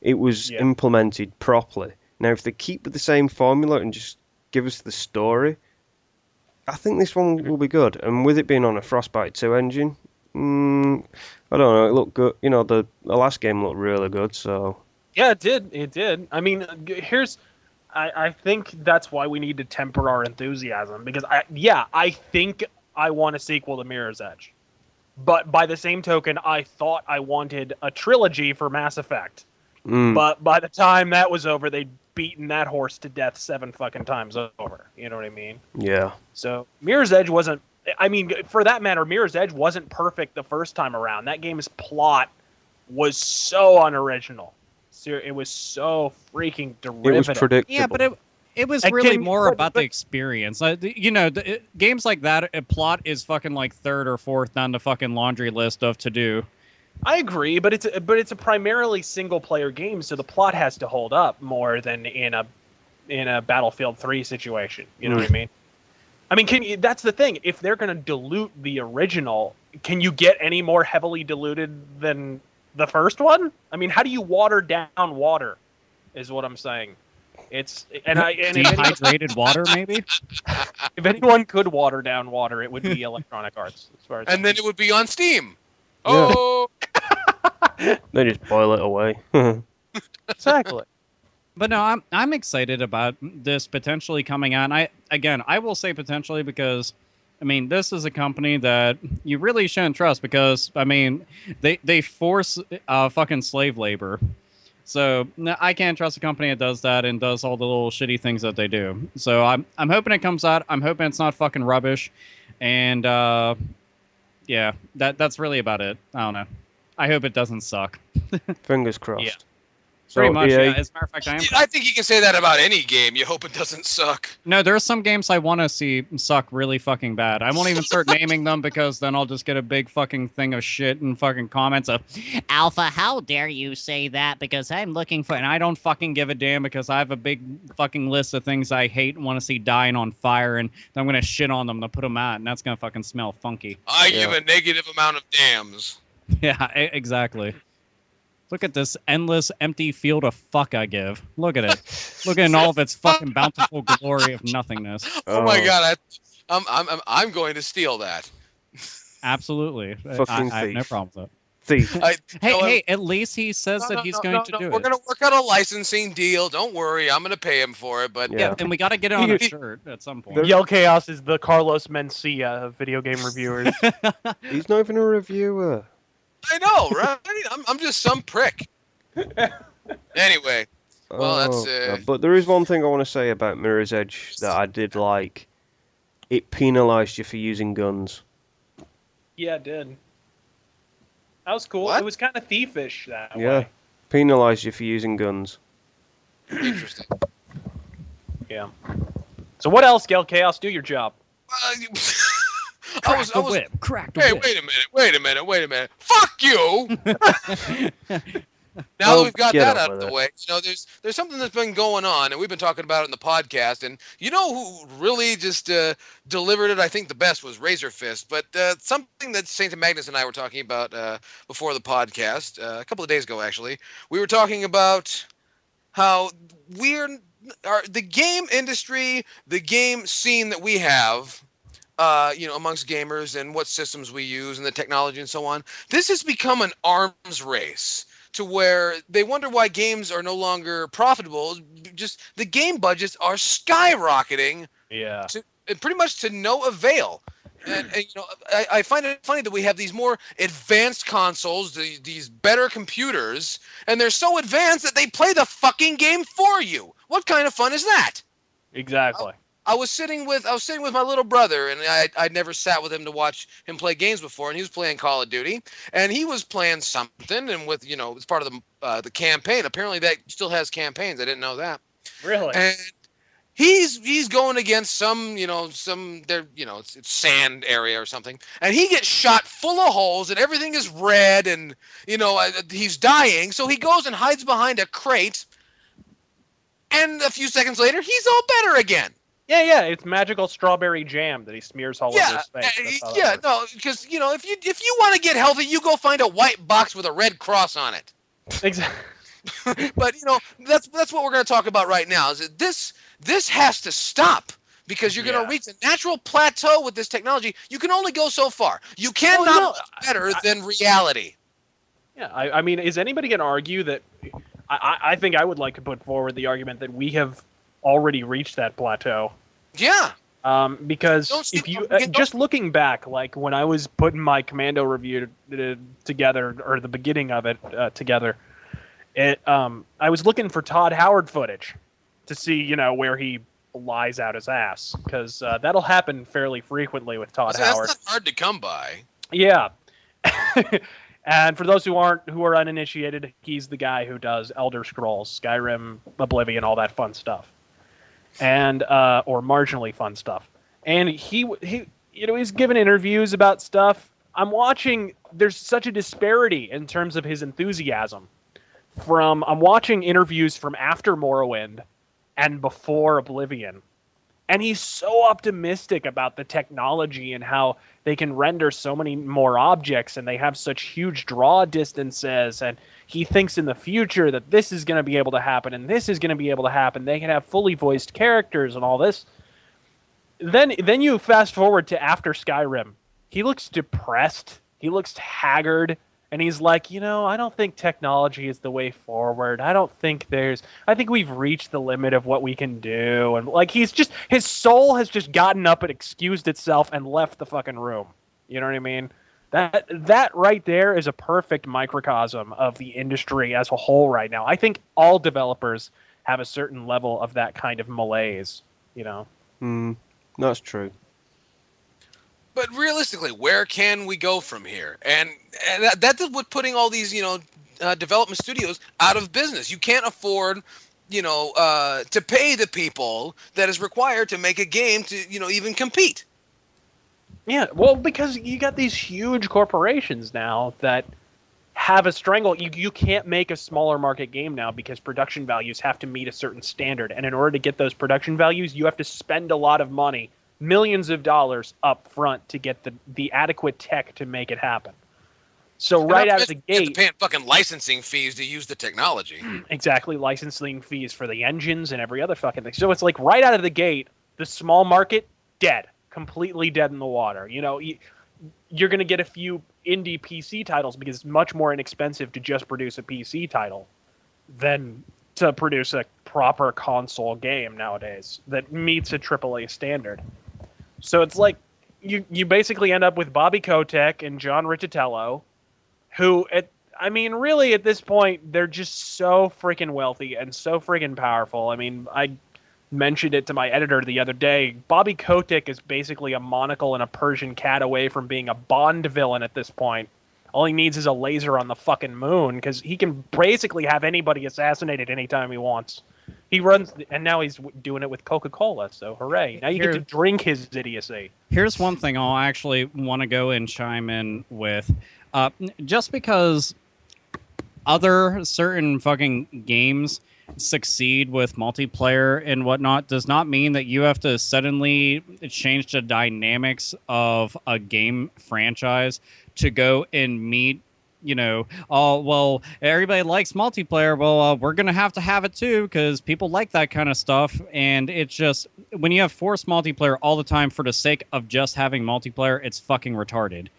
It was implemented properly. Now, if they keep with the same formula and just give us the story, I think this one will be good. And with it being on a Frostbite 2 engine, I don't know, it looked good. You know, the last game looked really good, so... Yeah, it did. It did. I mean, I think that's why we need to temper our enthusiasm, because, I think I want a sequel to Mirror's Edge. But by the same token, I thought I wanted a trilogy for Mass Effect. But by the time that was over, they'd beaten that horse to death 7 fucking times over. You know what I mean? Yeah. So Mirror's Edge wasn't... I mean, for that matter, Mirror's Edge wasn't perfect the first time around. That game's plot was so unoriginal. It was so freaking derivative. It was predictable. Yeah, but it was really more about the experience. Games like that, a plot is fucking like third or fourth down the fucking laundry list of to do. I agree, but it's a primarily single player game, so the plot has to hold up more than in a Battlefield 3 situation. You know what I mean? I mean, that's the thing. If they're going to dilute the original, can you get any more heavily diluted than the first one? I mean, how do you water down water? Is what I'm saying. Dehydrated water, maybe. If anyone could water down water, it would be Electronic Arts. As far as then it would be on Steam. Yeah. Oh. They just boil it away. Exactly. But no, I'm excited about this potentially coming out. I will say potentially because, I mean, this is a company that you really shouldn't trust because, I mean, they force fucking slave labor. So I can't trust a company that does that and does all the little shitty things that they do. So I'm hoping it comes out. I'm hoping it's not fucking rubbish. And yeah, that's really about it. I don't know. I hope it doesn't suck. Fingers crossed. Yeah. So, Pretty much, EA, yeah. As a matter of fact, I think you can say that about any game. You hope it doesn't suck. No, there are some games I want to see suck really fucking bad. I won't even start naming them because then I'll just get a big fucking thing of shit and fucking comments of, Alpha, how dare you say that? Because I'm looking for... And I don't fucking give a damn because I have a big fucking list of things I hate and want to see dying on fire, and I'm going to shit on them to put them out, and that's going to fucking smell funky. I give a negative amount of dams. Yeah, exactly. Look at this endless, empty field of fuck I give. Look at it. Look at all of its fucking bountiful glory of nothingness. Oh my god, I'm going to steal that. Absolutely. Fucking I have no thief. problem with it. Thief. Hey, at least he says that he's going to do it. We're going to work out a licensing deal. Don't worry, I'm going to pay him for it. But Yeah, and we got to get it on a shirt at some point. Yell Chaos is the Carlos Mencia of video game reviewers. He's not even a reviewer. I know, right? I'm just some prick. Anyway, well, that's But there is one thing I want to say about Mirror's Edge that I did like. It penalised you for using guns. Yeah, it did. That was cool. What? It was kind of thiefish that Yeah. way. Penalised you for using guns. interesting. Yeah. So what else, Gale Chaos? Do your job. Crack the whip. Crack the Hey, whip. wait a minute. Fuck you! Now that Oh, we've got get that on out of with the it. way, there's something that's been going on, and we've been talking about it in the podcast. And you know who really just delivered it? I think the best was Razor Fist. But something that Saint Magnus and I were talking about before the podcast a couple of days ago, actually, we were talking about how the game industry, the game scene that we have. Amongst gamers and what systems we use and the technology and so on. This has become an arms race to where they wonder why games are no longer profitable. Just the game budgets are skyrocketing Yeah. to pretty much to no avail. And I find it funny that we have these more advanced consoles, these better computers, and they're so advanced that they play the fucking game for you. What kind of fun is that? Exactly. I was sitting with my little brother, and I'd never sat with him to watch him play games before, and he was playing Call of Duty, and he was playing something, and with it's part of the campaign. Apparently, that still has campaigns. I didn't know that. Really? And he's going against it's sand area or something, and he gets shot full of holes, and everything is red, and he's dying. So he goes and hides behind a crate, and a few seconds later, he's all better again. Yeah. It's magical strawberry jam that he smears all over his face. That's how that works. No, because if you want to get healthy, you go find a white box with a red cross on it. Exactly. But that's what we're going to talk about right now. Is that this has to stop because you're going to reach a natural plateau with this technology. You can only go so far. You cannot be better than reality. Yeah, I mean, is anybody going to argue that? I think I would like to put forward the argument that we have already reached that plateau. Yeah. Because if you just looking back, like when I was putting my Commando review together, or the beginning of it together, I was looking for Todd Howard footage to see, where he lies out his ass, because that'll happen fairly frequently with Todd Howard. That's not hard to come by. Yeah. And for those who are uninitiated, he's the guy who does Elder Scrolls, Skyrim, Oblivion, all that fun stuff, and or marginally fun stuff. And he he's given interviews about stuff. I'm watching. There's such a disparity in terms of his enthusiasm. I'm watching interviews from after Morrowind and before Oblivion, and he's so optimistic about the technology and how they can render so many more objects, and they have such huge draw distances, and he thinks in the future that this is going to be able to happen, and this is going to be able to happen. They can have fully voiced characters and all this. Then you fast forward to after Skyrim. He looks depressed. He looks haggard. And he's like, I don't think technology is the way forward. I think we've reached the limit of what we can do. And like, his soul has just gotten up and excused itself and left the fucking room. You know what I mean? That right there is a perfect microcosm of the industry as a whole right now. I think all developers have a certain level of that kind of malaise, That's true. But realistically, where can we go from here? And that's what putting all these, development studios out of business. You can't afford, to pay the people that is required to make a game to, even compete. Yeah, well, because you got these huge corporations now that have a stranglehold. You can't make a smaller market game now because production values have to meet a certain standard. And in order to get those production values, you have to spend a lot of money, millions of dollars up front to get the adequate tech to make it happen. So right out of the gate, you have to pay fucking licensing fees to use the technology. Exactly, licensing fees for the engines and every other fucking thing. So it's like right out of the gate, the small market, dead. Completely dead in the water. You're going to get a few indie PC titles because it's much more inexpensive to just produce a PC title than to produce a proper console game nowadays that meets a AAA standard. So it's like you basically end up with Bobby Kotick and John Riccitello, who, really at this point, they're just so freaking wealthy and so freaking powerful. I mean, I mentioned it to my editor the other day. Bobby Kotick is basically a monocle and a Persian cat away from being a Bond villain at this point. All he needs is a laser on the fucking moon, because he can basically have anybody assassinated anytime he wants. He runs, and now he's doing it with Coca-Cola. So hooray! Now you get to drink his idiocy. Here's one thing I'll actually want to go and chime in with. Just because other certain fucking games succeed with multiplayer and whatnot does not mean that you have to suddenly change the dynamics of a game franchise to go and meet, oh, well, everybody likes multiplayer. Well, we're going to have it too because people like that kind of stuff. And it's just, when you have forced multiplayer all the time for the sake of just having multiplayer, it's fucking retarded.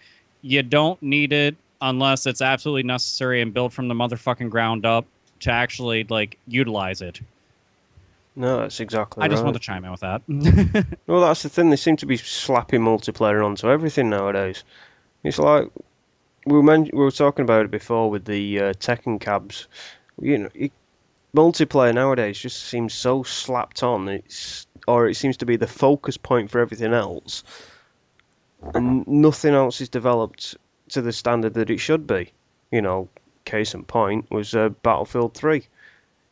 You don't need it unless it's absolutely necessary and built from the motherfucking ground up to actually, utilize it. No, that's exactly right. I just want to chime in with that. Well, that's the thing. They seem to be slapping multiplayer onto everything nowadays. It's like we were talking about it before with the Tekken cabs. Multiplayer nowadays just seems so slapped on. It seems to be the focus point for everything else, and nothing else is developed to the standard that it should be. Case in point was Battlefield 3.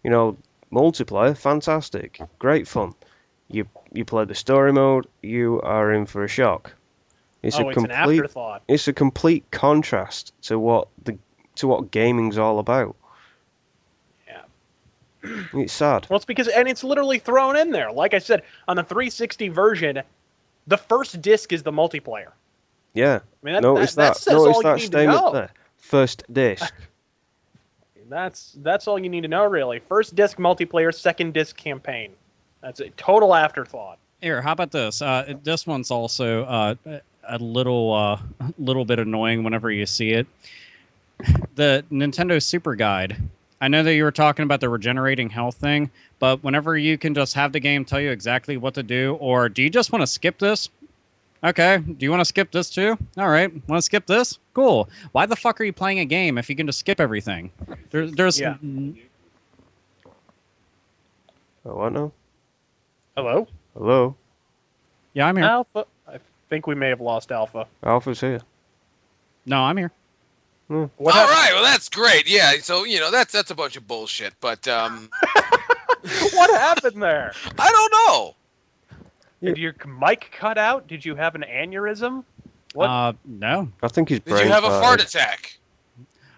Multiplayer, fantastic, great fun. You play the story mode, you are in for a shock. It's an afterthought. It's a complete contrast to what gaming's all about. Yeah. It's sad. Well, it's literally thrown in there. Like I said, on the 360 version, the first disc is the multiplayer. Yeah. Notice that says all you need to know. There. First disc. That's all you need to know, really. First disc multiplayer, second disc campaign. That's a total afterthought. Here, how about this? This one's also a little bit annoying whenever you see it. The Nintendo Super Guide. I know that you were talking about the regenerating health thing, but whenever you can just have the game tell you exactly what to do, or do you just want to skip this? Okay, do you want to skip this too? All right, want to skip this? Cool. Why the fuck are you playing a game if you can just skip everything? There's... Yeah. Oh, what now? Hello? Hello? Yeah, I'm here. Alpha. I think we may have lost Alpha. Alpha's here. No, I'm here. All right, well, that's great. Yeah, so, that's a bunch of bullshit, but... What happened there? I don't know. Did your mic cut out? Did you have an aneurysm? What? No. I think his brain Did you have a farted. fart attack?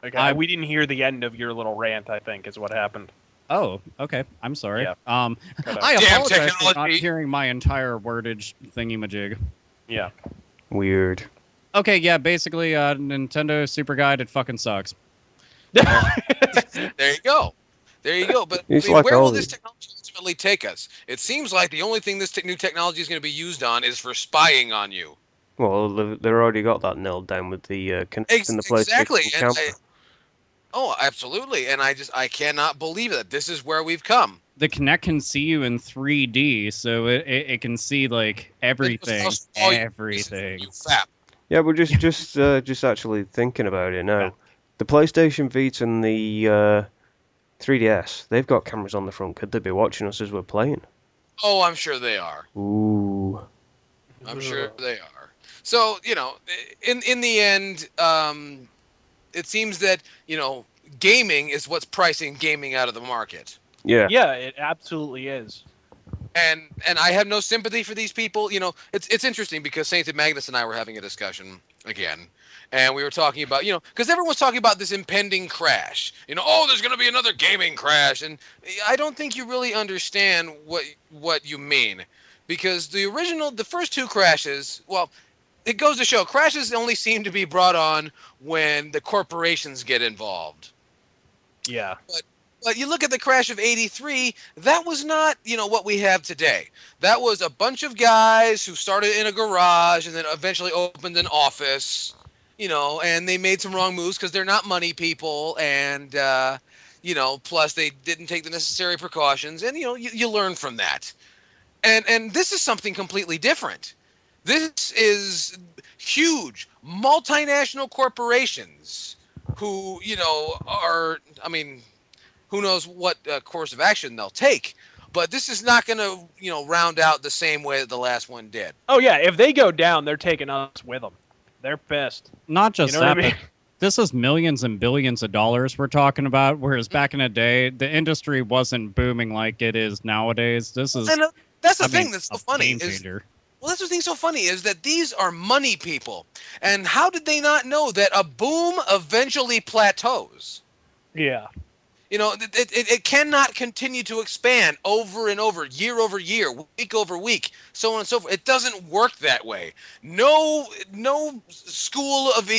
Okay, we didn't hear the end of your little rant, I think, is what happened. Oh, okay. I'm sorry. Yeah. I Damn apologize for not technology. hearing my entire wordage thingy-majig. Yeah. Weird. Okay, yeah, basically, Nintendo Super Guide, it fucking sucks. There you go. But It's where will all this technology ultimately take us? It seems like the only thing this new technology is going to be used on is for spying on you. Well, they've already got that nailed down with the Kinect and the PlayStation Exactly. camera. Absolutely. And I cannot believe that this is where we've come. The Kinect can see you in 3D, so it can see, everything. Everything. You fap. Yeah, but just actually thinking about it now. Yeah. The PlayStation Vita and the 3DS, they've got cameras on the front. Could they be watching us as we're playing? Oh, I'm sure they are. Ooh. I'm sure they are. So, in the end, it seems that, gaming is what's pricing gaming out of the market. Yeah. Yeah, it absolutely is. And I have no sympathy for these people. It's interesting because Sainted Magnus and I were having a discussion again. And we were talking about, because everyone's talking about this impending crash. There's going to be another gaming crash. And I don't think you really understand what you mean. Because the first two crashes, well, it goes to show, crashes only seem to be brought on when the corporations get involved. Yeah. But you look at the crash of '83, that was not, what we have today. That was a bunch of guys who started in a garage and then eventually opened an office, and they made some wrong moves because they're not money people, and, plus they didn't take the necessary precautions, and, you learn from that. And this is something completely different. This is huge multinational corporations who, are, who knows what course of action they'll take. But this is not going to, round out the same way that the last one did. Oh, yeah. If they go down, they're taking us with them. They're pissed. Not just You know that, what I mean? but this is millions and billions of dollars we're talking about, whereas back in the day, the industry wasn't booming like it is nowadays. This is, And that's the I thing mean, that's so a funny game is changer. well, that's the thing so funny is that these are money people, and how did they not know that a boom eventually plateaus? Yeah. You know, it cannot continue to expand over and over year, week over week, so on and so forth. It doesn't work that way. No school of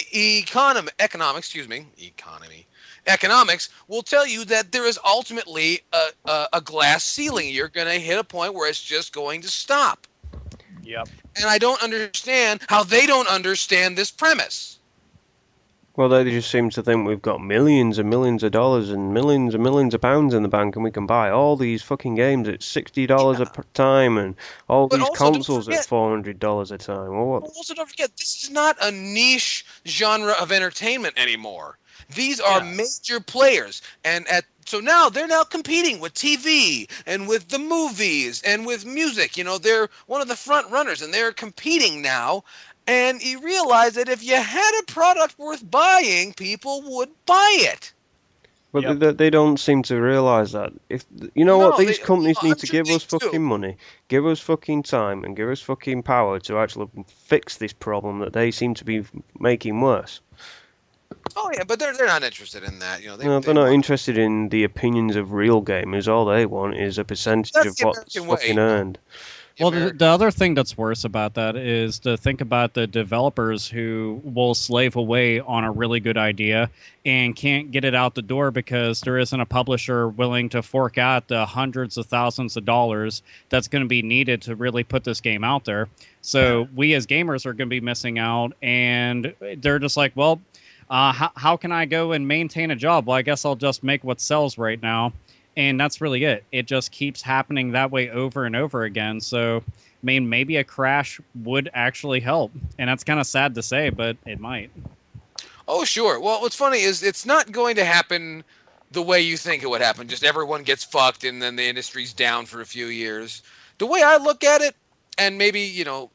economics will tell you that there is ultimately a glass ceiling. You're going to hit a point where it's just going to stop. Yep. And I don't understand how they don't understand this premise. Well, they just seem to think we've got millions and millions of dollars and millions of pounds in the bank, and we can buy all these fucking games at $60 a time, and all But these also, don't consoles at forget, $400 a time. Well, what? also, don't forget, this is not a niche genre of entertainment anymore. These are Yeah. major players, and so now they're now competing with TV and with the movies and with music. You know, they're one of the front runners, and they're competing now. And you realize that if you had a product worth buying, people would buy it. But Yep. they don't seem to realize that. If you know what, No, these companies need I'm to sure give they us do. fucking money, give us fucking time, and give us fucking power to actually fix this problem that they seem to be making worse. Oh yeah, but they're not interested in that. You know, No, they they're not want interested in the opinions of real gamers. All they want is a percentage that's of the what's American way. fucking You know, earned. the Well, American. the other thing that's worse about that is to think about the developers who will slave away on a really good idea and can't get it out the door because there isn't a publisher willing to fork out the hundreds of thousands of dollars that's going to be needed to really put this game out there. So we as gamers are going to be missing out, and they're just like, well, how can I go and maintain a job? Well, I guess I'll just make what sells right now. And that's really it. It just keeps happening that way over and over again. So, I mean, maybe a crash would actually help. And that's kind of sad to say, but it might. Oh sure. Well, what's funny is it's not going to happen the way you think it would happen. Just everyone gets fucked and then the industry's down for a few years. The way I look at it, and maybe you know,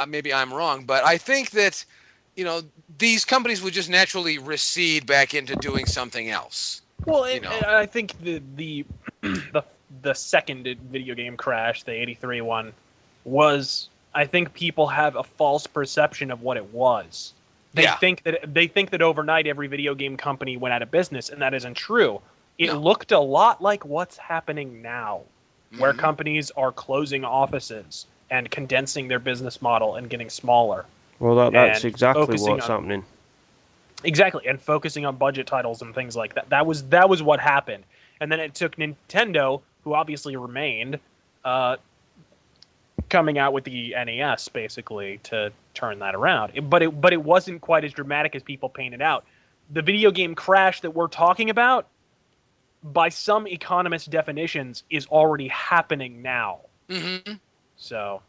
maybe I'm wrong, but I think that you know these companies would just naturally recede back into doing something else. Well, You know. and I think the second video game crash, the '83 one, was, I think people have a false perception of what it was. They think that overnight every video game company went out of business, and that isn't true. It No. looked a lot like what's happening now, where Mhm. companies are closing offices and condensing their business model and getting smaller. Well, that's And exactly focusing what's on- happening. Exactly, and focusing on budget titles and things like that. That was what happened. And then it took Nintendo, who obviously remained, coming out with the NES basically to turn that around. But it wasn't quite as dramatic as people painted out. The video game crash that we're talking about, by some economist definitions, is already happening now. Mm-hmm. So,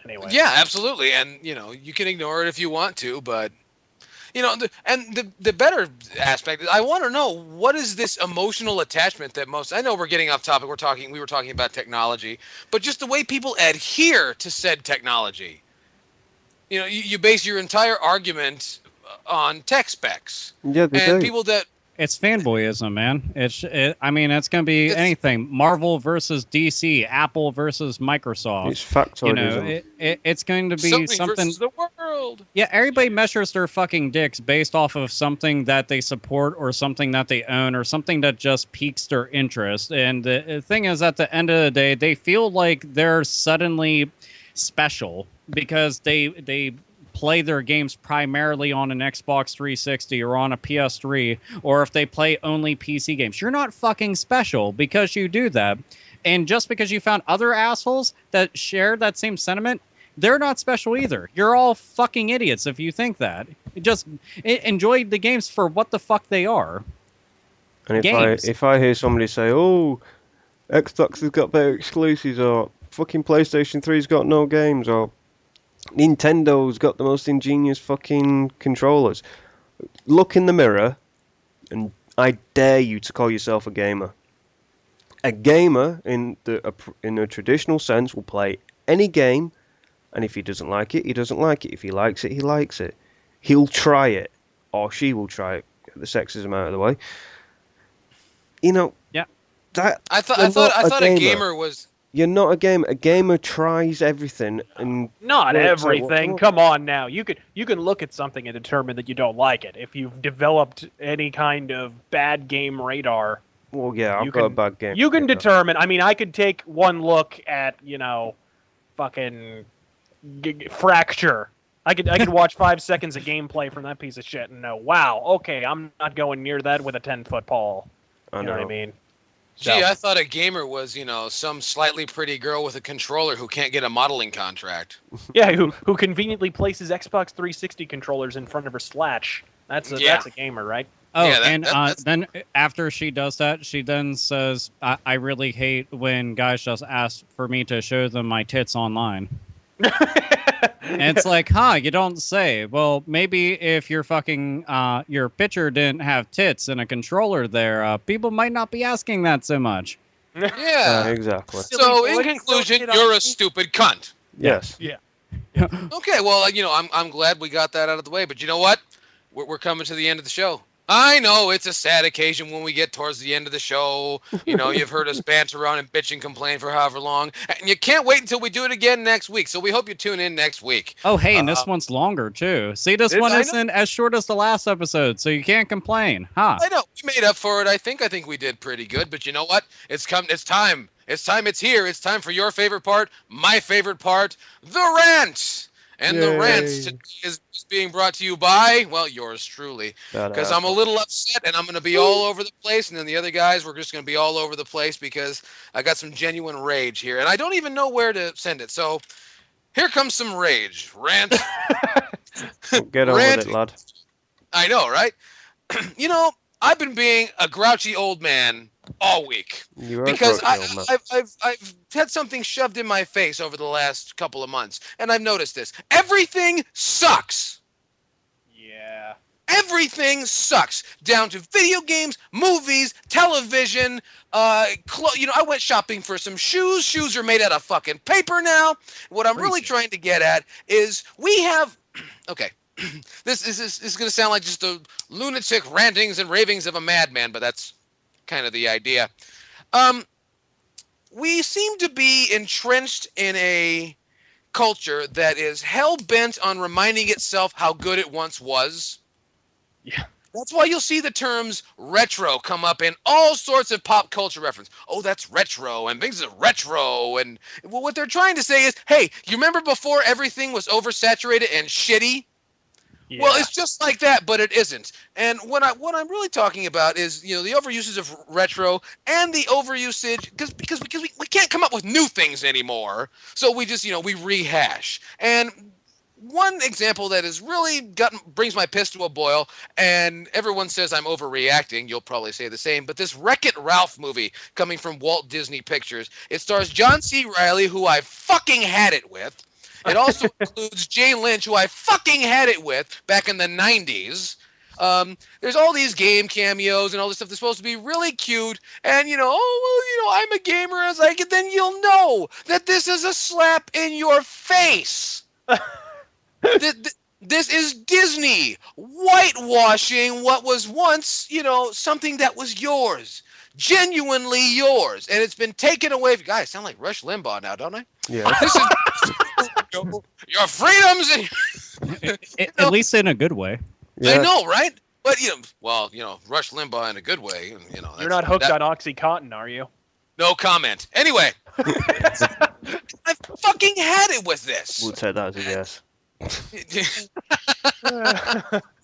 anyway. Yeah, absolutely. And you know, you can ignore it if you want to, but you know, the better aspect is I want to know what is this emotional attachment that most. I know we're getting off topic. We were talking about technology, but just the way people adhere to said technology. You know, you base your entire argument on tech specs, Yeah, they and do. people that It's fanboyism, man. I mean, it's going to be It's- anything. Marvel versus DC, Apple versus Microsoft. It's factoidism. It's going to be Sony something. versus the world. Yeah, everybody measures their fucking dicks based off of something that they support or something that they own or something that just piques their interest. And the thing is, at the end of the day, they feel like they're suddenly special because they play their games primarily on an Xbox 360 or on a PS3, or if they play only PC games. You're not fucking special because you do that. And just because you found other assholes that share that same sentiment, they're not special either. You're all fucking idiots if you think that. Just enjoy the games for what the fuck they are. And Games. if I hear somebody say, "Oh, Xbox has got better exclusives," or "Fucking PlayStation 3's got no games," or "Nintendo's got the most ingenious fucking controllers," look in the mirror, and I dare you to call yourself a gamer. A gamer, in a traditional sense, will play any game, and if he doesn't like it, he doesn't like it. If he likes it, he likes it. He'll try it. or she will try it. Get the sexism out of the way. You know. Yeah. That I you're not thought a gamer was. You're not a gamer. A gamer tries everything and Not works out what they everything. want. Come on now. You can look at something and determine that you don't like it. If you've developed any kind of bad game radar, Well, yeah, I've you got a can- bad game. you can radar. determine. I mean, I could take one look at, fucking Fracture. I could watch 5 seconds of gameplay from that piece of shit and know, wow, okay, I'm not going near that with a 10-foot pole. I You know what I know. mean? Gee, So- I thought a gamer was, some slightly pretty girl with a controller who can't get a modeling contract. Yeah, who conveniently places Xbox 360 controllers in front of her slatch. That's a gamer, right? Oh, Yeah, and that's- then after she does that, she then says, I really hate when guys just ask for me to show them my tits online. And it's like, you don't say. Well, maybe if your fucking your picture didn't have tits and a controller there, people might not be asking that so much. Yeah. Exactly. So, in boy, conclusion, don't hit you're on a me. stupid cunt. Yes. Okay, well, I'm glad we got that out of the way, but you know what? We're coming to the end of the show. I know it's a sad occasion when we get towards the end of the show. You've heard us banter around and bitch and complain for however long, and you can't wait until we do it again next week. So we hope you tune in next week. Oh, hey, and this one's longer too. See, this one I know. isn't as short as the last episode, so you can't complain, huh? I know we made up for it. I think we did pretty good, but you know what? It's time. It's time. It's here. It's time for your favorite part, my favorite part, the rant. And the rant Yay. today is being brought to you by, well, yours truly. Because I'm a little upset and I'm going to be all over the place. And then the other guys, we're just going to be all over the place because I got some genuine rage here. And I don't even know where to send it. So here comes some rage. Rant. Get on Rant. with it, lad. I know, right? I've been being a grouchy old man all week. You are Because grouchy, old man. I've had something shoved in my face over the last couple of months. And I've noticed this. Everything sucks. Yeah. Everything sucks, down to video games, movies, television. I went shopping for some shoes. Shoes are made out of fucking paper now. What I'm really trying to get at is we have. Okay, this is going to sound like just the lunatic rantings and ravings of a madman, but that's kind of the idea. We seem to be entrenched in a culture that is hell-bent on reminding itself how good it once was. Yeah. That's why you'll see the terms retro come up in all sorts of pop culture reference. Oh, that's retro, and things are retro, and well, what they're trying to say is, hey, you remember before everything was oversaturated and shitty? Yeah. Well, it's just like that, but it isn't. And what I'm really talking about is, the overuses of retro and the overusage because we can't come up with new things anymore. So we just, we rehash. And one example that has really brings my piss to a boil, and everyone says I'm overreacting. You'll probably say the same, but this Wreck-It Ralph movie coming from Walt Disney Pictures, it stars John C. Reilly, who I fucking had it with. It also includes Jane Lynch, who I fucking had it with back in the 90s. There's all these game cameos and all this stuff that's supposed to be really cute. And, I'm a gamer. I was like, then you'll know that this is a slap in your face. This is Disney whitewashing what was once, something that was yours. Genuinely yours. And it's been taken away. Guys, I sound like Rush Limbaugh now, don't I? Yeah. This is your freedoms and At least in a good way. Yeah. I know, right? But Rush Limbaugh in a good way. You're not hooked on OxyContin, are you? No comment. Anyway, I fucking had it with this. We'll take that as a yes.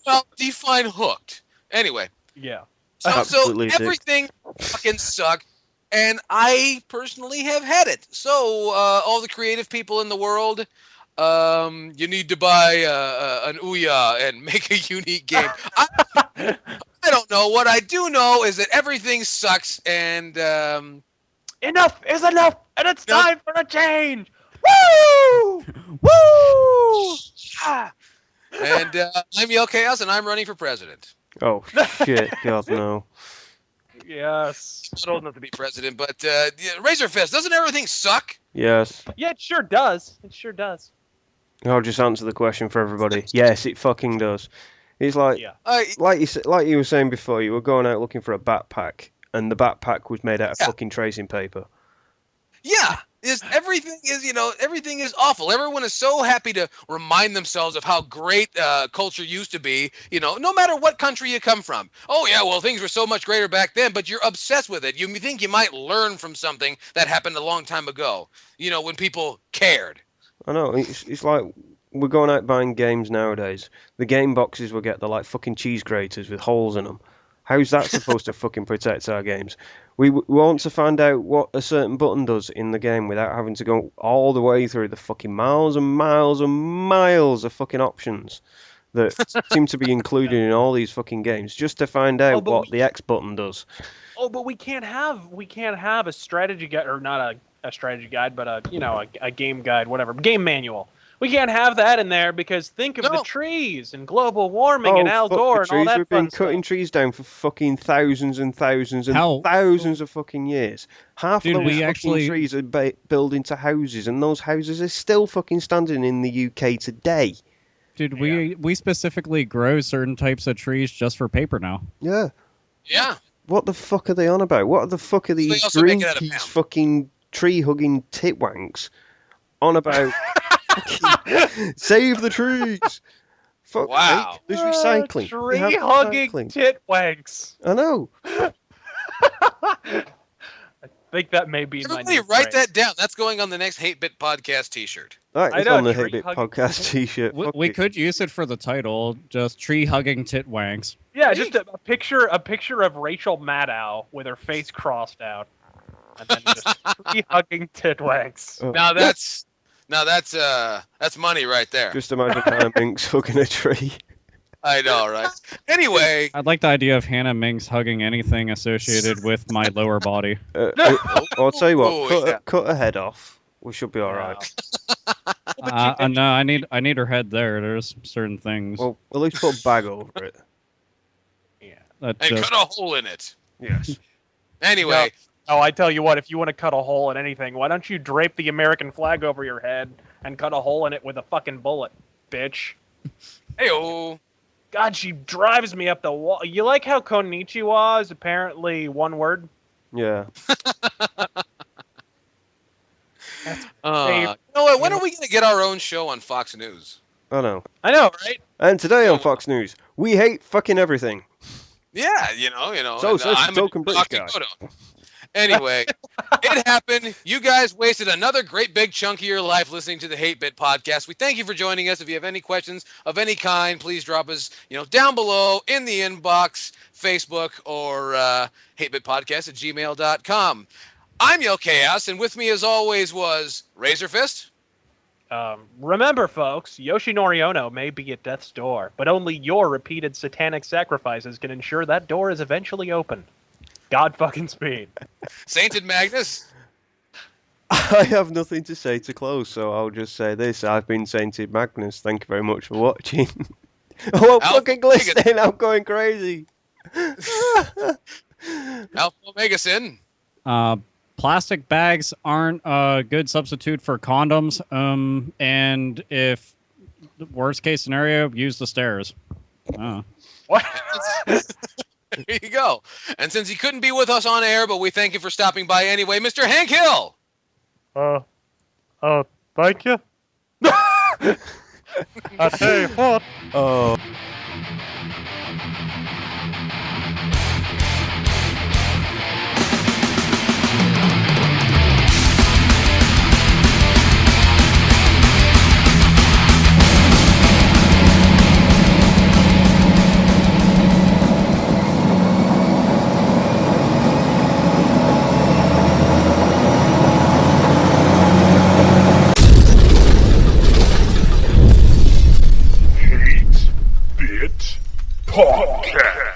Well, define hooked. Anyway, Yeah. so Absolutely dick. everything fucking sucked, and I personally have had it. So all the creative people in the world, you need to buy an Ouya and make a unique game. I don't know. What I do know is that everything sucks, and Enough is enough, and it's Nope. time for a change. Woo! Woo! I'm Yel Chaos, and I'm running for president. Oh, shit. God, no. Yes. I'm not old enough to be president, but Razor Fist, doesn't everything suck? Yes. Yeah, it sure does. It sure does. I'll just answer the question for everybody. Yes, it fucking does. It's like, Yeah. like you were saying before, you were going out looking for a backpack, and the backpack was made out of Yeah. fucking tracing paper. Yeah, everything is awful. Everyone is so happy to remind themselves of how great culture used to be. No matter what country you come from. Oh yeah, well things were so much greater back then, but you're obsessed with it. You think you might learn from something that happened a long time ago. When people cared. I know, it's like we're going out buying games nowadays. The game boxes will get the like fucking cheese graters with holes in them. How's that supposed to fucking protect our games? We want to find out what a certain button does in the game without having to go all the way through the fucking miles and miles and miles of fucking options that seem to be included in all these fucking games just to find out what the X button does. Oh, but we can't have a strategy guide, or not a strategy guide, but a game guide, whatever, game manual. We can't have that in there because think of the trees and global warming and Al Gore and all that We've fun been cutting stuff. trees down for fucking thousands and thousands and thousands of fucking years. Half of those fucking trees are built into houses, and those houses are still fucking standing in the UK today. Dude, we specifically grow certain types of trees just for paper now. Yeah. Yeah. What the fuck are they on about? What the fuck are these Greenpeace fucking tree-hugging Tit-Wanks on about? Save the trees! Fuck wow. Sake. There's recycling. Tree-hugging Tit-Wanks. I know. I think that may be my new write phrase. that down. That's going on the next Hate-Bit podcast T-shirt. Right, it's on the Hate-Bit tree-hugging podcast T-shirt. We could use it for the title, just tree-hugging Tit-Wanks. Yeah, just a picture of Rachel Maddow with her face crossed out, and then just tree-hugging Tit-Wanks. Oh. Now that's money right there. Just imagine Hannah Minks hugging a tree. I know, right? Anyway, I'd like the idea of Hannah Minks hugging anything associated with my lower body. I'll tell you what, Oh, cut her head off. We should be all right. No, I need her head there. There's certain things. Well, at least put a bag over it. Yeah. That and just, cut a hole in it. Yes. Anyway, Oh, I tell you what, if you want to cut a hole in anything, why don't you drape the American flag over your head and cut a hole in it with a fucking bullet, bitch? hey-oh. God, she drives me up the wall. You like how konnichiwa is apparently one word? Yeah. You know what? When are we going to get our own show on Fox News? I know. I know, right? And today on Fox News, we hate fucking everything. Yeah, you know. So says the token British guy. Anyway, it happened. You guys wasted another great big chunk of your life listening to the Hate-Bit podcast. We thank you for joining us. If you have any questions of any kind, please drop us, down below in the inbox, Facebook, or hatebitpodcast@gmail.com. I'm Yo Chaos, and with me as always was Razor Fist. Remember, folks, Yoshinori Ono may be at death's door, but only your repeated satanic sacrifices can ensure that door is eventually open. God fucking speed. Sainted Magnus. I have nothing to say to close, so I'll just say this. I've been Sainted Magnus. Thank you very much for watching. Oh, I'm fucking glistening. I'm going crazy. Alpha Omega Sin. Plastic bags aren't a good substitute for condoms. And if worst case scenario, use the stairs. What? There you go. And since he couldn't be with us on air, but we thank you for stopping by anyway, Mr. Hank Hill. Thank you. I tell you what. Oh. Hate-Bit Podcast.